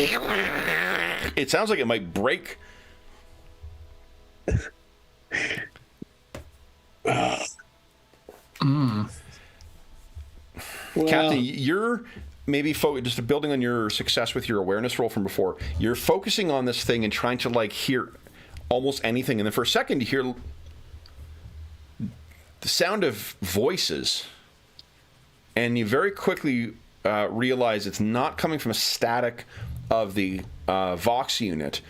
It sounds like it might break. Well, Captain, you're maybe just building on your success with your awareness roll from before. You're focusing on this thing and trying to like hear almost anything, and then for a second you hear the sound of voices, and you very quickly realize it's not coming from a static of the Vox unit.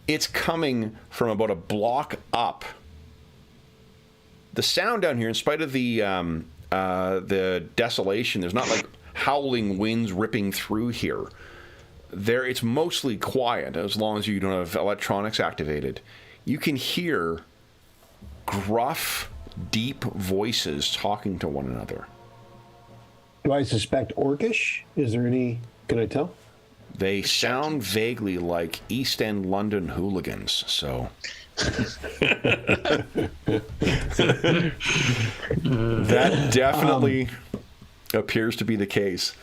It's coming from about a block up. The sound down here, in spite of the desolation, there's not like howling winds ripping through here. It's mostly quiet as long as you don't have electronics activated. You can hear gruff, deep voices talking to one another. do I suspect Orcish? Is there any? Can I tell? They sound vaguely like East End London hooligans, so. That definitely appears to be the case.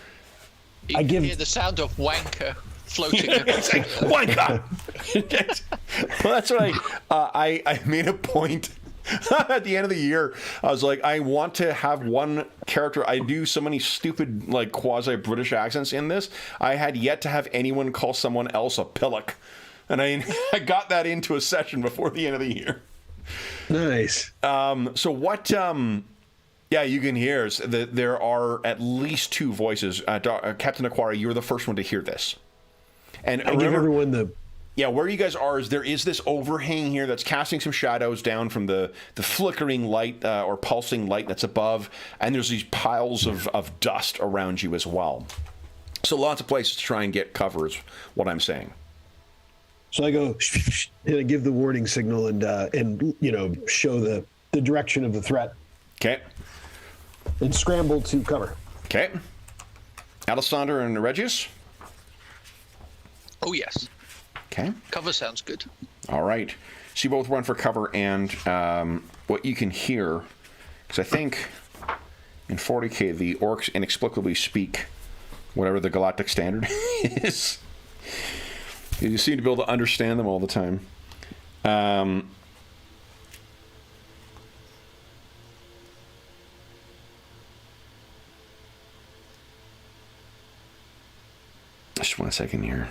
You can hear the sound of wanker floating across. Wanker! Well, that's what I made a point. At the end of the year, I was like, I want to have one character. I do so many stupid, like, quasi-British accents in this. I had yet to have anyone call someone else a pillock. And I got that into a session before the end of the year. Nice. So what, yeah, you can hear is that there are at least two voices. Captain Aquari, you're the first one to hear this. And I give everyone the... Yeah, where you guys are is there is this overhang here that's casting some shadows down from the flickering light or pulsing light that's above, and there's these piles of dust around you as well. So lots of places to try and get cover is what I'm saying. So I go and I give the warning signal and you know, show the direction of the threat. Okay. And scramble to cover. Okay. Alessander and Regius? Oh, yes. Okay. Cover sounds good. All right. So you both run for cover, and what you can hear, because I think in 40K the orcs inexplicably speak whatever the galactic standard is. You seem to be able to understand them all the time. Just 1 second here.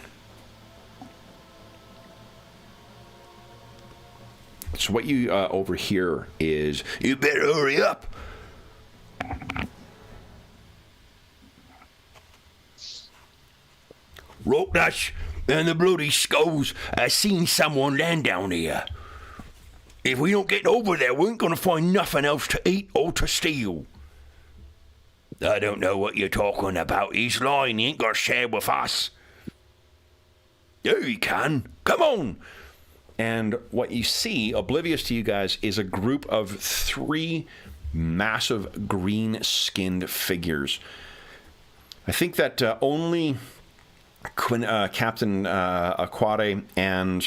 So what you overhear is, you better hurry up. Ropedash and the bloody skulls. I seen someone land down here. If we don't get over there, we ain't gonna find nothing else to eat or to steal. I don't know what you're talking about. He's lying. He ain't gonna share with us. Yeah, he can. Come on. And what you see, oblivious to you guys, is a group of 3 massive green-skinned figures. I think that only Captain Aquare and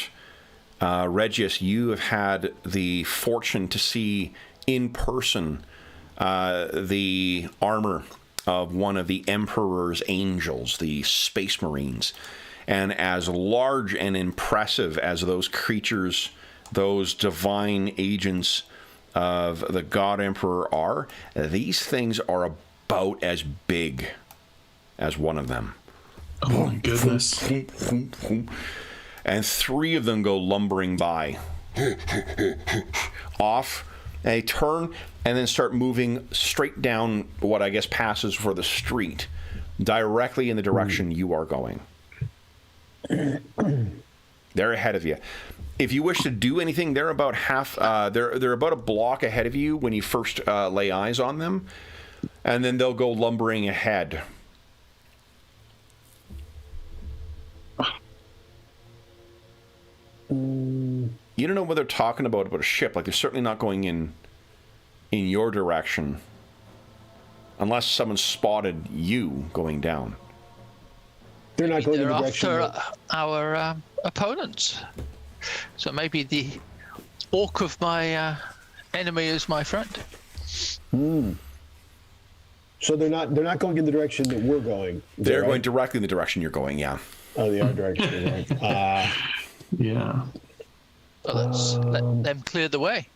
Regius, you have had the fortune to see in person the armor of one of the Emperor's angels, the Space Marines. And as large and impressive as those creatures, those divine agents of the God Emperor are, these things are about as big as one of them. Oh my goodness. and 3 of them go lumbering by. Off, and they turn and then start moving straight down what I guess passes for the street, directly in the direction you are going. They're ahead of you. If you wish to do anything, they're about they're about a block ahead of you when you first lay eyes on them, and then they'll go lumbering ahead. You don't know what they're talking about a ship. Like, they're certainly not going in your direction, unless someone spotted you going down. They're not going in the direction. After our opponents. So maybe the orc of my enemy is my friend. So they're not going in the direction that we're going. They're going directly in the direction you're going. Yeah. Oh, they are direction. Right. Yeah. Well, let's let them clear the way.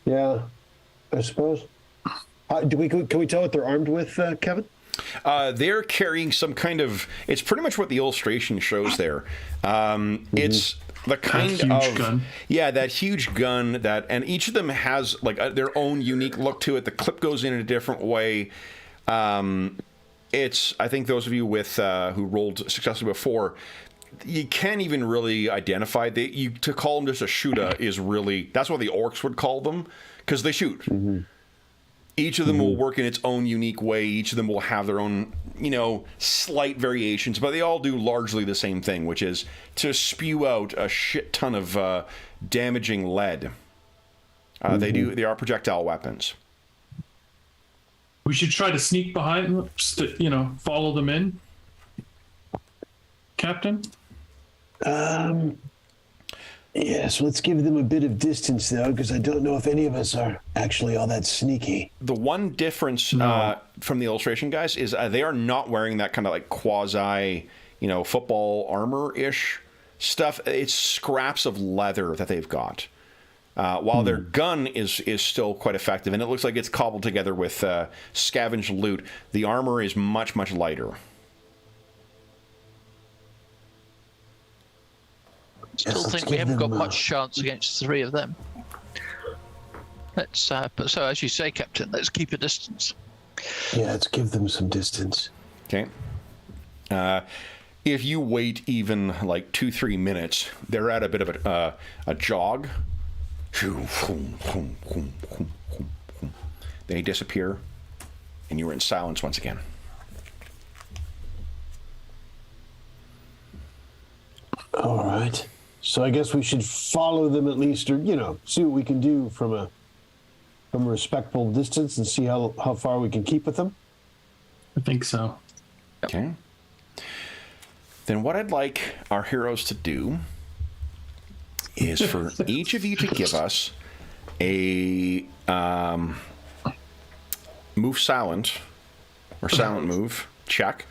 Yeah, I suppose. Can we tell what they're armed with, Kevin? They're carrying some kind of. It's pretty much what the illustration shows there. It's the kind of gun. Yeah, that huge gun and each of them has like their own unique look to it. The clip goes in a different way. It's, I think those of you with who rolled successfully before, you can't even really identify. To call them just a shooter is really, that's what the orcs would call them, because they shoot. Each of them will work in its own unique way. Each of them will have their own, slight variations, but they all do largely the same thing, which is to spew out a shit ton of damaging lead. They are projectile weapons. We should try to sneak behind them, follow them in. Captain? Yes, let's give them a bit of distance, though, because I don't know if any of us are actually all that sneaky. The one difference from the illustration, guys, is they are not wearing that kind of like quasi, football armor-ish stuff. It's scraps of leather that they've got. While their gun is still quite effective, and it looks like it's cobbled together with scavenged loot, the armor is much, much lighter. Still think we haven't got much chance against 3 of them. But so as you say, Captain, let's keep a distance. Yeah, let's give them some distance. Okay. If you wait even like 2-3 minutes, they're at a bit of a jog. Then they disappear, and you are in silence once again. All right. So I guess we should follow them at least, or see what we can do from a respectful distance and see how far we can keep with them. I think so. Okay. Then what I'd like our heroes to do is for each of you to give us a move silent or silent move check.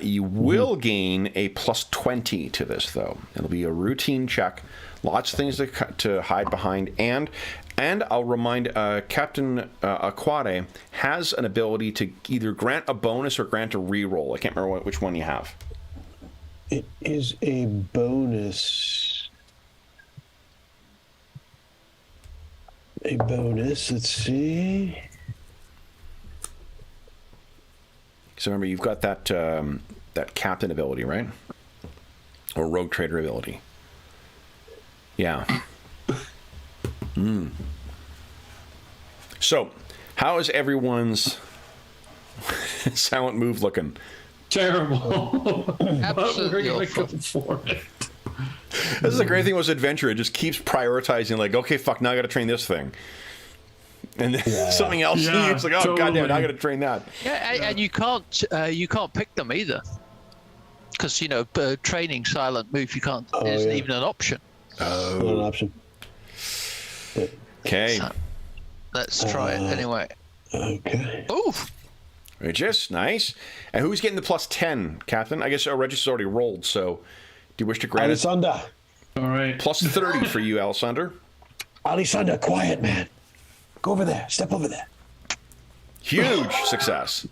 You will gain a +20 to this, though. It'll be a routine check. Lots of things to hide behind. And I'll remind Captain Aquade has an ability to either grant a bonus or grant a reroll. I can't remember which one you have. It is a bonus. Let's see. So remember, you've got that captain ability, right? Or rogue trader ability. Yeah. So, how is everyone's silent move looking? Terrible. Absolutely We're awful. go for it. This is the great thing with Adventure. It just keeps prioritizing, like, okay, fuck, now I got to train this thing. And then something else, it's like, oh, totally. Goddamn, now I got to train that. Yeah, and you can't pick them either, because training silent move isn't even an option. Oh, not an option. Okay. So, let's try it anyway. Okay. Oof. Regis, nice. And who's getting the +10, Captain? I guess Regis has already rolled, so do you wish to grant it? Alessandra. All right. +30 for you, Alessandra. Alessandra, quiet, man. Go over there. Step over there. Huge success.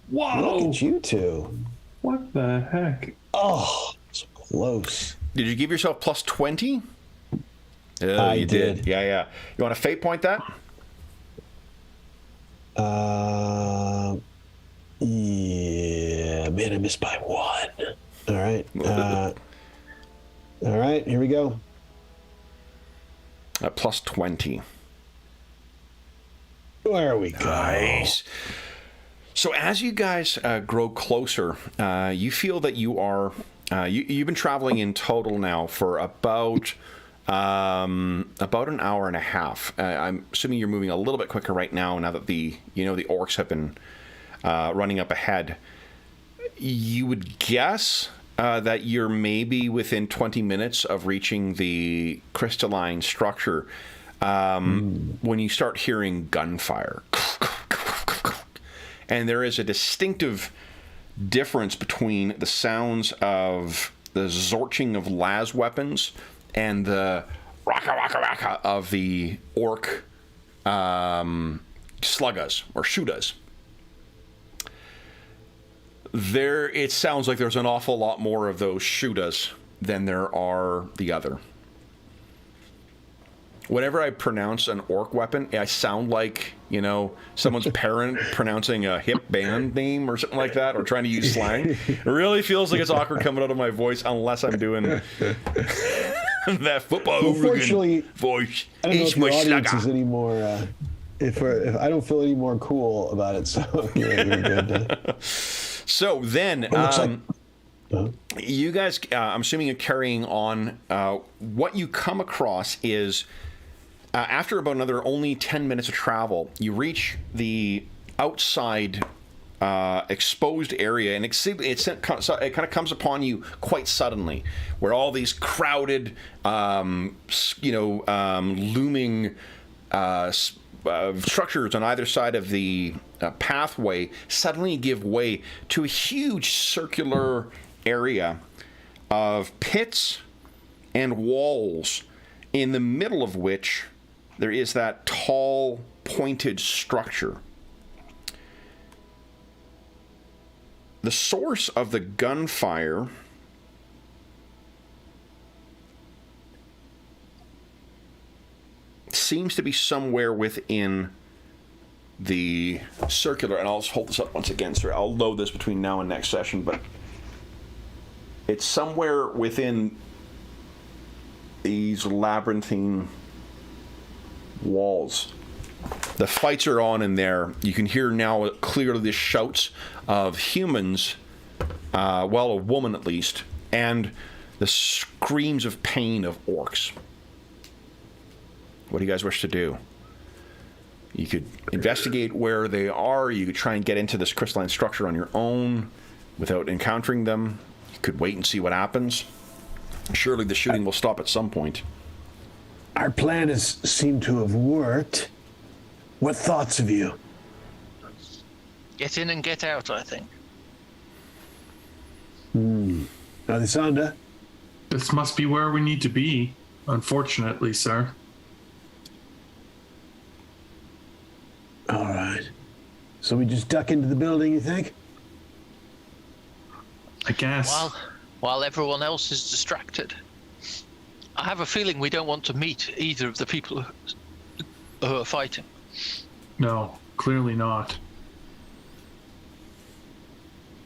Whoa! Look at you two. What the heck? Oh, so close. Did you give yourself plus 20? Oh, I you did. Yeah. You want to fate point that? Yeah, man, I missed by 1. All right. All right, here we go. Plus 20. There we go. Nice. So as you guys grow closer, you feel that you are you've been traveling in total now for about an hour and a half. I'm assuming you're moving a little bit quicker right now that the orcs have been running up ahead. You would guess that you're maybe within 20 minutes of reaching the crystalline structure when you start hearing gunfire. And there is a distinctive difference between the sounds of the zorching of las weapons and the raka raka raka of the orc sluggas or shootas. It sounds like there's an awful lot more of those shootas than there are the other. Whenever I pronounce an orc weapon, I sound like, someone's parent pronouncing a hip band name or something like that, or trying to use slang. It really feels like it's awkward coming out of my voice unless I'm doing that football Unfortunately, voice. I don't know if your audience is any more. If I don't feel any more cool about it, so you're good. So then, you guys, I'm assuming you're carrying on. What you come across is, after about another only 10 minutes of travel, you reach the outside exposed area, and it kind of comes upon you quite suddenly, where all these crowded, looming structures on either side of the pathway suddenly give way to a huge circular area of pits and walls, in the middle of which there is that tall, pointed structure. The source of the gunfire seems to be somewhere within the circular, and I'll just hold this up once again, sir. I'll load this between now and next session, but it's somewhere within these labyrinthine walls. The fights are on in there. You can hear now clearly the shouts of humans, a woman at least, and the screams of pain of orcs. What do you guys wish to do? You could investigate where they are. You could try and get into this crystalline structure on your own without encountering them. You could wait and see what happens. Surely the shooting will stop at some point. Our plan has seemed to have worked. What thoughts have you? Get in and get out, I think. Alessandra? This must be where we need to be, unfortunately, sir. All right. So we just duck into the building, you think? I guess. While everyone else is distracted. I have a feeling we don't want to meet either of the people who are fighting. No, clearly not.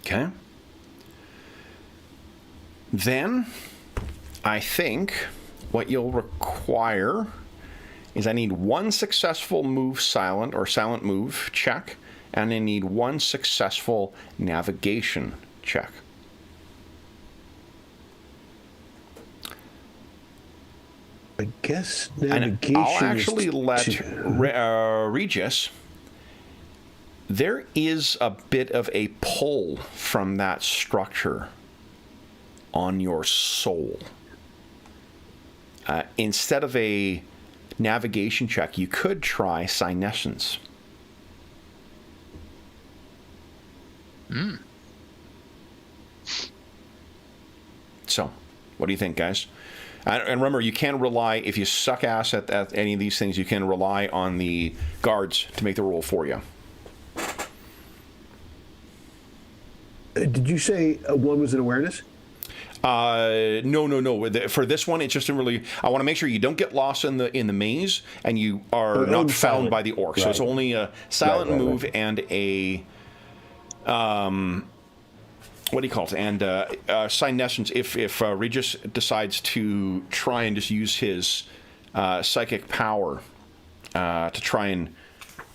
Okay. Then, I think what you'll require is I need one successful move silent move check, and I need one successful navigation check. I guess navigation. And I'll actually let Regis. There is a bit of a pull from that structure on your soul. Instead of a navigation check, you could try senescence. So, what do you think, guys? And remember, you can rely, if you suck ass at any of these things, you can rely on the guards to make the roll for you. Did you say one was an awareness? No. For this one, it's just a really. I want to make sure you don't get lost in the maze, and you are not found by the orc. Right. So it's only a silent move and a what do you call it? And Senescence. If Regis decides to try and just use his psychic power to try and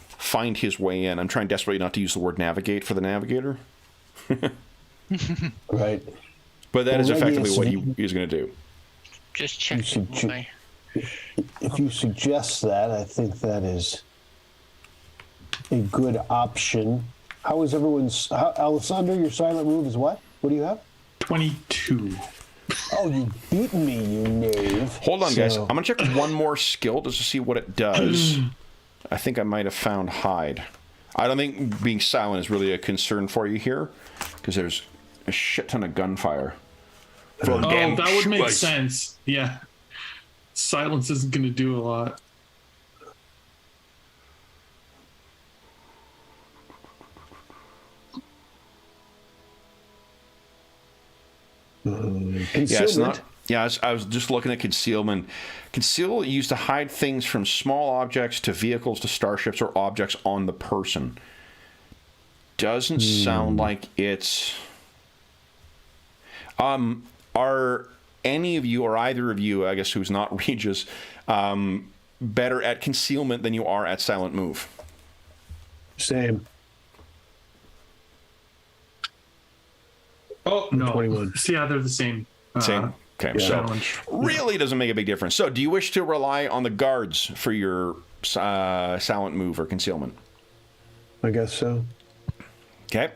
find his way in. I'm trying desperately not to use the word navigate for the navigator. Right. But that is effectively what he's going to do. Just checking. If you suggest that, I think that is a good option. How is everyone's... Alessandro, your silent move is what? What do you have? 22. Oh, you beat me, you knave. Hold on, guys. I'm going to check one more skill just to see what it does. I think I might have found hide. I don't think being silent is really a concern for you here, because there's a shit ton of gunfire. That would make sense. Yeah. Silence isn't going to do a lot. Yeah, it's not. Yeah, I was just looking at concealment. Conceal used to hide things from small objects to vehicles to starships or objects on the person. Doesn't sound like it's. Are any of you, or either of you, I guess, who's not Regis, better at concealment than you are at silent move? Same. Oh, no. 21. Yeah, they're the same. Same? Okay, challenge. So really doesn't make a big difference. So do you wish to rely on the guards for your silent move or concealment? I guess so. Okay.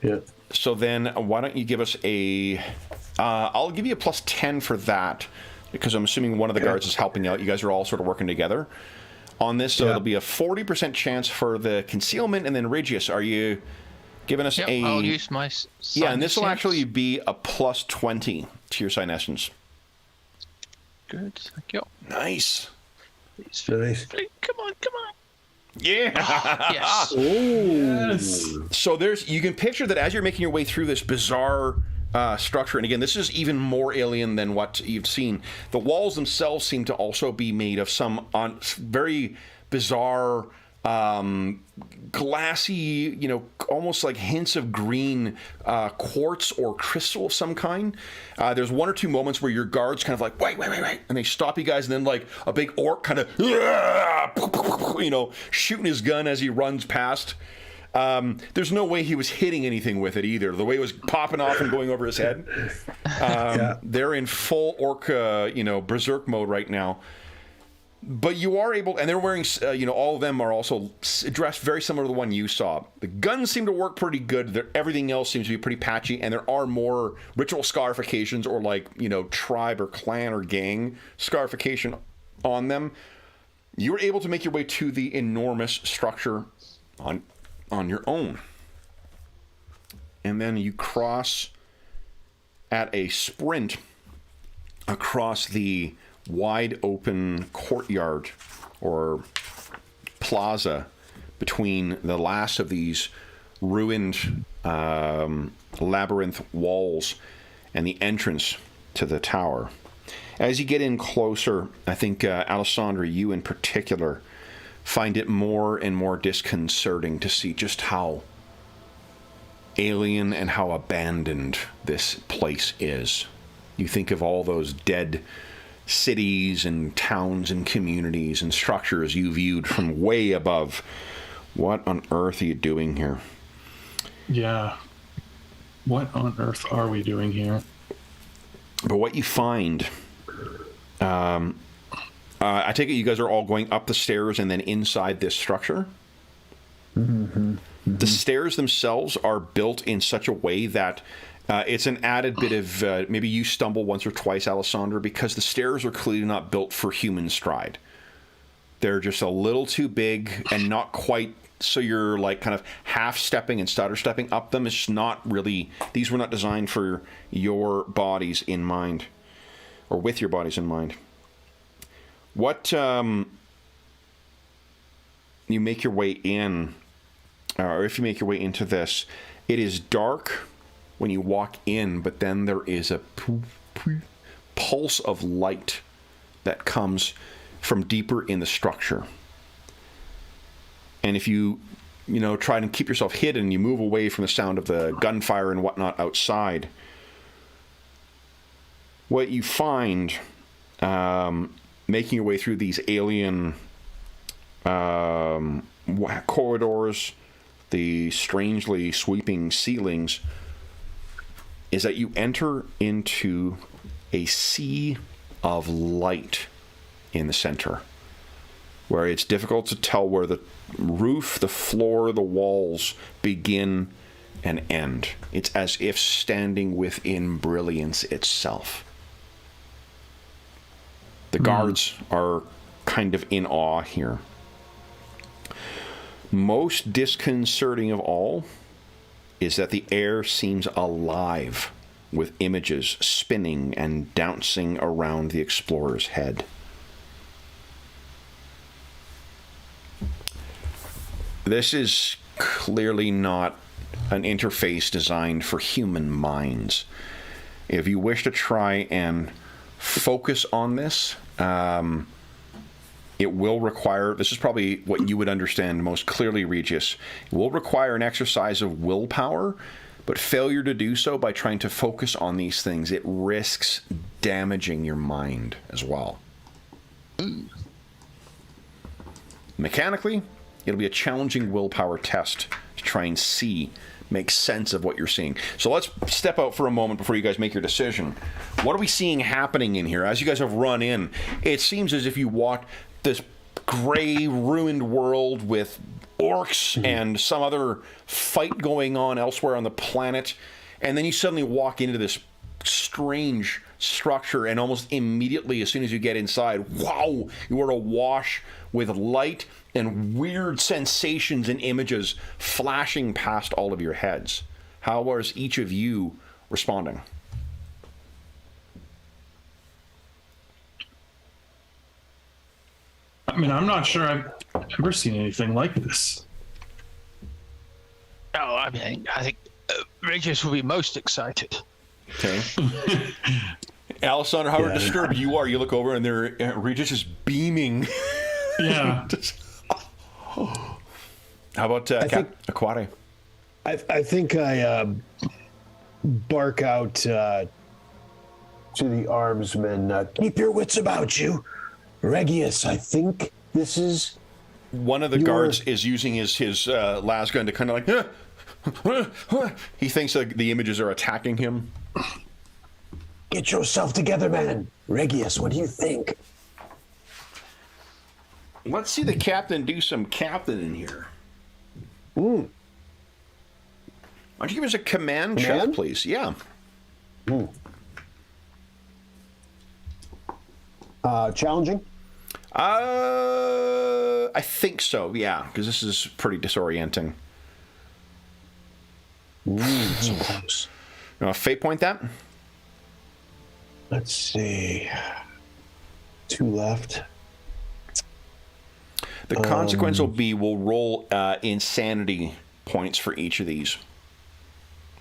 Yeah. So then why don't you give us a... I'll give you a plus 10 for that, because I'm assuming one of the guards is helping out. You guys are all sort of working together on this, so it'll be a 40% chance for the concealment. And then Regius, are you giving us a... I'll use my Yeah, and this will actually be a plus 20 to your Senescence. Good, thank you. Nice. Nice. Come on. Yeah. Yes. Yes. So you can picture that as you're making your way through this bizarre structure, and again, this is even more alien than what you've seen. The walls themselves seem to also be made of some very bizarre, glassy, almost like hints of green quartz or crystal of some kind. There's one or two moments where your guards kind of like, wait, and they stop you guys, and then like a big orc kind of, shooting his gun as he runs past. There's no way he was hitting anything with it either. The way it was popping off and going over his head. They're in full orc, berserk mode right now. But you are able, and they're wearing, all of them are also dressed very similar to the one you saw. The guns seem to work pretty good. Everything else seems to be pretty patchy, and there are more ritual scarifications or tribe or clan or gang scarification on them. You were able to make your way to the enormous structure on your own. And then you cross at a sprint across the wide open courtyard or plaza between the last of these ruined labyrinth walls and the entrance to the tower. As you get in closer, I think Alessandra, you in particular, find it more and more disconcerting to see just how alien and how abandoned this place is. You think of all those dead cities and towns and communities and structures you viewed from way above. What on earth are you doing here? Yeah. What on earth are we doing here? But what you find... I take it you guys are all going up the stairs and then inside this structure? Mm-hmm. The stairs themselves are built in such a way that it's an added bit of... maybe you stumble once or twice, Alessandra, because the stairs are clearly not built for human stride. They're just a little too big and not quite... So you're like kind of half stepping and stutter stepping up them. It's just not really... These were not designed for your bodies in mind. Or with your bodies in mind. What... you make your way in... or if you make your way into this, it is dark... when you walk in, but then there is a pulse of light that comes from deeper in the structure. And if you try and keep yourself hidden, you move away from the sound of the gunfire and whatnot outside, what you find, making your way through these alien corridors, the strangely sweeping ceilings, is that you enter into a sea of light in the center, where it's difficult to tell where the roof, the floor, the walls begin and end. It's as if standing within brilliance itself. The guards are kind of in awe here. Most disconcerting of all is that the air seems alive with images spinning and dancing around the explorer's head. This is clearly not an interface designed for human minds. If you wish to try and focus on this, it will require, this is probably what you would understand most clearly, Regis, it will require an exercise of willpower, but failure to do so by trying to focus on these things, it risks damaging your mind as well. Mechanically, it'll be a challenging willpower test to try and make sense of what you're seeing. So let's step out for a moment before you guys make your decision. What are we seeing happening in here? As you guys have run in, it seems as if you walked this gray, ruined world with orcs and some other fight going on elsewhere on the planet, and then you suddenly walk into this strange structure, and almost immediately, as soon as you get inside, wow, you are awash with light and weird sensations and images flashing past all of your heads. How is each of you responding? I mean, I'm not sure I've ever seen anything like this. Oh, I think Regis will be most excited. Okay. Alessandro, how disturbed you are. You look over and Regis is beaming. Yeah. How about Aquare? I think I bark out to the armsmen, keep your wits about you. Regius, I think this is... One of the guards is using his lasgun to kind of like... He thinks that the images are attacking him. Get yourself together, man. Regius, what do you think? Let's see the captain do some captain in here. Ooh. Why don't you give us a command check, please? Yeah. Challenging? I think so, yeah, because this is pretty disorienting. So close. You want to fate point that? Let's see. 2 left. The consequence will be we'll roll insanity points for each of these.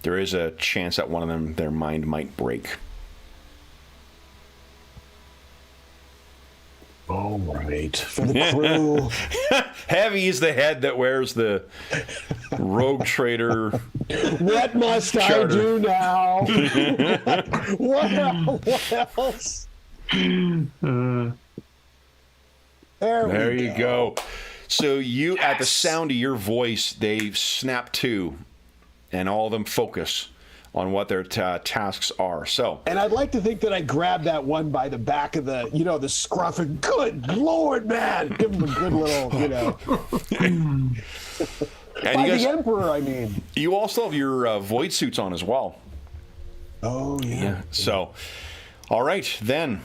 There is a chance that one of them, their mind might break. All right. For the crew. Heavy is the head that wears the rogue trader. What must I do now? What else? There you go. So you, at the sound of your voice, they snap to, and all of them focus on what their tasks are. So, and I'd like to think that I grabbed that one by the back of the, the scruff, and good Lord, man, give him a good little, and by the Emperor, I mean. You also have your void suits on as well. Oh, yeah. So, all right, then.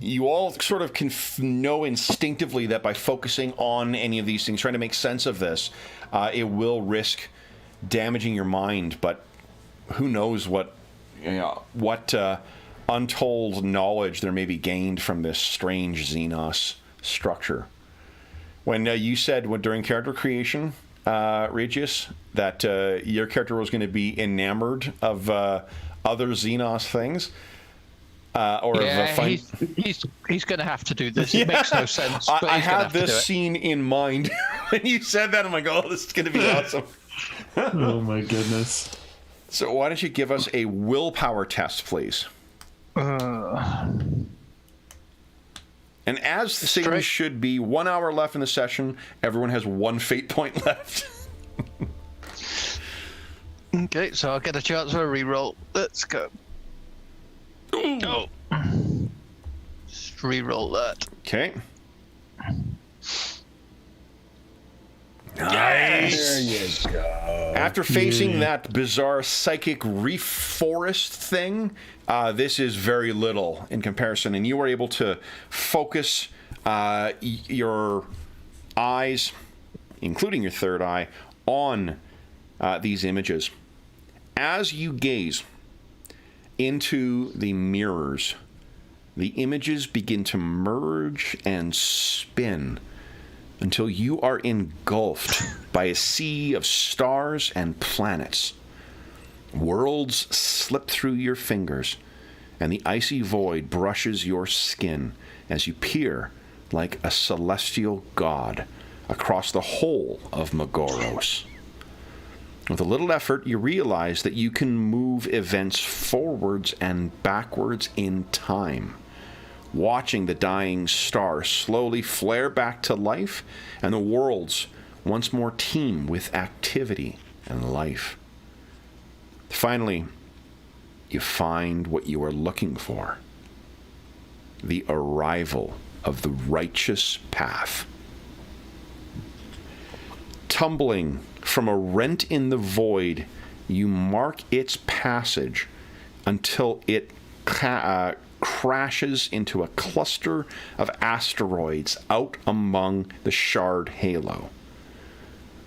You all sort of can know instinctively that by focusing on any of these things, trying to make sense of this, it will risk damaging your mind, but who knows what untold knowledge there may be gained from this strange Xenos structure. When you said during character creation, Regis, that your character was going to be enamored of other Xenos things? He's going to have to do this. It makes no sense. But I had this scene in mind when you said that. I'm like, oh, this is going to be awesome. Oh my goodness. So why don't you give us a willpower test, please? And as things should be, 1 hour left in the session. Everyone has 1 fate point left. Okay, so I'll get a chance for a reroll. Let's go. Oh. Just reroll that. Okay. Nice. There you go. After facing that bizarre psychic reef forest thing, this is very little in comparison, and you were able to focus your eyes, including your third eye, on these images. As you gaze into the mirrors, the images begin to merge and spin until you are engulfed by a sea of stars and planets. Worlds slip through your fingers, and the icy void brushes your skin as you peer like a celestial god across the whole of Magoros. With a little effort, you realize that you can move events forwards and backwards in time, watching the dying star slowly flare back to life and the worlds once more teem with activity and life. Finally, you find what you are looking for: the arrival of the righteous path. Tumbling from a rent in the void, you mark its passage until it crashes into a cluster of asteroids out among the shard halo.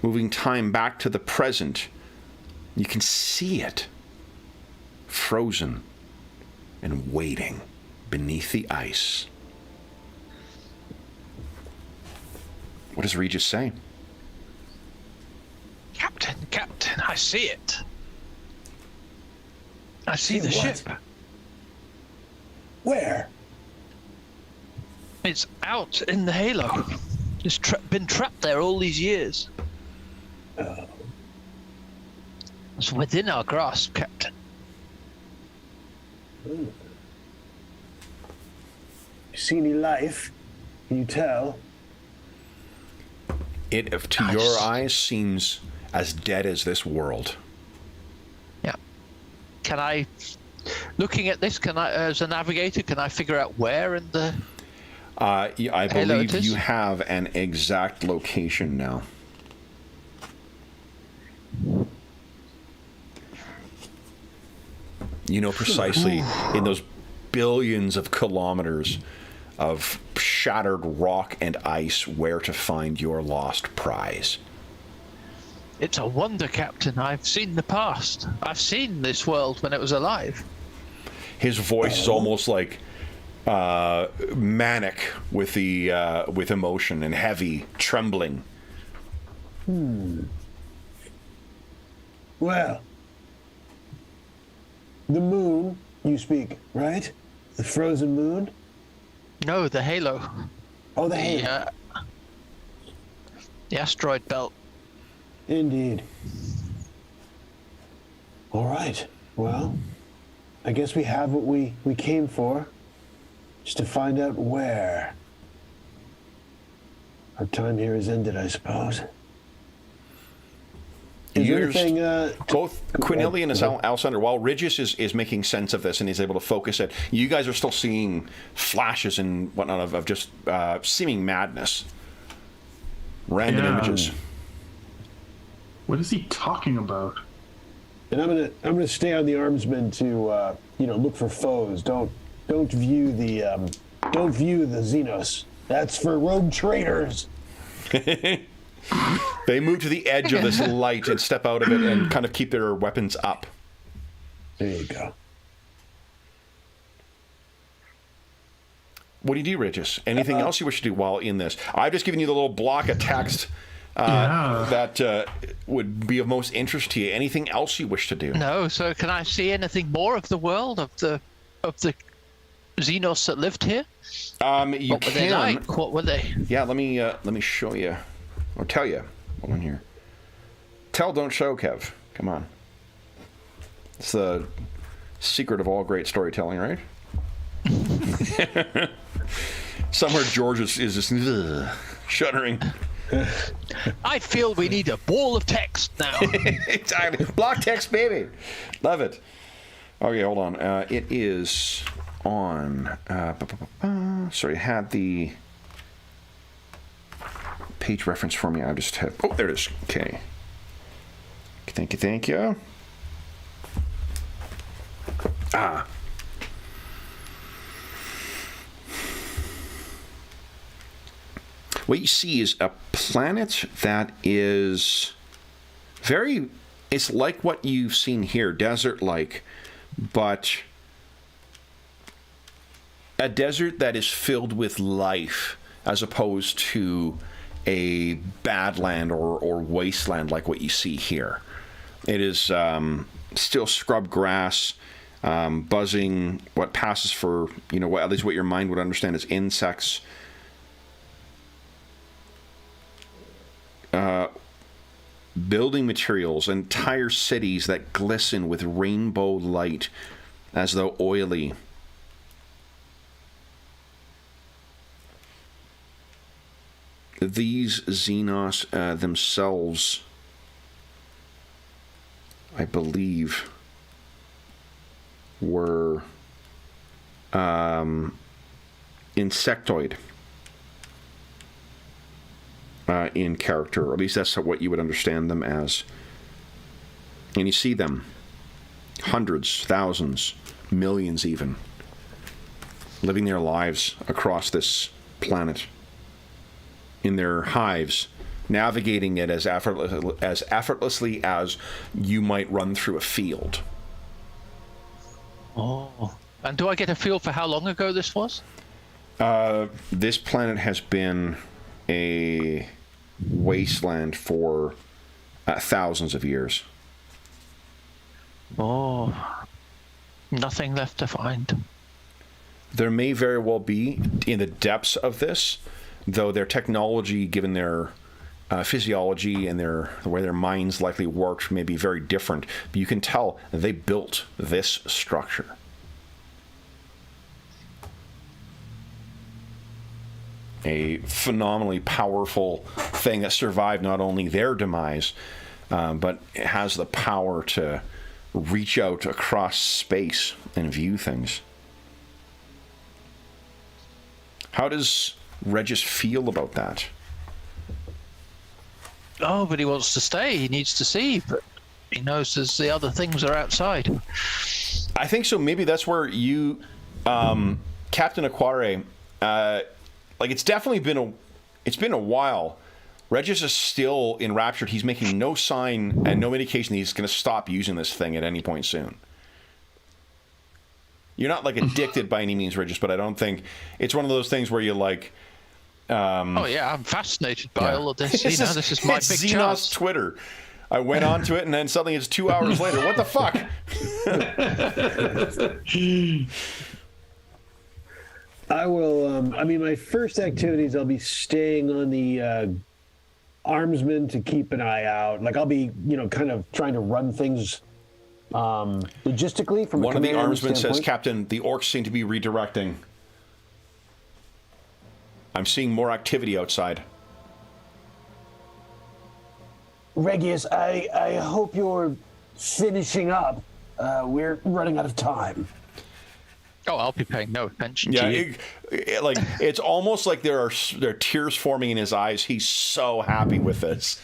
Moving time back to the present, you can see it, frozen and waiting beneath the ice. What does Regis say? Captain, I see it. I see the ship. Where? It's out in the halo. It's been trapped there all these years. Oh. It's within our grasp, Captain. You see any life? Can you tell? It, to your eyes, seems as dead as this world. Yeah. Can I, looking at this, as a navigator, can I figure out where in the I believe you have an exact location now. You know precisely in those billions of kilometers of shattered rock and ice where to find your lost prize. It's a wonder, Captain. I've seen the past. I've seen this world when it was alive. His voice is almost like manic with emotion and heavy, trembling. Well, the moon, you speak, right? The frozen moon? No, the halo. Oh, the halo. The asteroid belt. Indeed. All right. Well, I guess we have what we came for. Just to find out where. Our time here is ended, I suppose. Is there anything, both Quinelli and Alessander, while Regis is making sense of this and he's able to focus it, you guys are still seeing flashes and whatnot of just seeming madness. Random images. What is he talking about? And I'm gonna stay on the armsman to look for foes. Don't view the Xenos. That's for rogue traders. They move to the edge of this light and step out of it and kind of keep their weapons up. There you go. What do you do, Regis? Anything else you wish to do while in this? I've just given you the little block of text that would be of most interest to you? Anything else you wish to do? No. So can I see anything more of the world of the Xenos that lived here? You What were they like? What were they? Yeah, let me show you, or tell you. Hold on here. Tell, don't show, Kev. Come on. It's the secret of all great storytelling, right? Somewhere George is just shuddering. I feel we need a wall of text now. Exactly. Block text, baby. Love it. Okay, hold on. It is on. Sorry, I had the page reference for me. I just had. Oh, there it is. Okay. Thank you. Thank you. What you see is a planet that is very, it's like what you've seen here, desert-like, but a desert that is filled with life as opposed to a badland or wasteland like what you see here. It is still scrub grass, buzzing, what passes for, at least what your mind would understand as insects. Building materials, entire cities that glisten with rainbow light as though oily. These Xenos themselves, I believe, were insectoid. In character, or at least that's what you would understand them as. And you see them, hundreds, thousands, millions even, living their lives across this planet in their hives, navigating it as effortlessly as you might run through a field. Oh. And do I get a feel for how long ago this was? This planet has been a wasteland for thousands of years. Oh, nothing left to find. There may very well be in the depths of this, though their technology, given their physiology and the way their minds likely worked, may be very different. But you can tell they built this structure. A phenomenally powerful thing that survived not only their demise, but it has the power to reach out across space and view things. How does Regis feel about that? Oh, but he wants to stay. He needs to see, but he knows there's the other things are outside. I think so. Maybe that's where you, Captain Aquare, it's definitely been a while. Regis is still enraptured. He's making no sign and no indication that he's going to stop using this thing at any point soon. You're not addicted by any means, Regis, but I don't think it's one of those things where you oh yeah, I'm fascinated by all of this. This is my big Xenos chance. Twitter. I went onto it, and then suddenly it's 2 hours later. What the fuck? I will. My first activities, I'll be staying on the armsman to keep an eye out. I'll be, kind of trying to run things logistically from one a of the command armsmen says, standpoint. "Captain, the orcs seem to be redirecting. I'm seeing more activity outside." Regius, I hope you're finishing up. We're running out of time. Oh, I'll be paying no attention to you. It's almost like there are tears forming in his eyes. He's so happy with this.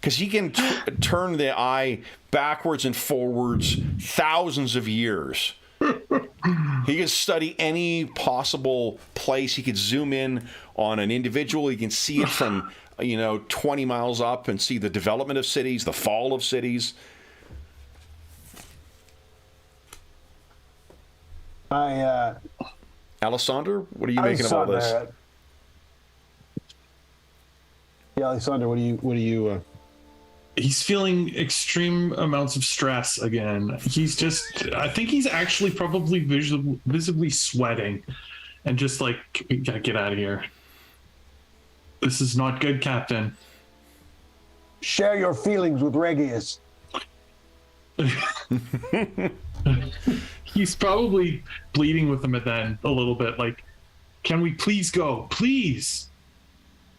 Because he can turn the eye backwards and forwards thousands of years. He can study any possible place. He could zoom in on an individual. He can see it from 20 miles up and see the development of cities, the fall of cities. Alessandro, what are you making of all this? Yeah, Alexander, what do you? He's feeling extreme amounts of stress again. I think he's actually probably visibly sweating and just like, we gotta get out of here. This is not good, Captain. Share your feelings with Regius. He's probably bleeding with him at then a little bit. Like, can we please go? Please.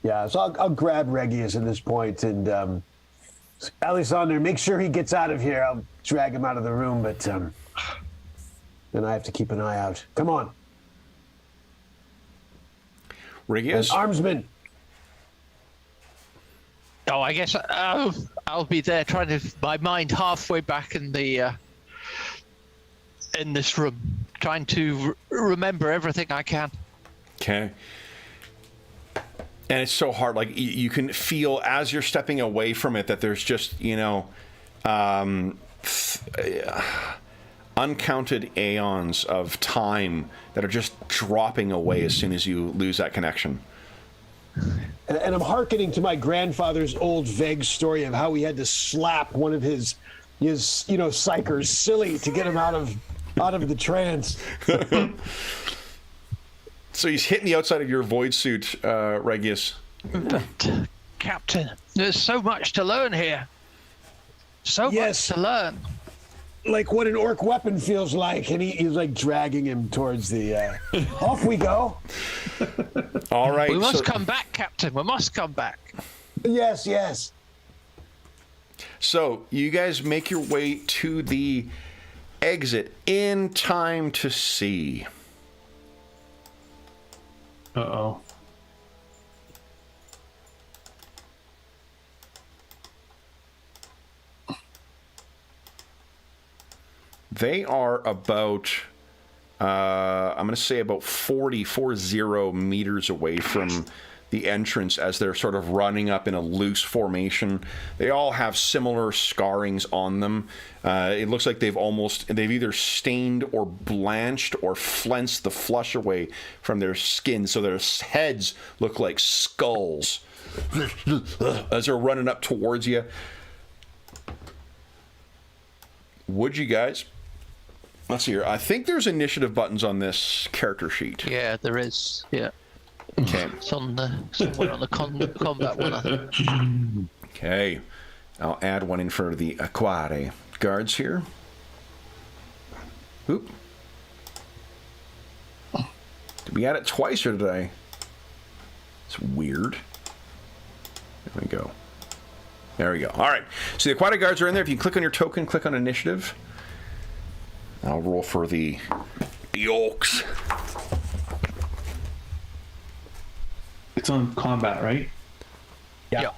Yeah, so I'll grab Regius at this point and Alexander, make sure he gets out of here. I'll drag him out of the room, but then I have to keep an eye out. Come on. Regius? Armsman. Oh, I guess I'll be there trying to my mind halfway back in the in this room, trying to remember everything I can. Okay. And it's so hard. Like you can feel as you're stepping away from it that there's just uncounted aeons of time that are just dropping away as soon as you lose that connection. And I'm hearkening to my grandfather's old vague story of how he had to slap one of his psychers silly to get him out of the trance. So he's hitting the outside of your void suit, Regius. But, Captain, there's so much to learn here. So much to learn. Like what an orc weapon feels like, and he's like dragging him towards the. Off we go. All right. We must come back, Captain. We must come back. Yes. So you guys make your way to the exit in time to see. Uh-oh. They are about, I'm going to say about 40 meters away from the entrance as they're sort of running up in a loose formation. They all have similar scarrings on them. It looks like they've either stained or blanched or flensed the flesh away from their skin, so their heads look like skulls as they're running up towards you. Would you guys... Let's see here. I think there's initiative buttons on this character sheet. Yeah, there is. Yeah. Okay. It's on somewhere on the combat one, I think. Okay. I'll add one in for the Aquare guards here. Oop. Did we add it twice or did I? It's weird. There we go. There we go. All right. So the aquatic guards are in there. If you click on your token, click on initiative. I'll roll for the orcs. It's on combat, right? Yeah.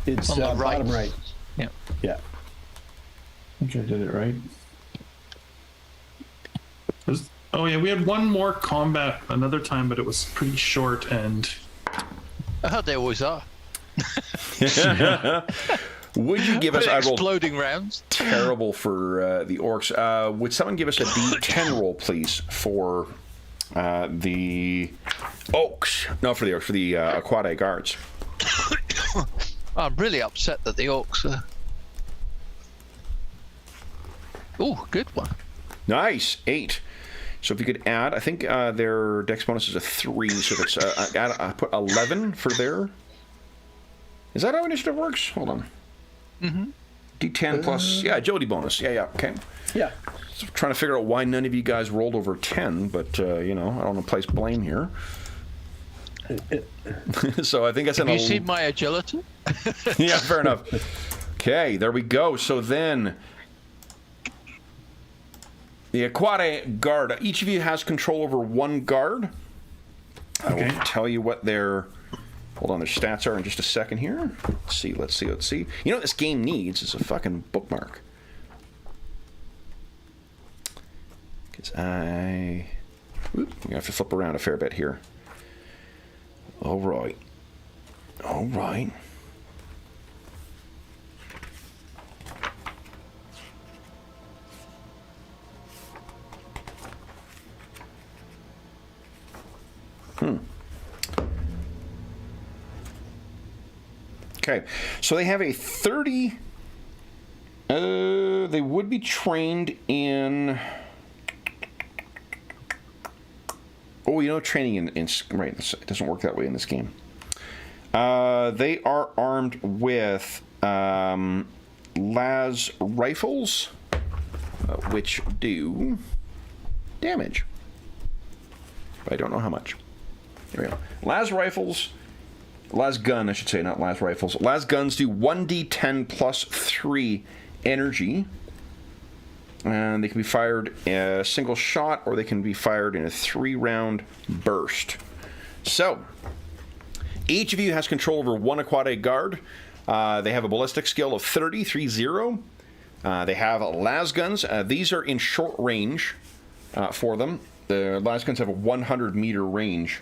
It's on the right. bottom right. Yeah. Yeah. I think I did it right. Oh yeah, we had one more combat another time, but it was pretty short and... They always are. Would you give us... exploding rounds. Terrible for the orcs. Would someone give us a D10 roll, please, for the oaks? No, for the orcs, for the aquatic guards. I'm really upset that the orcs are... Ooh, good one. Nice. 8. So if you could add, I think their dex bonus is a 3, so that's put 11 for their... Is that how initiative works? Hold on. Mm-hmm. D10 plus, agility bonus. Yeah, okay. Yeah. So trying to figure out why none of you guys rolled over 10, but, I don't want to place blame here. So I think that's Have you seen my agility? Yeah, fair enough. Okay, there we go. So then... The aquatic guard. Each of you has control over one guard. Okay. I will tell you what their... Hold on, their stats are in just a second here. Let's see. You know what this game needs is a fucking bookmark. Because we have to flip around a fair bit here. All right. Okay, so they have a 30. They would be trained in. Oh, you know, training in right. It doesn't work that way in this game. They are armed with las rifles, which do damage. But I don't know how much. There we go. Las rifles. Las gun, I should say, not las rifles. Las guns do 1d10 plus 3 energy. And they can be fired a single shot, or they can be fired in a 3-round burst. So, each of you has control over 1 aquatic guard. They have a ballistic skill of 30. They have las guns. These are in short range for them. The las guns have a 100-meter range.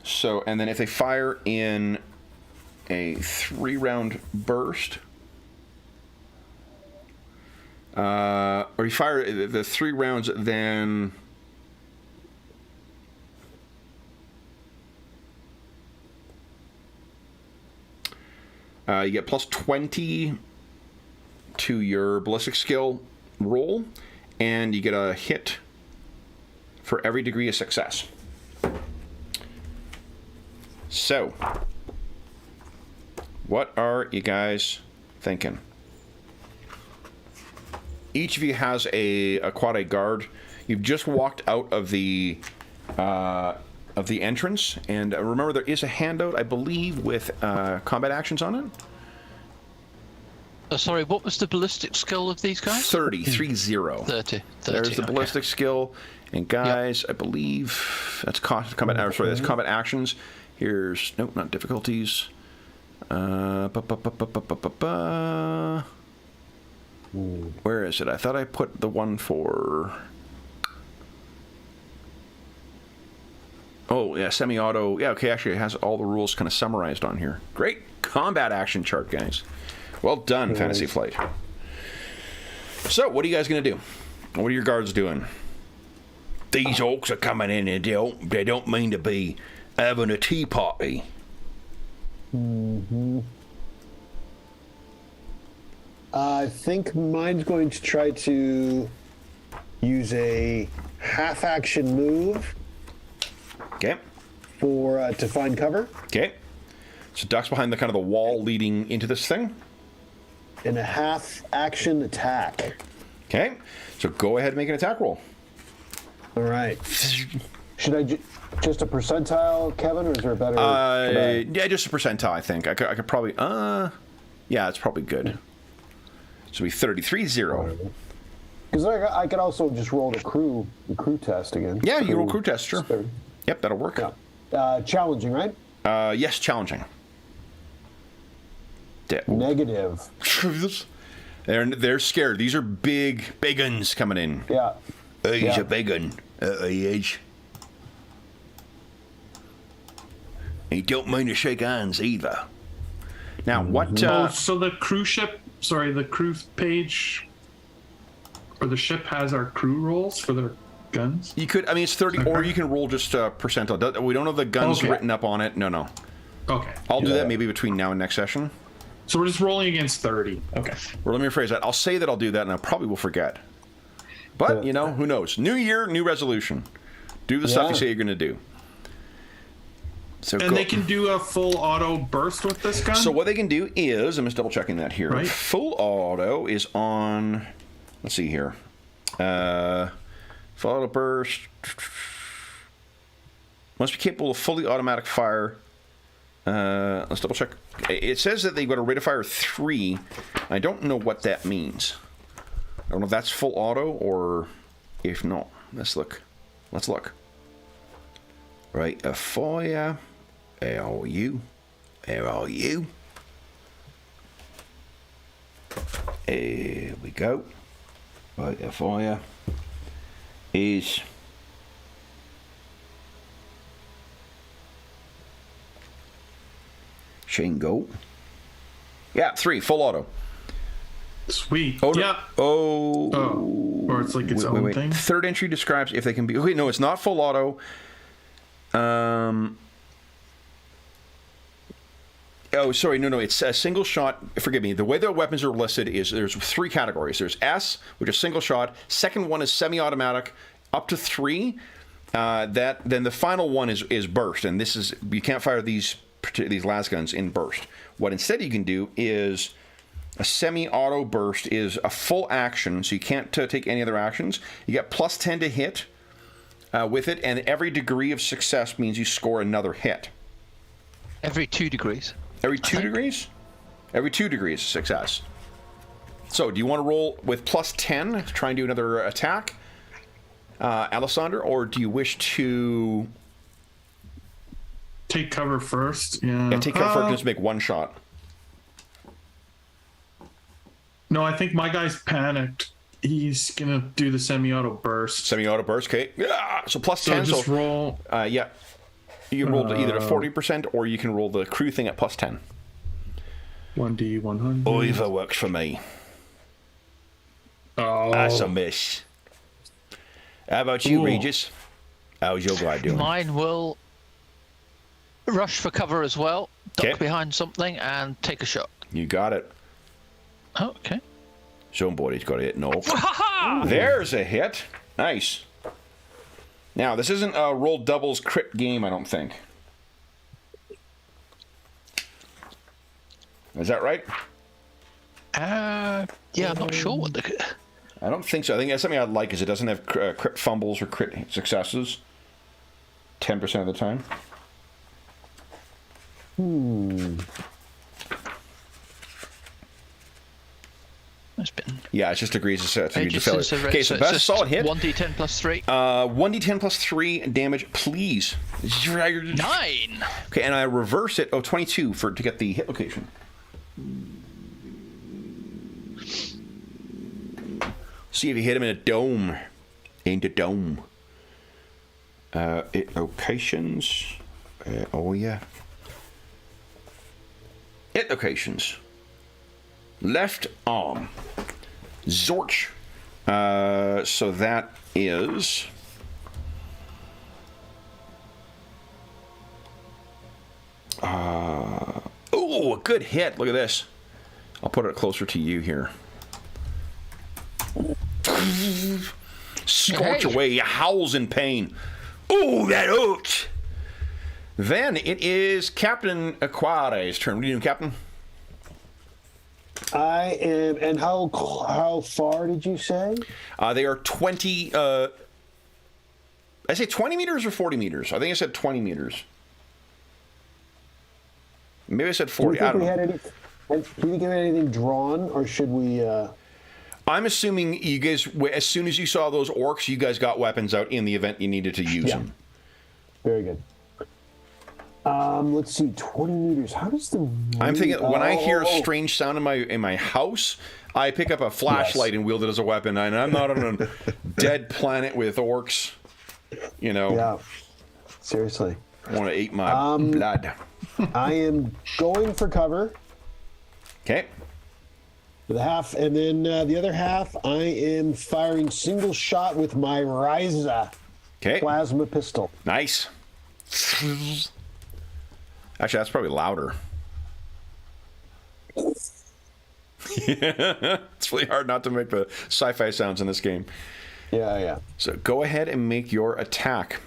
So, and then if they fire in a 3-round burst, or you fire the 3 rounds, then you get plus 20 to your ballistic skill roll, and you get a hit for every degree of success. So, what are you guys thinking? Each of you has a aquatic guard. You've just walked out of the entrance, and remember there is a handout, I believe, with combat actions on it. Sorry, what was the ballistic skill of these guys? 30. 30. There's the ballistic skill, and guys, I believe that's combat. Sorry, that's combat actions. Here's nope, not difficulties. Where is it? I thought I put the one for. Oh yeah, semi-auto. Yeah, okay. Actually, it has all the rules kind of summarized on here. Great combat action chart, guys. Well done, nice. Fantasy Flight. So, what are you guys gonna do? What are your guards doing? These orcs are coming in, and they don't mean to be having a tea party. I think mine's going to try to use a half-action move. Okay. For to find cover. Okay. So ducks behind the kind of the wall leading into this thing. And a half-action attack. Okay. So go ahead and make an attack roll. All right. Should I just a percentile, Kevin, or is there a better? Yeah, just a percentile. I think I could probably. Yeah, it's probably good. So we 33-0. Because I could also just roll the crew test again. Yeah, you roll crew test, sure. Yep, that'll work. Yeah. Challenging, right? Yes, challenging. Negative. They're scared. These are big uns coming in. Yeah. He's a big un. He is. He don't mean to shake hands either. Now, what... so the crew ship... Sorry, the crew page... Or the ship has our crew rolls for their guns? You could... I mean, it's 30... Or you can roll just percentile. We don't have the guns written up on it. No. Okay. I'll do that maybe between now and next session. So we're just rolling against 30. Okay. Or let me rephrase that. I'll say that I'll do that, and I probably will forget. But, you know, who knows? New year, new resolution. Do the stuff you say you're going to do. So and they can do a full auto burst with this gun? So what they can do is, I'm just double checking that here. Right. Full auto is on, let's see here. Full auto burst. Must be capable of fully automatic fire. Let's double check. It says that they've got a rate of fire 3. I don't know what that means. I don't know if that's full auto or if not. Let's look. Right, a fire. Where are you? Here we go. Right, a fire is Shingo. Yeah, 3, full auto. Sweet. Oh, yeah. Oh. Or it's like its own thing. Third entry describes if they can be... Okay, no, it's not full auto. Oh, sorry, no, it's a single shot. Forgive me. The way the weapons are listed is there's 3 categories. There's S, which is single shot. Second one is semi-automatic, up to 3. Then the final one is burst, and this is you can't fire these las guns in burst. What instead you can do is a semi-auto burst is a full action, so you can't take any other actions. You get plus 10 to hit with it, and every degree of success means you score another hit. Every 2 degrees. Every 2 degrees? Every 2 degrees success. So, do you want to roll with plus 10 to try and do another attack, Alessandro, or do you wish to take cover first? Yeah, take cover first and just make 1 shot. No, I think my guy's panicked. He's gonna do the semi-auto burst. Semi-auto burst, okay. Yeah. So plus 10. So just roll. Yeah. You can roll either a 40% or you can roll the crew thing at plus 10. 1D 100. Either works for me. Oh. That's a miss. How about you, Regis? How's your guy doing? Mine will rush for cover as well, duck behind something, and take a shot. You got it. Oh, okay. Somebody's got to hit no. There's a hit. Nice. Now, this isn't a roll doubles crit game, I don't think. Is that right? Yeah, I'm not sure what the... I don't think so. I think that's something I'd like is it doesn't have crit fumbles or crit successes 10% of the time. It's been... Yeah, it just agrees to you to failure. Okay, so that's a solid hit. 1d10 plus 3. 1d10 plus 3 damage, please. 9! Okay, and I reverse it. 22 to get the hit location. See if you hit him in a dome. In the dome. Hit locations. Oh, yeah. Hit locations. Left arm. Zorch. So that is... oh, a good hit. Look at this. I'll put it closer to you here. Scorch away. He howls in pain. Oh, that hurts. Then it is Captain Aquare's turn. What are you doing, Captain? I am, and how far did you say? They are 20. I say 20 meters or 40 meters. I think I said 20 meters. Maybe I said 40. I don't know. Do you think we had anything drawn, or should we? I'm assuming you guys, as soon as you saw those orcs, you guys got weapons out in the event you needed to use them. Very good. Let's see, 20 meters. How does the... I'm thinking when I hear a strange sound in my house, I pick up a flashlight and wield it as a weapon. And I'm not on a dead planet with orcs, you know. Yeah, seriously. I want to eat my blood. I am going for cover. Okay. For the half, and then the other half, I am firing single shot with my Ryza plasma pistol. Nice. Actually, that's probably louder. Yeah, it's really hard not to make the sci-fi sounds in this game. Yeah. So go ahead and make your attack.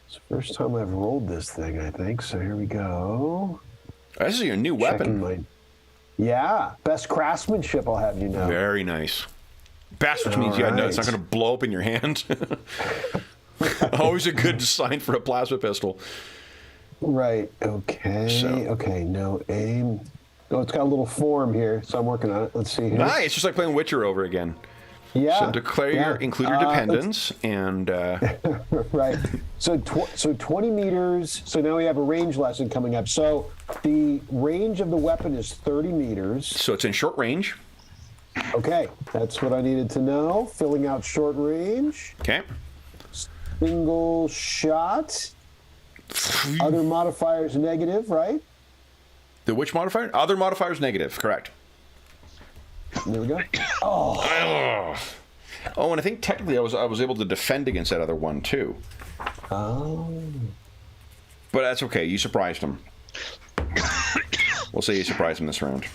It's the first time I've rolled this thing, I think. So here we go. This is your new weapon. Yeah, best craftsmanship, I'll have you know. Very nice. Best, which means no, it's not going to blow up in your hand. Always a good sign for a plasma pistol. Right. Okay. Okay. No aim. Oh, it's got a little form here, so I'm working on it. Let's see here. Nice. It's just like playing Witcher over again. Yeah. So declare include your dependents and. Right. So 20 meters. So now we have a range lesson coming up. So the range of the weapon is 30 meters. So it's in short range. Okay, that's what I needed to know. Filling out short range. Okay. Single shot. Other modifiers negative, right? The which modifier? Other modifiers negative, correct. There we go. Oh, and I think technically I was able to defend against that other one too. Oh. But that's okay. You surprised him. We'll say you surprised him this round.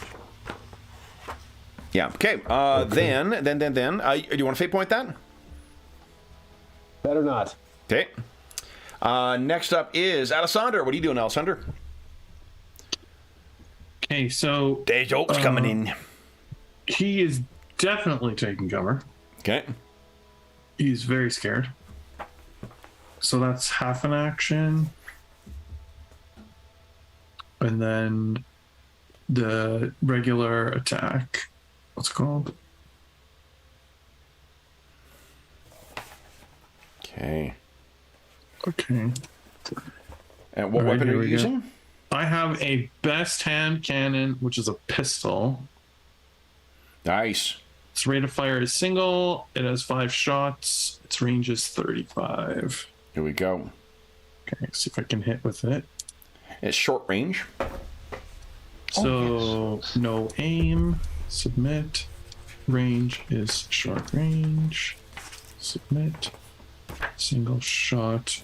Yeah. Okay. Then. Do you want to fate point that? Better not. Okay. Next up is Alessander. What are you doing, Alessander? Okay, so There's Oaks coming in. he is definitely taking cover. Okay. He's very scared. So that's half an action. And then the regular attack. What's it called? Okay. Okay. And what All right, weapon here are you we go. using? I have a best hand cannon, which is a pistol. Nice. Its rate of fire is single. It has 5 shots. Its range is 35. Here we go. Okay, see if I can hit with it. It's short range. So no aim. Submit. Range is short range. Submit. Single shot.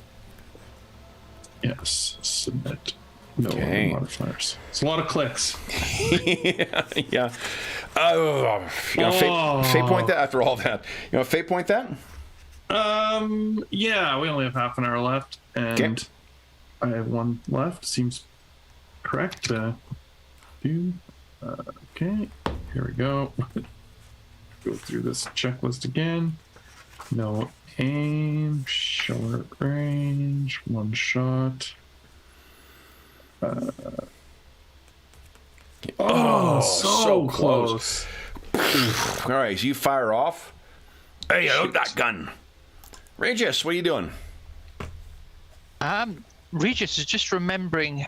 Yes. Submit. No Okay. modifiers. It's a lot of clicks. Yeah. Fate point that after all that. You know, fate point that? Yeah, we only have half an hour left, and Okay. I have 1 left. Seems correct. Okay, here we go. Go through this checklist again. No aim, short range, 1 shot. So close. All right, so you fire off. Hey, I like that gun. Regis, what are you doing? Regis is just remembering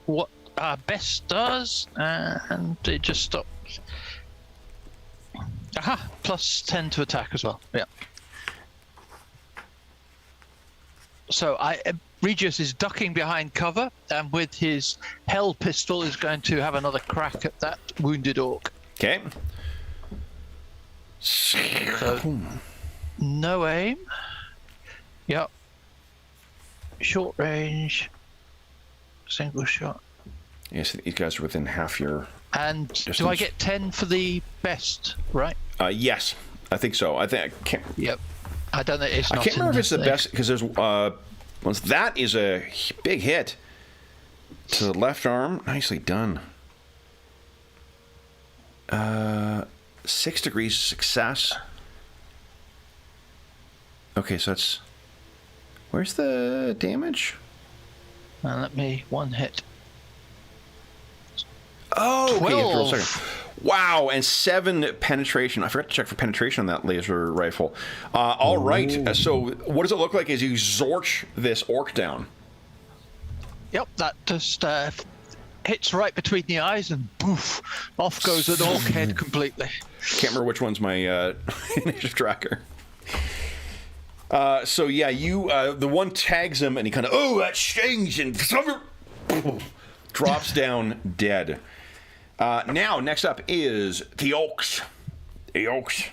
what Best does, and it just stops. Aha! Plus 10 to attack as well. Yeah. So Regis is ducking behind cover, and with his hell pistol is going to have another crack at that wounded orc. Okay. So, no aim. Yep. Short range. Single shot. Yes, these guys are within half your And distance. do I get 10 for the best, right? Yes, I think so. I can't. Yep. I don't know. It's I not can't in remember if it's the thing. best because there's once that is a big hit to the left arm. Nicely done. 6 degrees of success. Okay, so that's where's the damage? And let me one hit. Oh, okay. 12. For a second. Wow, and 7 penetration. I forgot to check for penetration on that laser rifle. All right. So, what does it look like as you zorch this orc down? Yep, that just hits right between the eyes and poof, off goes an orc head completely. Can't remember which one's my initiative tracker. So yeah, you the one tags him and he kind of that stings and drops down dead. Now next up is the orcs. The orcs.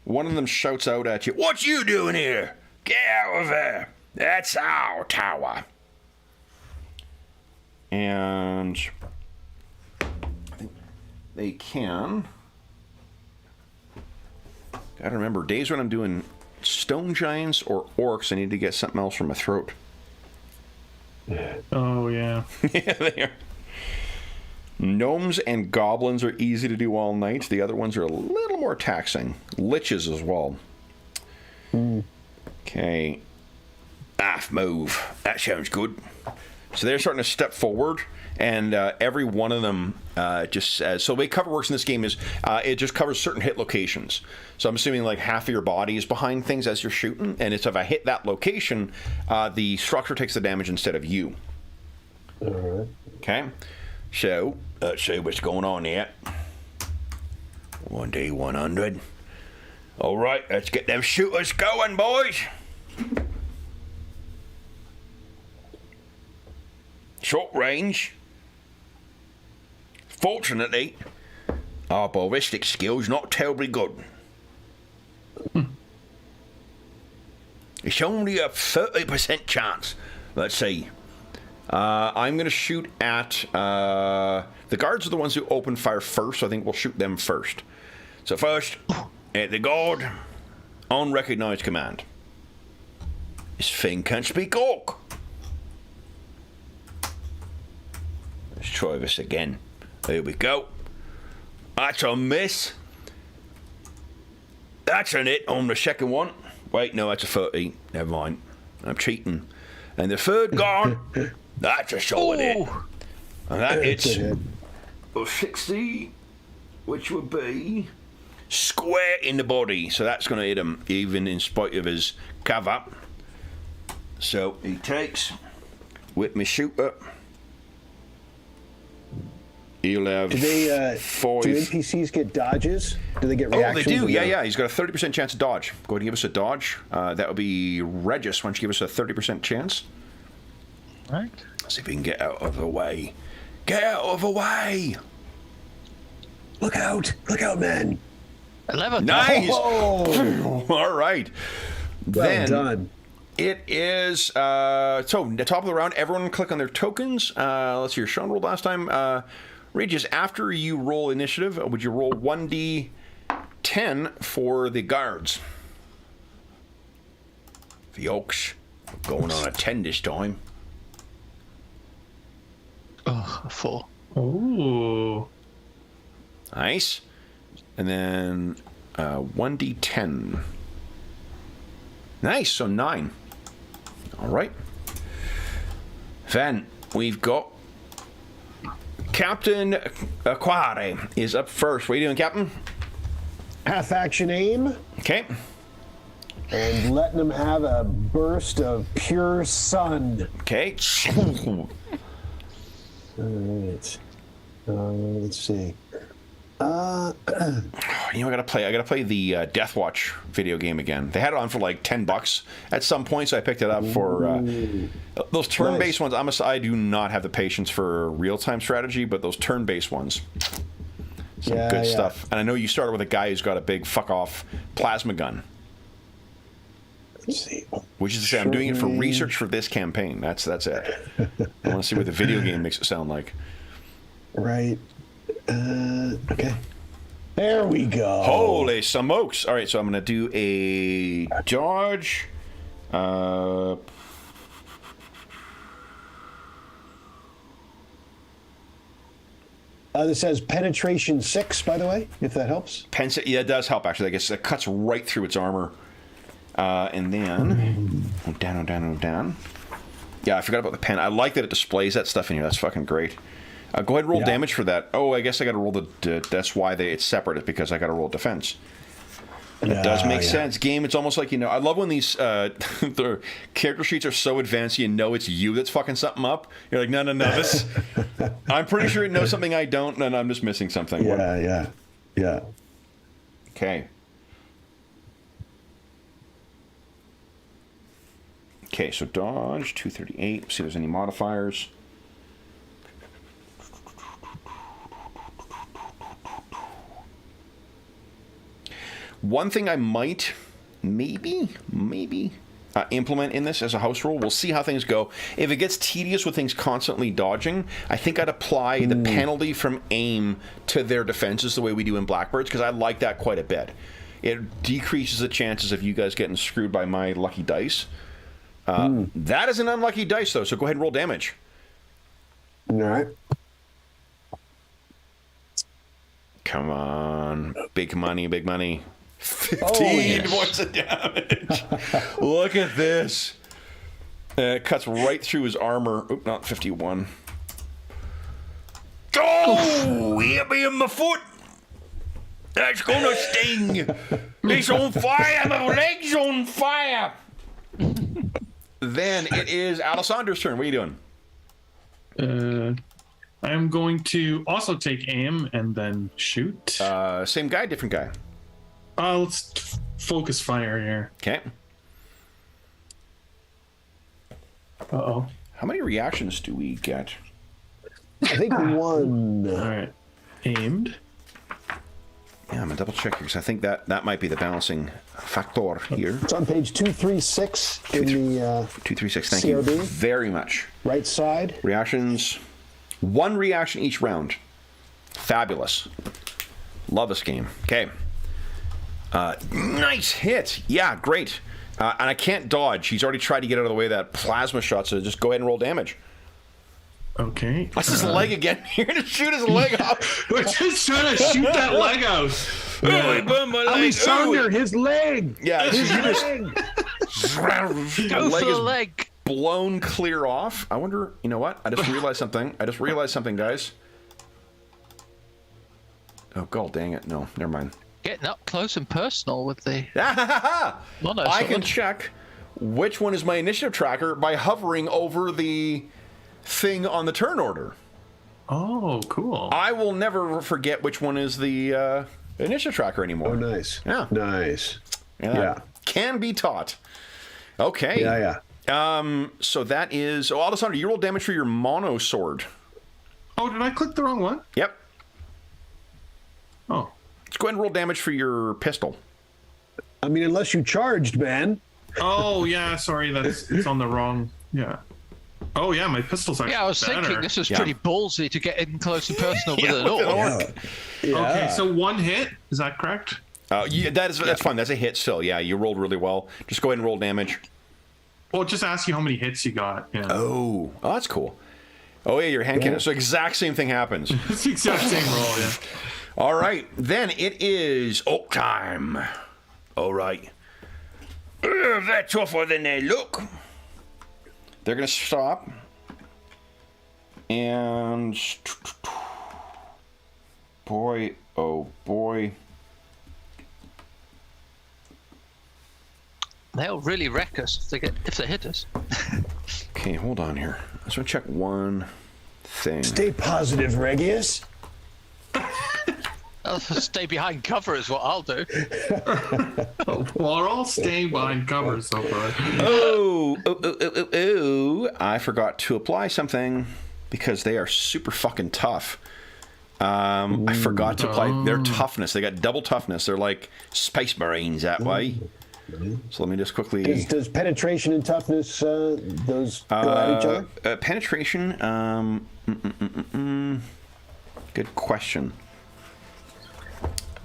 One of them shouts out at you, "What you doing here? Get out of there! That's our tower." And I think they can. Gotta remember, days when I'm doing stone giants or orcs, I need to get something else from my throat. Oh, yeah. Yeah, they are. Gnomes and goblins are easy to do all night. The other ones are a little more taxing. Liches as well. Okay. Move. That sounds good. So they're starting to step forward, and every one of them just says... So the way cover works in this game is it just covers certain hit locations. So I'm assuming like half of your body is behind things as you're shooting, and it's if I hit that location, the structure takes the damage instead of you. All right. Okay? So, let's see what's going on here. 1D100. All right, let's get them shooters going, boys. Short range. Fortunately, our ballistic skills not terribly good. It's only a 30% chance. Let's see. I'm going to shoot at... the guards are the ones who open fire first, so I think we'll shoot them first. So first, at the guard, unrecognized command. This thing can't speak Orc. Let's try this again. There we go. That's a miss. That's an hit on the second one. Wait, no, that's a 30. Never mind. I'm cheating. And the third guard, that's a solid hit. And that hits 60, which would be square in the body. So that's going to hit him, even in spite of his cover. So he takes, with my shooter, he'll have do they, 5. Do NPCs get dodges? Do they get reactions? Oh, they do. Yeah. He's got a 30% chance to dodge. Go ahead and give us a dodge. That would be Regis. Why don't you give us a 30% chance? Right. See if we can get out of the way. Get out of the way! Look out, man. 11. Nice! Oh. All right. Well then done. it is, so the top of the round, everyone click on their tokens. Let's see, Sean rolled last time. Regis, after you roll initiative, would you roll 1d10 for the guards? The Oaks going on a 10 this time. Oh, a 4. Oh. Nice. And then 1d10. Nice, so 9. All right. Then we've got Captain Aquare is up first. What are you doing, Captain? Half action aim. Okay. And letting them have a burst of pure sun. Okay. All right. Let's see. You know, I gotta play the Death Watch video game again. They had it on for like $10 at some point, so I picked it up for those turn-based ones. I do not have the patience for real-time strategy, but those turn-based ones, some good stuff. And I know you started with a guy who's got a big fuck-off plasma gun. Let's see. Which is to say, I'm doing it for research for this campaign. That's it. I want to see what the video game makes it sound like. Right. Okay. There we go. Holy smokes! All right, so I'm going to do a dodge. This says penetration 6, by the way, if that helps. Yeah, it does help, actually. I guess it cuts right through its armor. And then down. Yeah, I forgot about the pen. I like that it displays that stuff in here. That's fucking great. Go ahead and roll damage for that. Oh, I guess I got to roll that's why it's separate. It's because I got to roll defense. And it does make sense. Game, it's almost like, I love when these the character sheets are so advanced, it's you that's fucking something up. You're like, no, this. I'm pretty sure it knows something I don't, and I'm just missing something. Yeah. Okay. Okay, so dodge, 238. See if there's any modifiers. One thing I might, maybe, implement in this as a house rule. We'll see how things go. If it gets tedious with things constantly dodging, I think I'd apply the penalty from aim to their defenses the way we do in Blackbirds, because I like that quite a bit. It decreases the chances of you guys getting screwed by my lucky dice. That is an unlucky dice, though, so go ahead and roll damage. All right. Come on. Big money. 15 points of damage. Look at this. It cuts right through his armor. Oop, not 51. Oh, hit me in my foot. That's gonna sting. It's on fire. My leg's on fire. Then it is Alessandra's turn. What are you doing? I'm going to also take aim and then shoot. Same guy, different guy? Let's focus fire here. Okay. Uh-oh. How many reactions do we get? I think 1. All right. Aimed. Yeah, I'm gonna double check here because I think that might be the balancing factor here. It's on page 236 in the 236. Thank CRB. you very much. Right side. Reactions. 1 reaction each round. Fabulous. Love this game. Okay. Nice hit. Yeah, great. And I can't dodge. He's already tried to get out of the way of that plasma shot, so just go ahead and roll damage. Okay. That's his leg again. You're going to shoot his leg off. We're just trying to shoot that leg out. Oh, he burned my leg. Alexander, his leg. Yeah, His you leg. just... Go for the leg. Blown clear off. I wonder, you know what? I just realized something. Guys. Oh, god dang it. No, never mind. Getting up close and personal with the... I can check which one is my initiative tracker by hovering over the thing on the turn order. Oh, cool. I will never forget which one is the initiative tracker anymore. Oh, nice. Yeah. Nice. Yeah. Can be taught. Okay. Yeah. So that is... Oh, Alessandro, you roll damage for your mono sword. Oh, did I click the wrong one? Yep. Oh. Let's go ahead and roll damage for your pistol. I mean, unless you charged, man. Oh, yeah, sorry, it's on the wrong... Yeah. Oh, yeah, my pistol's actually Yeah, I was better. thinking this was pretty ballsy to get in close and personal with an orc. Yeah. Okay, so 1 hit, is that correct? Yeah, that's fine. That's a hit still. Yeah, you rolled really well. Just go ahead and roll damage. Well, just ask you how many hits you got. Yeah. Oh, that's cool. Oh, yeah, your hand cannon. So exact same thing happens. It's the exact same roll, yeah. All right, then it is oak time. All right. They're tougher than they look. They're going to stop. And... Boy, oh boy. They'll really wreck us if they hit us. Okay, hold on here. I just want to check one thing. Stay positive, Regius. I'll stay behind cover is what I'll do. Well, we're all staying behind cover so far. Oh, I forgot to apply something because they are super fucking tough. I forgot to apply their toughness. They got double toughness. They're like Space Marines that way. So let me just quickly... Does penetration and toughness, those go at each other? Penetration, good question.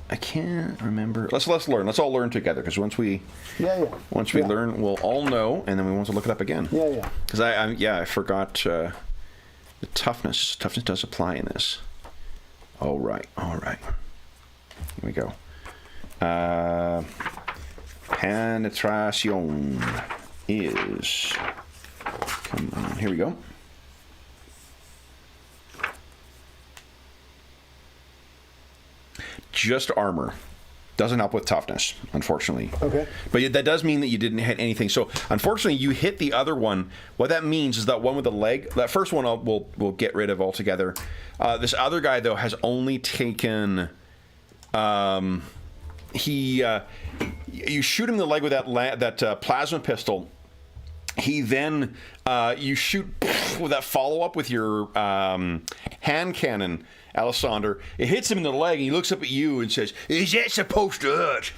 I can't remember. Let's learn. Let's all learn together, because once we learn, we'll all know, and then we want to look it up again. Yeah. Because I forgot the toughness. Toughness does apply in this. All right. Here we go. Penetration is... Come on, here we go. Just armor. Doesn't help with toughness, unfortunately. Okay. But that does mean that you didn't hit anything. So, unfortunately, you hit the other one. What that means is that one with the leg, that first one we'll get rid of altogether. This other guy, though, has only taken... you shoot him in the leg with that plasma pistol. He then you shoot with that follow-up with your hand cannon, Alessander. It hits him in the leg, and he looks up at you and says, "Is that supposed to hurt?"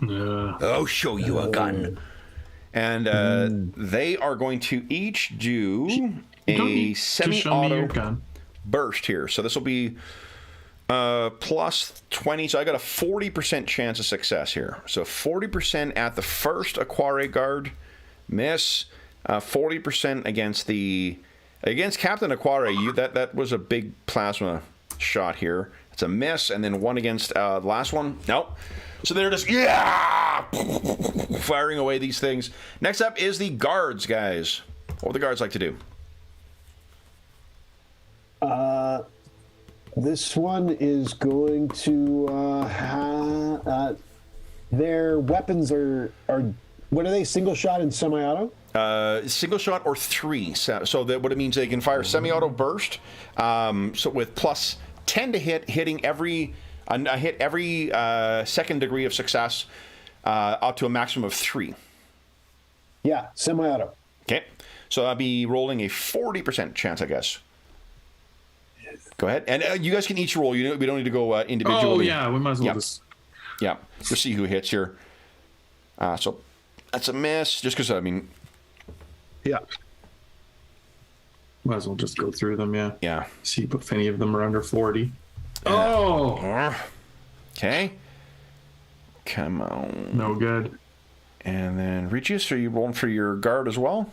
Yeah. I'll show you a gun. And they are going to each do a semi-auto burst here. So this will be plus 20. So I got a 40% chance of success here. So 40% at the first Aquare Guard. Miss. 40% against Captain Aquare. That was a big plasma shot here. It's a miss, and then one against the last one. Nope. So they're just firing away these things. Next up is the guards, guys. What would the guards like to do? This one is going to their weapons are what are they? Single shot and semi-auto? Single shot or 3. So that what it means, they can fire semi-auto burst. So with plus 10 to hitting every second degree of success, up to a maximum of 3. Yeah, semi-auto. Okay, so I'll be rolling a 40% chance, I guess. Go ahead. And you guys can each roll. We don't need to go individually. Oh, yeah. We might as well just... Yeah. We'll see who hits here. So that's a miss. Just because, I mean... Yeah. Might as well just go through them, yeah. Yeah. See if any of them are under 40. Oh! Okay. Come on. No good. And then, Regis, are you rolling for your guard as well?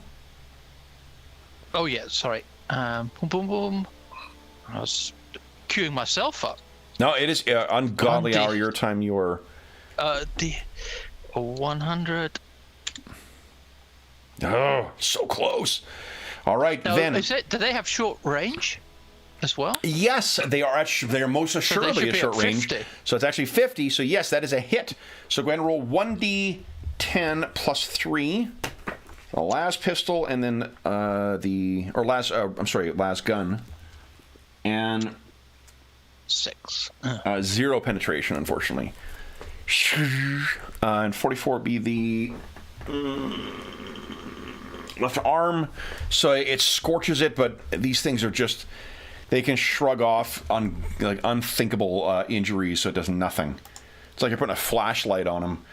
Oh, yeah, sorry. Boom, boom, boom. I was queuing myself up. No, it is ungodly 1D. hour your time. You're... The 100. Oh, so close. All right, Now, then. do they have short range as well? Yes, they are. They are most assuredly should a be short at range. 50. So it's actually 50. So yes, that is a hit. So go ahead and roll 1d10 plus 3. The last pistol, and then last gun, and 6. 0 penetration, unfortunately. And 44 be the left arm, so it scorches it, but these things are just, they can shrug off on unthinkable injuries, so it does nothing. It's like you're putting a flashlight on them.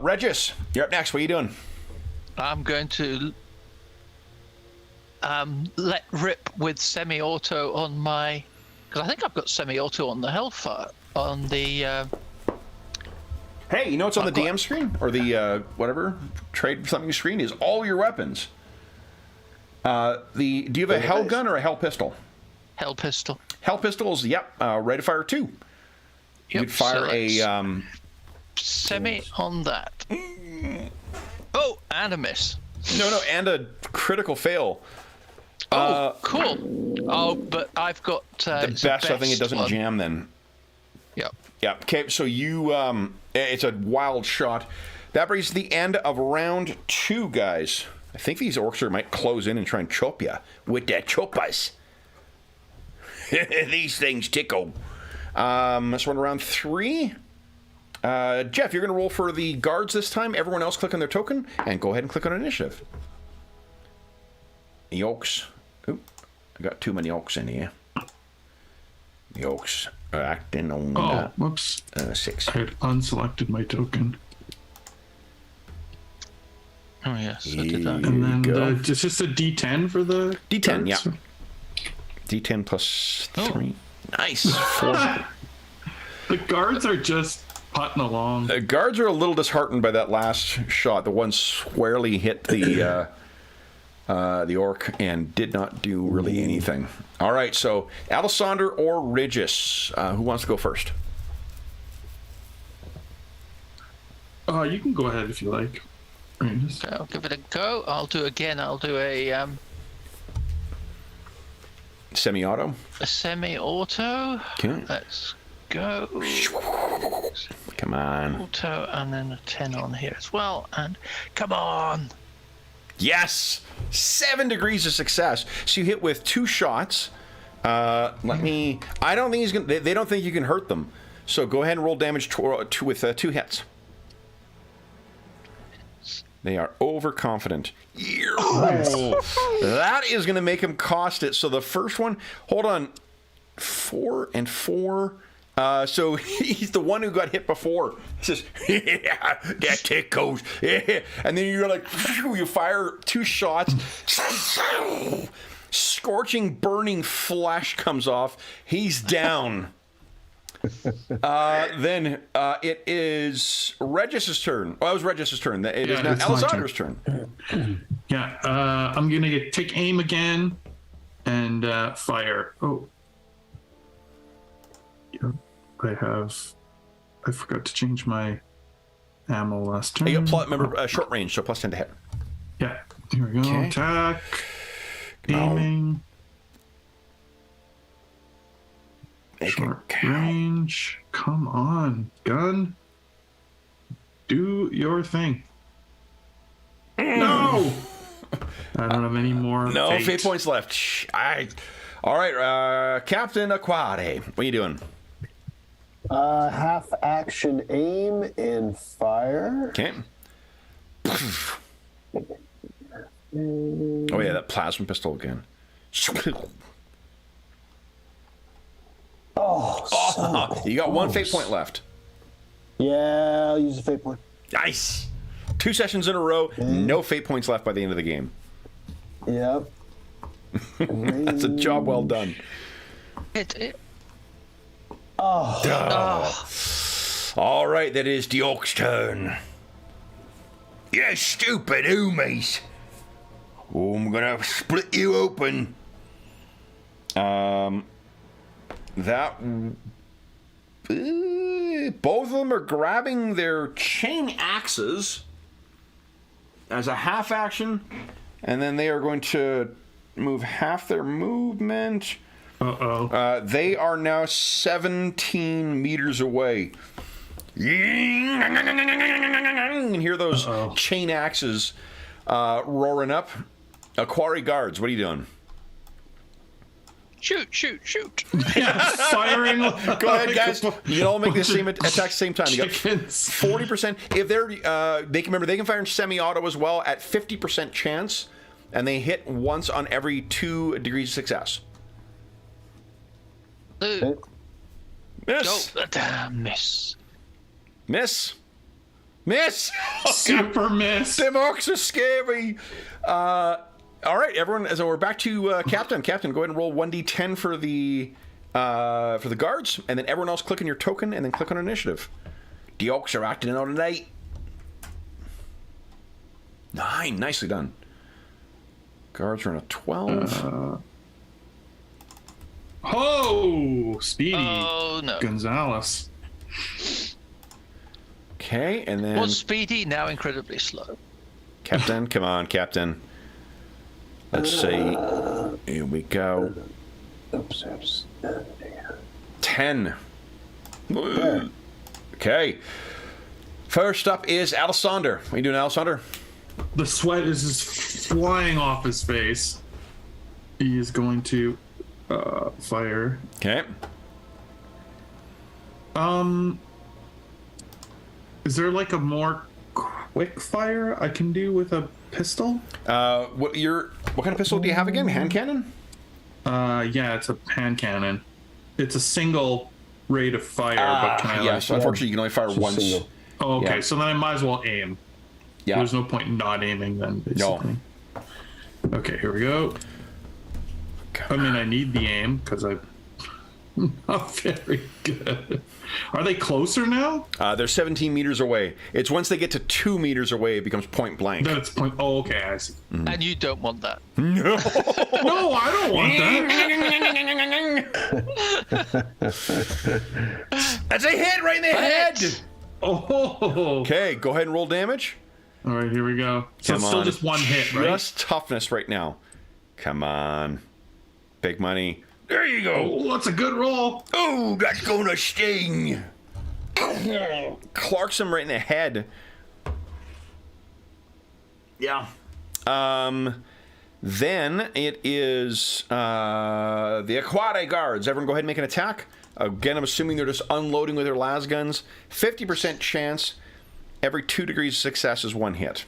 Regis, you're up next. What are you doing? I'm going to let rip with semi-auto on my, because I think I've got semi-auto on the Hellfire, on the... Hey, you know what's on the DM screen? Or the, whatever, trade something screen is all your weapons. Do you have a Hell gun or a Hell pistol? Hell pistol. Hell pistols, yep, ready to fire 2. Yep, You could fire so semi on that. Oh, and a miss. No, and a critical fail. Oh, cool. Oh, but I've got The best, I think it doesn't one. jam then. Yep. Yeah, okay, so you, it's a wild shot. That brings the end of round 2, guys. I think these orcs might close in and try and chop you with their choppers. These things tickle. Let's run around 3. Jeff, you're going to roll for the guards this time. Everyone else click on their token, and go ahead and click on initiative. The orcs. Oop, I got too many orcs in here. The orcs are acting on whoops. 6. I had unselected my token. Oh, yes, I did that. And then it's just a D10 for the D10, guards? yeah. D10 plus 3. Nice. 4. The guards are just putting along. The guards are a little disheartened by that last shot. The one squarely hit the orc and did not do really anything. All right, so Alessander or Regis, who wants to go first? You can go ahead if you like. Okay, I'll give it a go. I'll do a Semi-auto. a semi-auto. Okay. Let's go. Come on. Auto, and then a 10 on here as well. And come on. Yes! 7 degrees of success. So you hit with 2 shots. I don't think he's gonna. They don't think you can hurt them. So go ahead and roll damage with 2 hits. They are overconfident. That is going to make him cost it. So the first one, hold on, 4 and 4. So he's the one who got hit before. He says, "Yeah, that tickles." Yeah. And then you're like, you fire 2 shots. Scorching, burning flesh comes off. He's down. Then it is Regis's turn. Oh, it was Regis's turn. It is now Alessandra's turn. Yeah, I'm gonna take aim again and fire. Oh, yeah, I forgot to change my ammo last turn. You got remember short range, so plus 10 to hit. Yeah, here we go. Okay. Attack, aiming. Short range. Come on, gun. Do your thing. No! I don't have any more. No fate points left. All right, Captain Aquati, what are you doing? Half action aim and fire. Okay. Oh yeah, that plasma pistol again. Oh, you got one fate point left. Yeah, I'll use a fate point. Nice. 2 sessions in a row, no fate points left by the end of the game. Yep. That's a job well done. All right, that is the Orc's turn. You stupid oomies. Oh, I'm gonna split you open. Both of them are grabbing their chain axes as a half action, and then they are going to move half their movement. They are now 17 meters away. You can hear those chain axes roaring up. Quarry guards, what are you doing? Shoot. Yeah, firing. Go ahead, guys. You all make the same attack at the same time. You got Chickens. 40%. If they're, they can fire in semi-auto as well at 50% chance, and they hit once on every 2 degrees of success. Miss. Miss. Miss. Super miss. Them orcs are scary. All right, everyone. So we're back to Captain. Captain, go ahead and roll 1d10 for the guards, and then everyone else click on your token, and then click on initiative. The orcs are acting out tonight. 9, nicely done. Guards are on a 12. Speedy. Oh no. Gonzalez. Okay, and then Was Speedy now incredibly slow? Captain, come on, Captain. Let's see. Here we go. 10. Okay. First up is Alessander. What are you doing, Alessander? The sweat is just flying off his face. He is going to fire. Okay. Is there like a more quick fire I can do with a pistol? What kind of pistol do you have again? Hand cannon? Yeah, it's a hand cannon. It's a single rate of fire, but can I yes, unfortunately you can only fire once. Single. Oh, okay, Yeah. so then I might as well aim. Yeah. There's no point in not aiming then, basically. No. Okay, here we go. I mean, I need the aim because I'm not very good. Are they closer now? They're 17 meters away. It's once they get to 2 meters away, it becomes point blank. Then it's point. Oh, okay, I see. And you don't want that. No. No, I don't want that. That's a hit right in the head. Oh. Okay, go ahead and roll damage. All right, here we go. So Come it's still on. just one hit, right? Just toughness right now. Come on. Big money. There you go. Oh, that's a good roll. Oh, that's gonna sting. Clarks him right in the head. Yeah. Then it is the Aquati guards. Everyone go ahead and make an attack. Again, I'm assuming they're just unloading with their las guns. 50% chance. Every 2 degrees of success is 1 hit.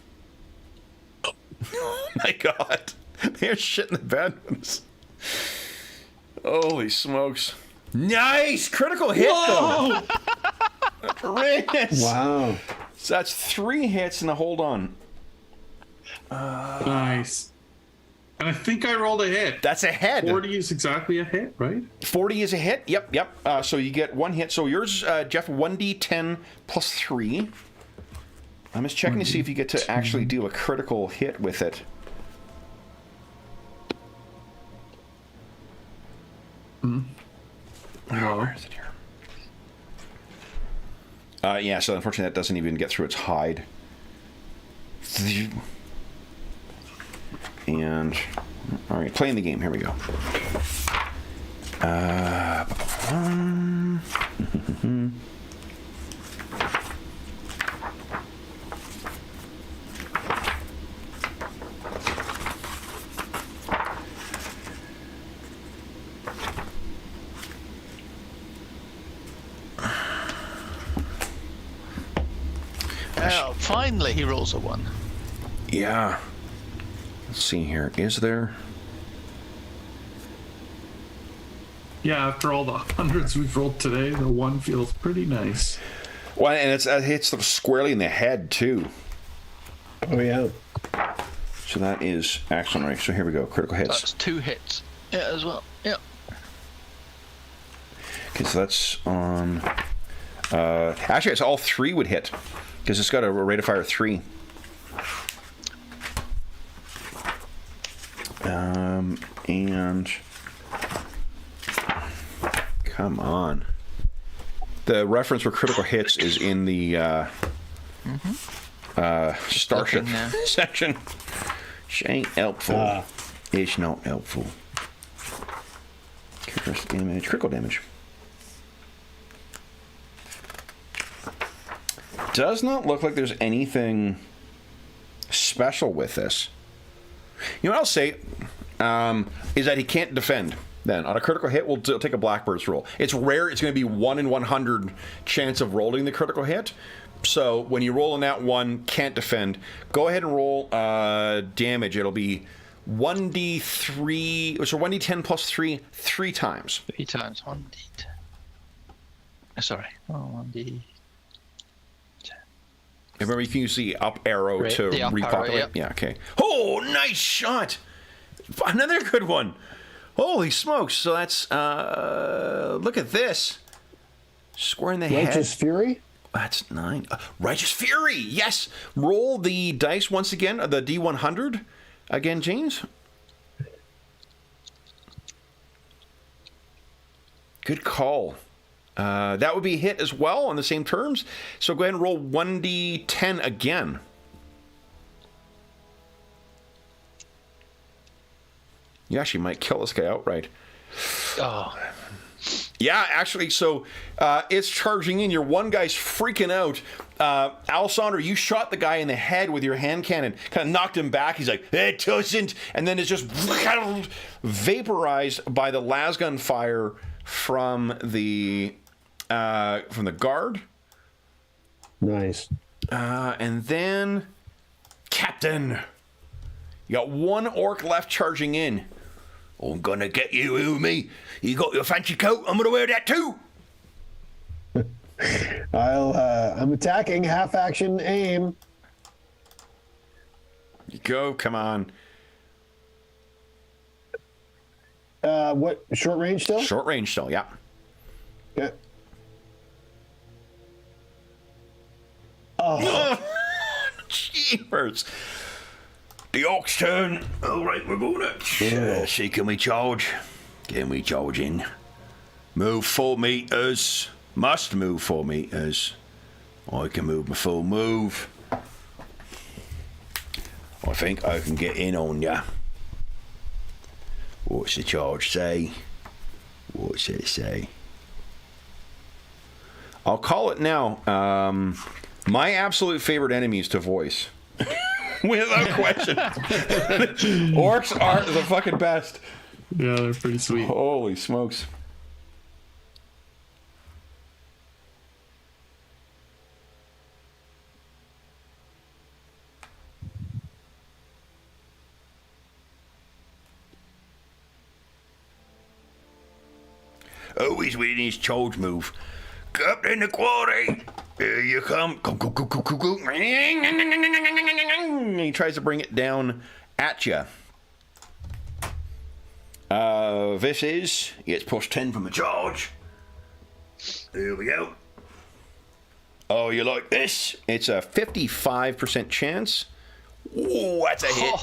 Oh my god. They're shitting the bed. Holy smokes. Nice! Critical hit, though. Chris. Wow. So that's 3 hits and a hold on. Nice. And I think I rolled a hit. That's a head. 40 is exactly a hit, right? 40 is a hit. Yep. So you get 1 hit. So yours, Jeff, 1d10 plus 3. I'm just checking to see if you get to actually do a critical hit with it. No. Where is it here? Yeah, so unfortunately that doesn't even get through its hide. And, all right, playing the game. Here we go. Well, finally he rolls a 1. Yeah. Let's see here. Is there... Yeah, after all the hundreds we've rolled today, the 1 feels pretty nice. Well, and it hits them squarely in the head, too. Oh, yeah. So that is excellent. Right, so here we go. Critical hits. That's 2 hits. Yeah, as well. Yeah. Okay, so that's on... actually, it's all 3 would hit. Because it's got a rate of fire 3. And... Come on. The reference for critical hits is in the Starship section. Which ain't helpful. It's not helpful. Critical damage. Does not look like there's anything special with this. You know what I'll say is that he can't defend. Then on a critical hit, we'll take a Blackbird's roll. It's rare. It's going to be 1 in 100 chance of rolling the critical hit. So when you roll on that one, can't defend. Go ahead and roll damage. It'll be 1d3, so 1d10 plus 3, 3 times. 3 times 1d10. Sorry. Oh, 1d. Remember, you can use the up arrow to repopulate. Arrow, yep. Yeah, okay. Oh, nice shot! Another good one. Holy smokes! So that's look at this. Square in the head. Righteous Fury. That's 9. Righteous Fury. Yes. Roll the dice once again. The D100 again, James. Good call. That would be a hit as well on the same terms. So go ahead and roll 1d10 again. You actually might kill this guy outright. Oh. Yeah, actually, so it's charging in. Your one guy's freaking out. Alessandro, you shot the guy in the head with your hand cannon. Kind of knocked him back. He's like, it doesn't. And then it's just kind of vaporized by the lasgun fire from the guard. Nice. And then, Captain, you got 1 orc left charging in. I'm gonna get you, Umi. You got your fancy coat? I'm gonna wear that too. I'm attacking, half action, aim. You go, come on. What, short range still? Short range still, yeah. Yeah. Oh. Jeepers. The Orc's turn. All right, we're going to see, can we charge? Can we charge in? Move 4 meters. Must move 4 meters. I can move my full move. I think I can get in on ya. What's the charge say? What's it say? I'll call it now. My absolute favorite enemies to voice. Without question. Orcs are the fucking best. Yeah, they're pretty sweet. Holy smokes. Oh, he's winning his charge move. Captain the quarry. Here you come. Go. He tries to bring it down at you. This is, he gets plus 10 from the charge. There we go. Oh, you like this? It's a 55% chance. Ooh, that's a hit.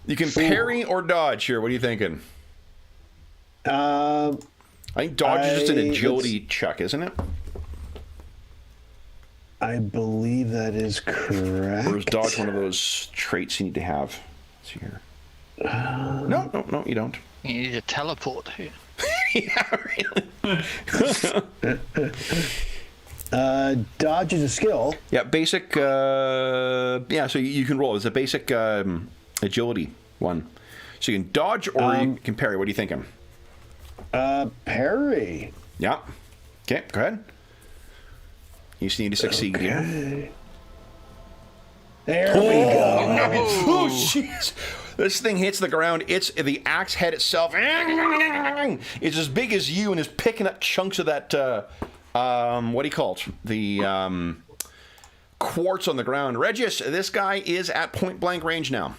You can parry or dodge here. What are you thinking? I think dodge is just an agility check, isn't it? I believe that is correct. Or is dodge one of those traits you need to have? Let's see here. No, you don't. You need to teleport here. Yeah, really. Dodge is a skill. Yeah, basic. Yeah, so you can roll. It's a basic agility one. So you can dodge or you can parry. What are you thinking? Parry. Yeah. Okay, go ahead. You just need to succeed here. There we go. Oh, jeez. This thing hits the ground. It's the axe head itself. It's as big as you and is picking up chunks of that. What do you call it? The quartz on the ground. Regis, this guy is at point blank range now.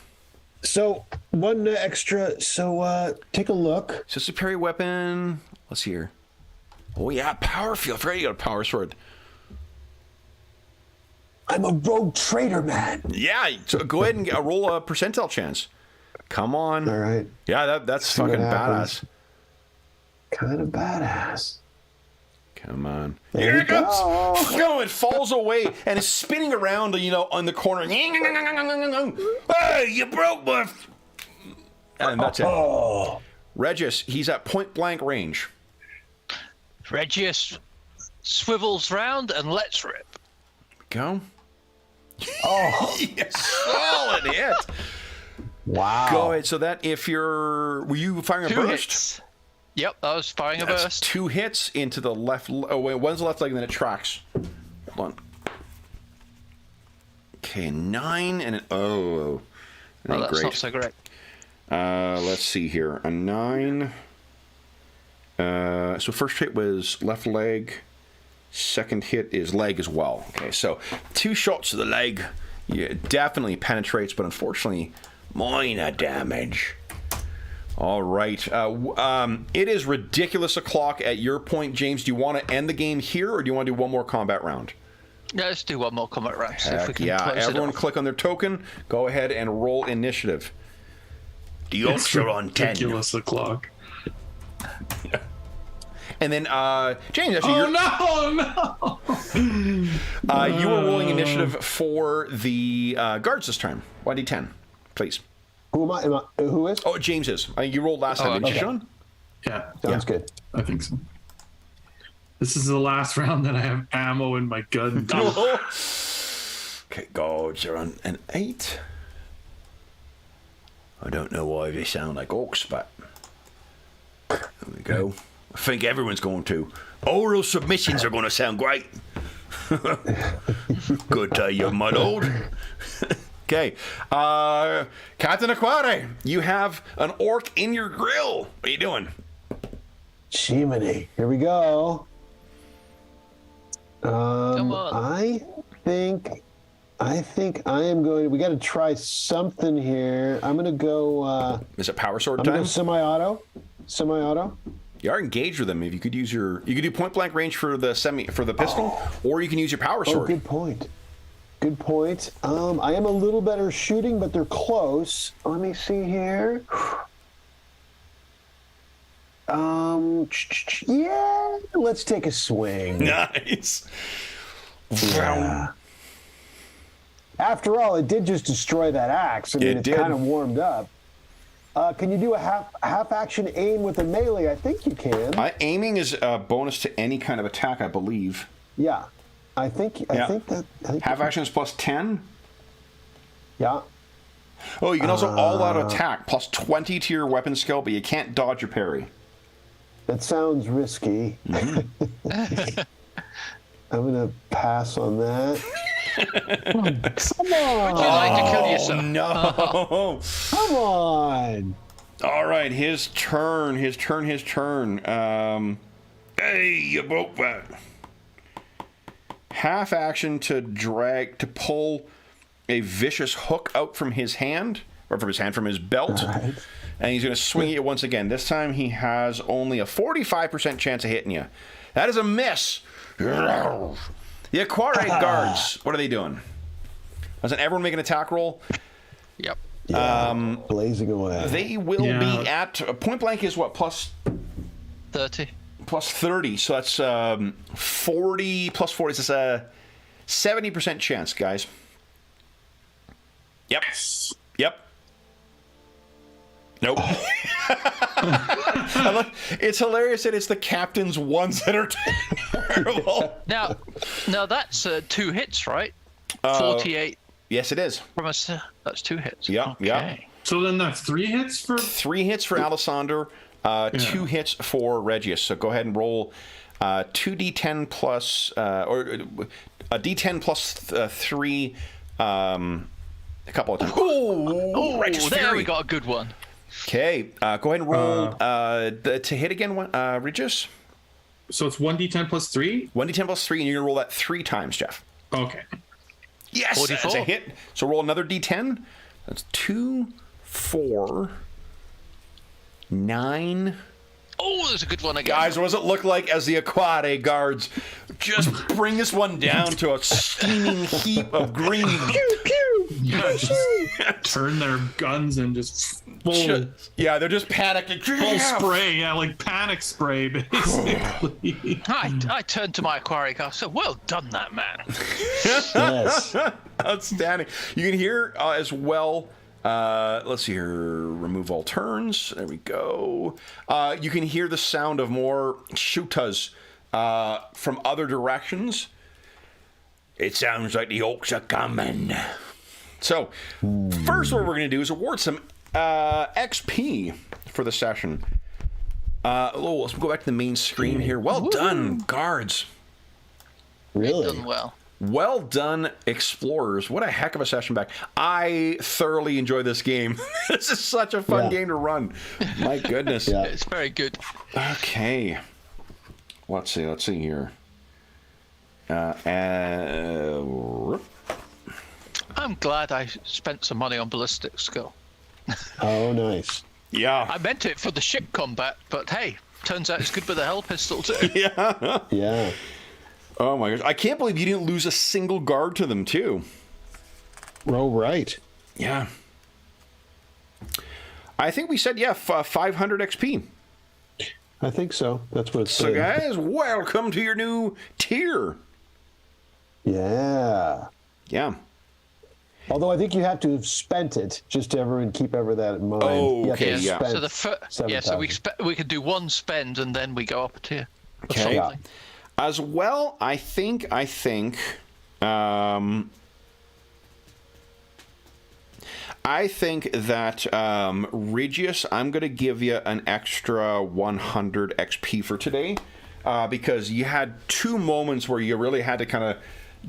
So one extra. So take a look. So superior weapon. Let's see here. Oh yeah, power field. I forgot you got a power sword. I'm a rogue trader, man. Yeah, so go ahead and roll a percentile chance. Come on. All right. Yeah, that's fucking badass. Kind of badass. Come on. Here it comes. No, it falls away and is spinning around, on the corner. Hey, you broke my... And that's it. Regis, he's at point blank range. Regius swivels round and lets rip. Go. Oh. Yes, solid hit. Wow. Go ahead. So that were you firing a Two burst? hits. Yep, I was firing a burst. 2 hits into the left. Oh wait, one's the left leg, and then it tracks. Hold on. Okay, 9 and an oh. Oh, that's great. not so great. Let's see here. A 9. So first hit was left leg. Second hit is leg as well. Okay, so 2 shots to the leg. Yeah, definitely penetrates, but unfortunately, minor damage. All right. It is ridiculous o'clock at your point, James. Do you want to end the game here, or do you want to do one more combat round? Yeah, let's do one more combat round. See if we Heck can yeah, close it everyone off. click on their token. Go ahead and roll initiative. The odds are on 10. Ridiculous o'clock. And then, James, actually, Oh no! you were rolling initiative for the guards this time. 1d10, please. Who am I? Who is? Oh, James is. You rolled last time, didn't you, okay. Sean? Yeah, Sounds good. I think so. This is the last round that I have ammo in my gun. Okay, guards are on an 8. I don't know why they sound like orcs, but there we go. I think everyone's going to. Oral submissions are going to sound great. Good day, you muddled. Okay. Captain Aquare, you have an orc in your grill. What are you doing? Jiminy. Here we go. Come on. I think I am going. We got to try something here. I'm going to go. Is it power sword I'm time? going to go semi-auto. Semi-auto. You are engaged with them. If you could use you could do point blank range for the pistol, or you can use your power sword. Oh, good point. Good point. I am a little better shooting, but they're close. Let me see here. Yeah, let's take a swing. Nice. Yeah. After all, it did just destroy that axe. I mean, It it's did. kind of warmed up. Can you do a half action aim with a melee? I think you can. Aiming is a bonus to any kind of attack, I believe. Yeah, I think that. Half action is plus 10. Yeah. Oh, you can also all-out attack, plus 20 to your weapon skill, but you can't dodge or parry. That sounds risky. Mm-hmm. I'm gonna pass on that. Come on. Would you like to kill yourself? No. Come on. All right, his turn. Hey, you broke that. Half action to pull a vicious hook out from his hand, or from his belt. Right. And he's going to swing at you once again. This time he has only a 45% chance of hitting you. That is a miss. The Aquare guards, what are they doing? Doesn't everyone make an attack roll? Yep. Yeah, blazing away. They will be at point blank is what, plus 30. plus 30. So that's 40 plus 40. So that's a 70% chance, guys. Yep. Yep. Nope. It's hilarious that it's the captain's ones that are terrible. Now that's 2 hits, right? 48 Yes, it is. from us. That's 2 hits. Yeah, Okay. yeah. So then that's 3 hits for. 3 hits for Alessander, 2 hits for Regius. So go ahead and roll 2d10 plus, or a d10 plus 3 a couple of times. Oh, righteous there fury. we got a good one. Okay, go ahead and roll to hit again, Regis. So it's 1d10 plus 3? 1d10 plus 3, and you're going to roll that 3 times, Jeff. Okay. Yes, 44. that's a hit. So roll another d10. That's 2, 4, 9. Oh, there's a good one again. Guys, what does it look like as the Aquade guards just bring this one down to a steaming heap of green? Pew, pew. Yeah, just turn their guns and just full Yeah, they're just panicking. spray. Yeah, like panic spray, basically. I turned to my aquarium guy. So well done, that man. Yes. Outstanding. You can hear as well. Let's see here. Remove all turns. There we go. You can hear the sound of more shootas from other directions. It sounds like the orcs are coming. So, first, what we're going to do is award some XP for the session. Let's go back to the main screen here. Well done, guards. Really? Done well. Well done, explorers. What a heck of a session back. I thoroughly enjoy this game. This is such a fun game to run. My goodness. Yeah. It's very good. Okay. Let's see here. I'm glad I spent some money on ballistic skill. Oh, nice. Yeah. I meant it for the ship combat, but hey, turns out it's good with the hell pistol too. Yeah. Oh my gosh. I can't believe you didn't lose a single guard to them too. Oh, right. Yeah. I think we said, 500 XP. I think so. That's what it's So guys, welcome to your new tier. Yeah. Yeah. Although I think you have to have spent it, just to everyone keep that in mind. Oh, You have to okay, have yeah. spent So the so we 7,000. we could do one spend and then we go up a tier. Or Okay. Yeah. something. As well, I think that Regius, I'm going to give you an extra 100 XP for today because you had 2 moments where you really had to kind of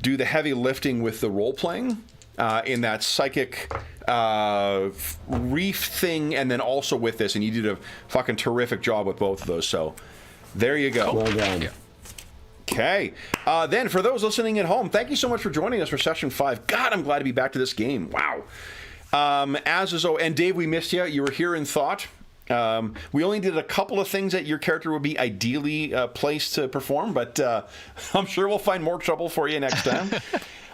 do the heavy lifting with the role playing in that psychic reef thing, and then also with this, and you did a fucking terrific job with both of those. So there you go. Well done. Yeah. Okay. Then, for those listening at home, thank you so much for joining us for Session 5. God, I'm glad to be back to this game. Wow. And Dave, we missed you. You were here in thought. We only did a couple of things that your character would be ideally placed to perform, but I'm sure we'll find more trouble for you next time.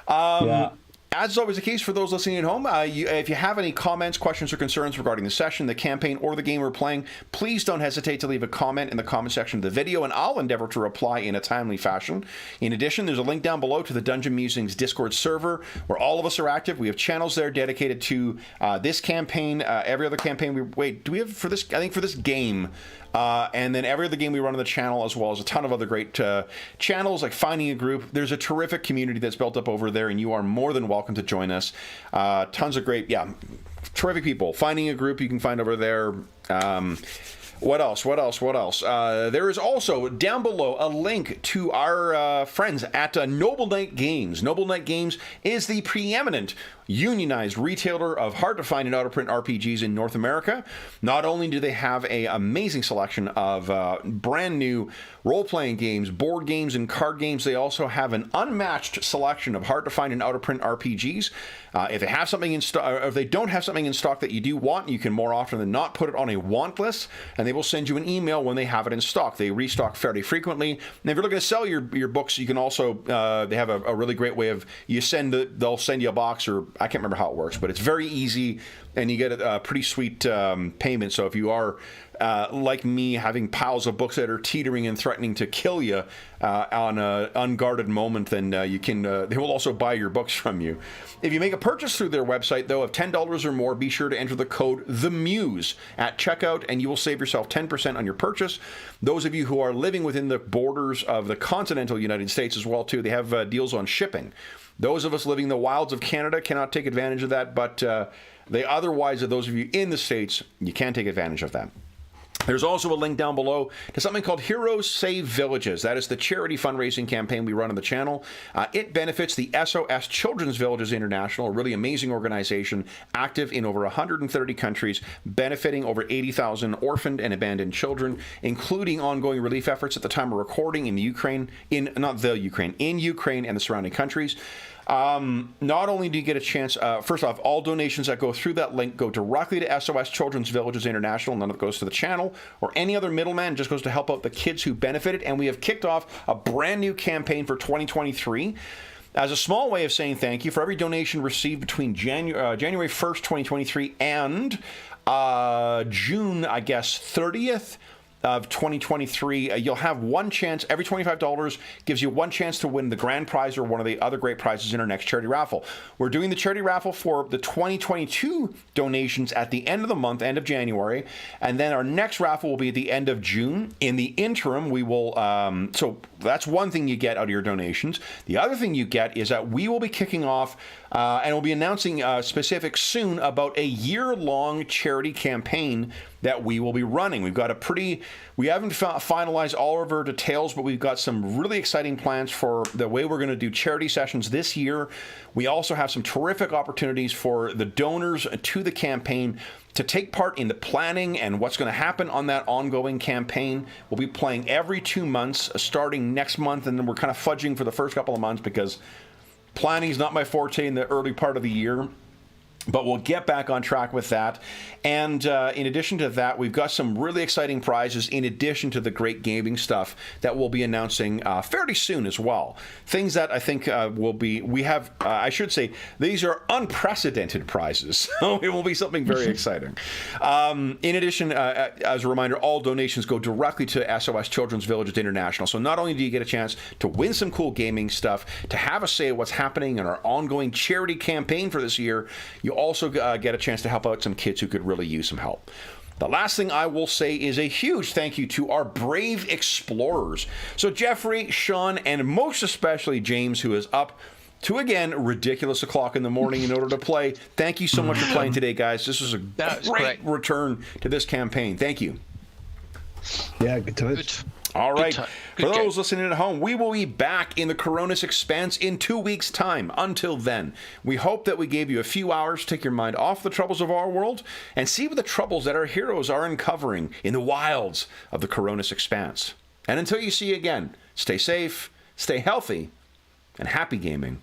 Yeah. As is always the case for those listening at home, if you have any comments, questions, or concerns regarding the session, the campaign, or the game we're playing, please don't hesitate to leave a comment in the comment section of the video, and I'll endeavor to reply in a timely fashion. In addition, there's a link down below to the Dungeon Musings Discord server, where all of us are active. We have channels there dedicated to this campaign, every other campaign. Do we have for this? I think for this game. And then every other game we run on the channel, as well as a ton of other great channels like Finding a Group. There's a terrific community that's built up over there, and you are more than welcome to join us. Tons of great, terrific people. Finding a Group you can find over there. What else? There is also down below a link to our friends at Noble Knight Games. Noble Knight Games is the preeminent unionized retailer of hard-to-find and out-of-print RPGs in North America. Not only do they have an amazing selection of brand new role-playing games, board games, and card games, they also have an unmatched selection of hard-to-find and out-of-print RPGs. If they have something in stock, or if they don't have something in stock that you do want, you can more often than not put it on a want list, and they will send you an email when they have it in stock. They restock fairly frequently. And if you're looking to sell your books, you can also they have a really great way of they'll send you a box, or I can't remember how it works, but it's very easy, and you get a pretty sweet payment. So if you are like me, having piles of books that are teetering and threatening to kill you on an unguarded moment, then you can. They will also buy your books from you. If you make a purchase through their website, though, of $10 or more, be sure to enter the code THEMUSE at checkout, and you will save yourself 10% on your purchase. Those of you who are living within the borders of the continental United States as well, too, they have deals on shipping. Those of us living in the wilds of Canada cannot take advantage of that, but those of you in the States, you can take advantage of that. There's also a link down below to something called Heroes Save Villages. That is the charity fundraising campaign we run on the channel. It benefits the SOS Children's Villages International, a really amazing organization active in over 130 countries, benefiting over 80,000 orphaned and abandoned children, including ongoing relief efforts at the time of recording in Ukraine and the surrounding countries. Not only do you get a chance, first off, all donations that go through that link go directly to SOS Children's Villages International. None of it goes to the channel or any other middleman. It just goes to help out the kids who benefited. And we have kicked off a brand new campaign for 2023. As a small way of saying thank you, for every donation received between January 1st, 2023 and June, 30th, of 2023, you'll have one chance. Every $25 gives you one chance to win the grand prize or one of the other great prizes in our next charity raffle. We're doing the charity raffle for the 2022 donations at the end of the month, end of January, and then our next raffle will be at the end of June. In the interim, we will, so that's one thing you get out of your donations. The other thing you get is that we will be kicking off and we'll be announcing specifics soon about a year-long charity campaign that we will be running. We haven't finalized all of our details, but we've got some really exciting plans for the way we're going to do charity sessions this year. We also have some terrific opportunities for the donors to the campaign to take part in the planning and what's going to happen on that ongoing campaign. We'll be playing every 2 months, starting next month, and then we're kind of fudging for the first couple of months because planning is not my forte in the early part of the year. But we'll get back on track with that. And in addition to that, we've got some really exciting prizes in addition to the great gaming stuff that we'll be announcing fairly soon as well. Things that I think I should say, these are unprecedented prizes. So it will be something very exciting. In addition, as a reminder, all donations go directly to SOS Children's Villages International. So not only do you get a chance to win some cool gaming stuff, to have a say at what's happening in our ongoing charity campaign for this year, you also get a chance to help out some kids who could really use some help. The last thing I will say is a huge thank you to our brave explorers. So Jeffrey, Sean, and most especially James, who is up to, again, ridiculous o'clock in the morning in order to play. Thank you so much for playing today, guys. This was a great return to this campaign. Thank you. Yeah, good times. All right. For those listening at home, we will be back in the Coronis Expanse in 2 weeks' time. Until then, we hope that we gave you a few hours to take your mind off the troubles of our world and see what the troubles that our heroes are uncovering in the wilds of the Coronis Expanse. And until you see you again, stay safe, stay healthy, and happy gaming.